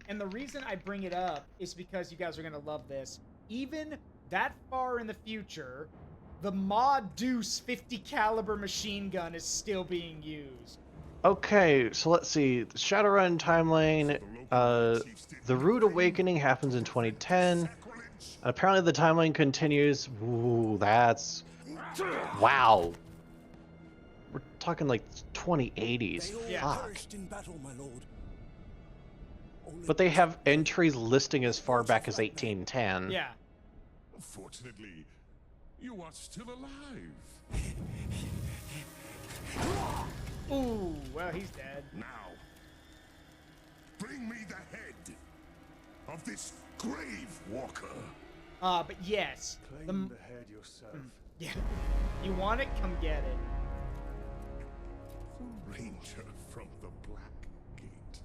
And the reason I bring it up is because you guys are gonna love this. Even that far in the future, the Mod Deuce 50 caliber machine gun is still being used. Okay, so let's see. The Shadowrun timeline. The Rude Awakening happens in 2010. Apparently, the timeline continues. Ooh, that's wow. We're talking like 2080s. Fuck. In battle, my lord. But they have entries listing as far back as 1810. Yeah. Fortunately, you are still alive. Ooh, well, he's dead. Now, bring me the head of this grave walker. But yes. Claim the head yourself. Yeah. You want it? Come get it. Ranger from the Black Gate.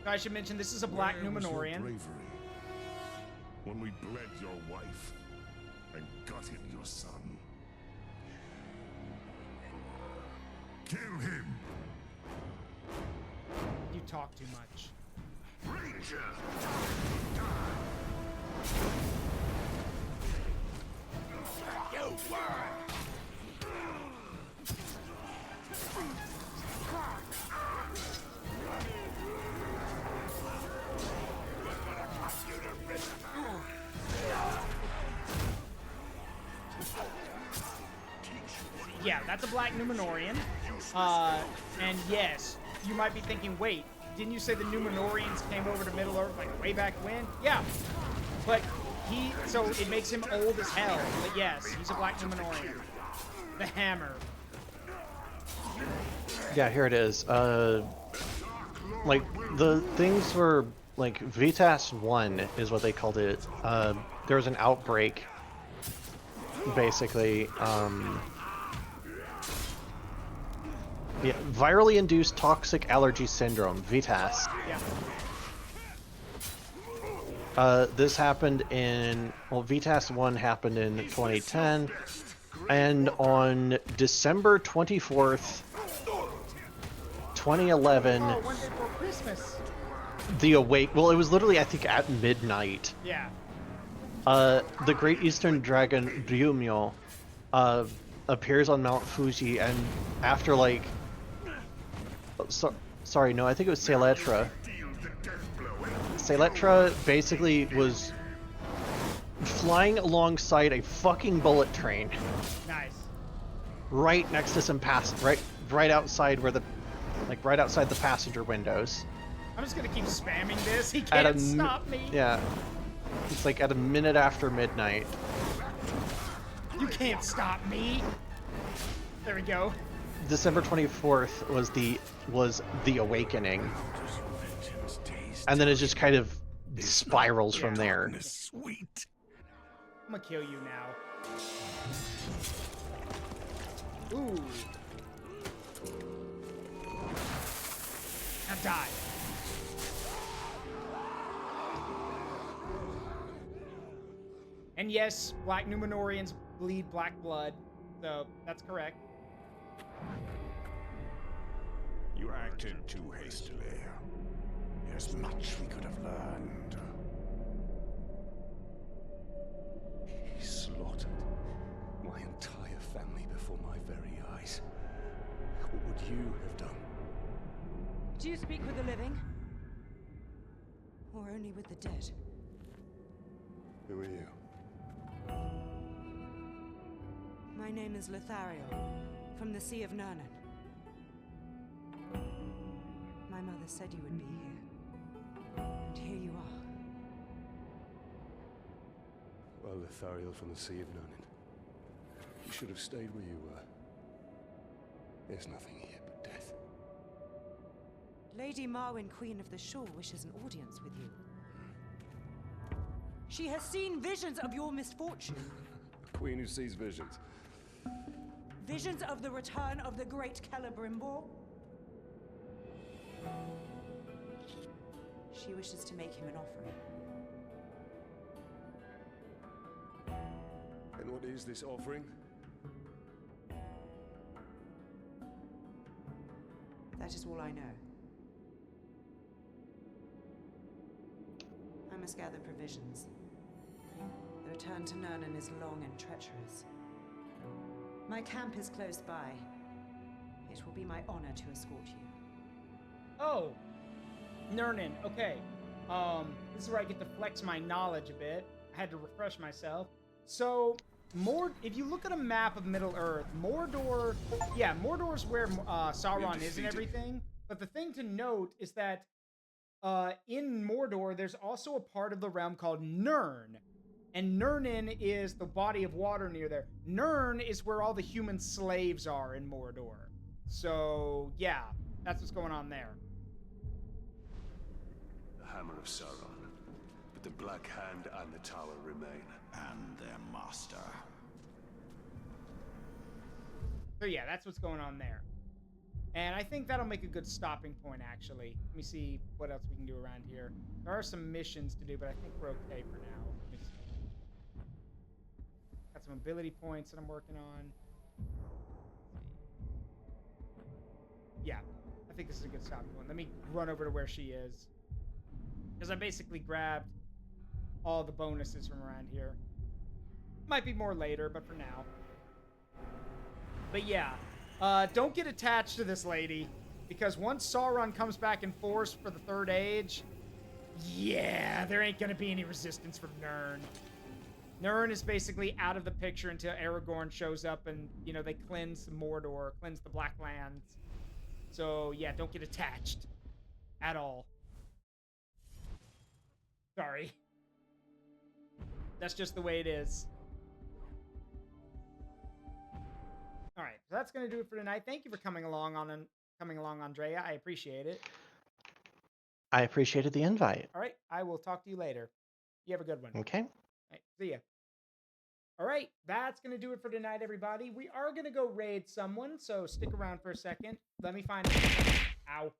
I should mention this is a black Where was your Numenorian. bravery when we bled your wife and gutted your son? Kill him! You talk too much. Ranger! You were! Yeah, that's a black Numenorian. And yes, you might be thinking, wait, didn't you say the Numenorians came over to Middle-earth like way back when? Yeah, but so it makes him old as hell. But yes, he's a black Numenorian. The hammer. Yeah, here it is. Like the things were like Vitas 1 is what they called it. There was an outbreak, basically. Yeah, virally induced toxic allergy syndrome, Vitas. Yeah. This happened in, well, Vitas 1 happened in 2010, and on December 24th, 2011, Oh, one day before Christmas. well, it was literally, I think, at midnight. Yeah. The Great Eastern Dragon, Ryumyo, appears on Mount Fuji, and after, like, sorry, no, I think it was Seletra. Seletra basically was flying alongside a fucking bullet train. Nice. Right next to some right outside where right outside the passenger windows. I'm just gonna keep spamming this. He can't stop me. Yeah. It's like at a minute after midnight. You can't stop me. There we go. December 24th was the awakening. And then it just kind of spirals from there. Sweet. I'm gonna kill you now. Ooh. Now die. And yes, black Numenorians bleed black blood, so that's correct. You acted too hastily. There's much we could have learned. He slaughtered my entire family before my very eyes. What would you have done? Do you speak with the living? Or only with the dead? Who are you? My name is Lithariel, from the Sea of Nurnen. My mother said you would be here. And here you are. Well, Lithariel from the Sea of Nurnen. You should have stayed where you were. There's nothing here but death. Lady Marwyn, Queen of the Shore, wishes an audience with you. She has seen visions of your misfortune. A queen who sees visions. Visions of the return of the great Celebrimbor. She wishes to make him an offering. And what is this offering? That is all I know. I must gather provisions. The return to Nurnen is long and treacherous. My camp is close by. It will be my honor to escort you. Oh, Nurnen. Okay. This is where I get to flex my knowledge a bit. I had to refresh myself. So, if you look at a map of Middle-earth, Mordor, yeah, Mordor's where Sauron is and everything. But the thing to note is that in Mordor, there's also a part of the realm called Nirn. And Nurnen is the body of water near there. Nirn is where all the human slaves are in Mordor. So, yeah, that's what's going on there. The Hammer of Sauron. But the Black Hand and the Tower remain. And their master. So yeah, that's what's going on there. And I think that'll make a good stopping point, actually. Let me see what else we can do around here. There are some missions to do, but I think we're okay for now. Let me see. Got some ability points that I'm working on. Yeah, I think this is a good stopping point. Let me run over to where she is. Because I basically grabbed all the bonuses from around here. Might be more later, but for now. But yeah, don't get attached to this lady, because once Sauron comes back in force for the Third Age, yeah, there ain't gonna be any resistance from Nirn. Nirn is basically out of the picture until Aragorn shows up and, you know, they cleanse Mordor, cleanse the Black Lands. So yeah, don't get attached at all. Sorry. That's just the way it is. All right, so that's going to do it for tonight. Thank you for coming along, Andrea. I appreciate it. I appreciated the invite. All right, I will talk to you later. You have a good one. Okay. All right, see ya. All right, that's going to do it for tonight, everybody. We are going to go raid someone, so stick around for a second. Let me find... Ow.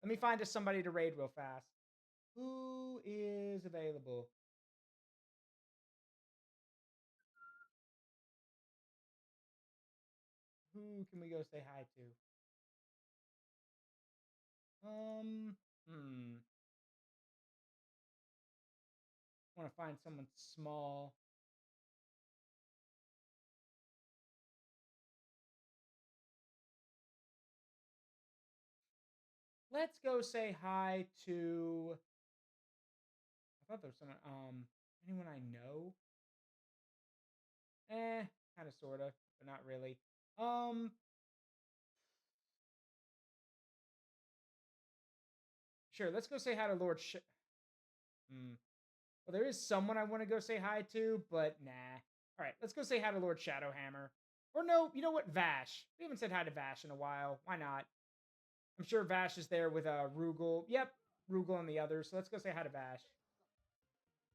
Let me find us somebody to raid real fast. Who is available? Who can we go say hi to? Want to find someone small. Let's go say hi to... I thought there was someone, anyone I know? Kind of, sort of, but not really. Sure, let's go say hi to Lord Well, there is someone I want to go say hi to, but nah. All right, let's go say hi to Lord Shadowhammer. Or no, you know what? Vash. We haven't said hi to Vash in a while. Why not? I'm sure Vash is there with Rugal. Yep, Rugal and the others. So let's go say hi to Vash.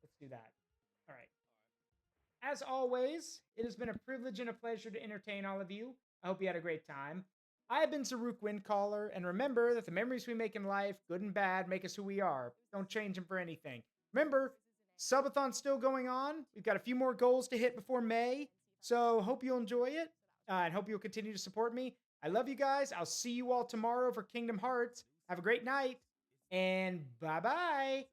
Let's do that. All right. As always, it has been a privilege and a pleasure to entertain all of you. I hope you had a great time. I have been Saruk Windcaller, and remember that the memories we make in life, good and bad, make us who we are. Don't change them for anything. Remember, Subathon's still going on. We've got a few more goals to hit before May, so hope you'll enjoy it, and hope you'll continue to support me. I love you guys. I'll see you all tomorrow for Kingdom Hearts. Have a great night, and bye-bye.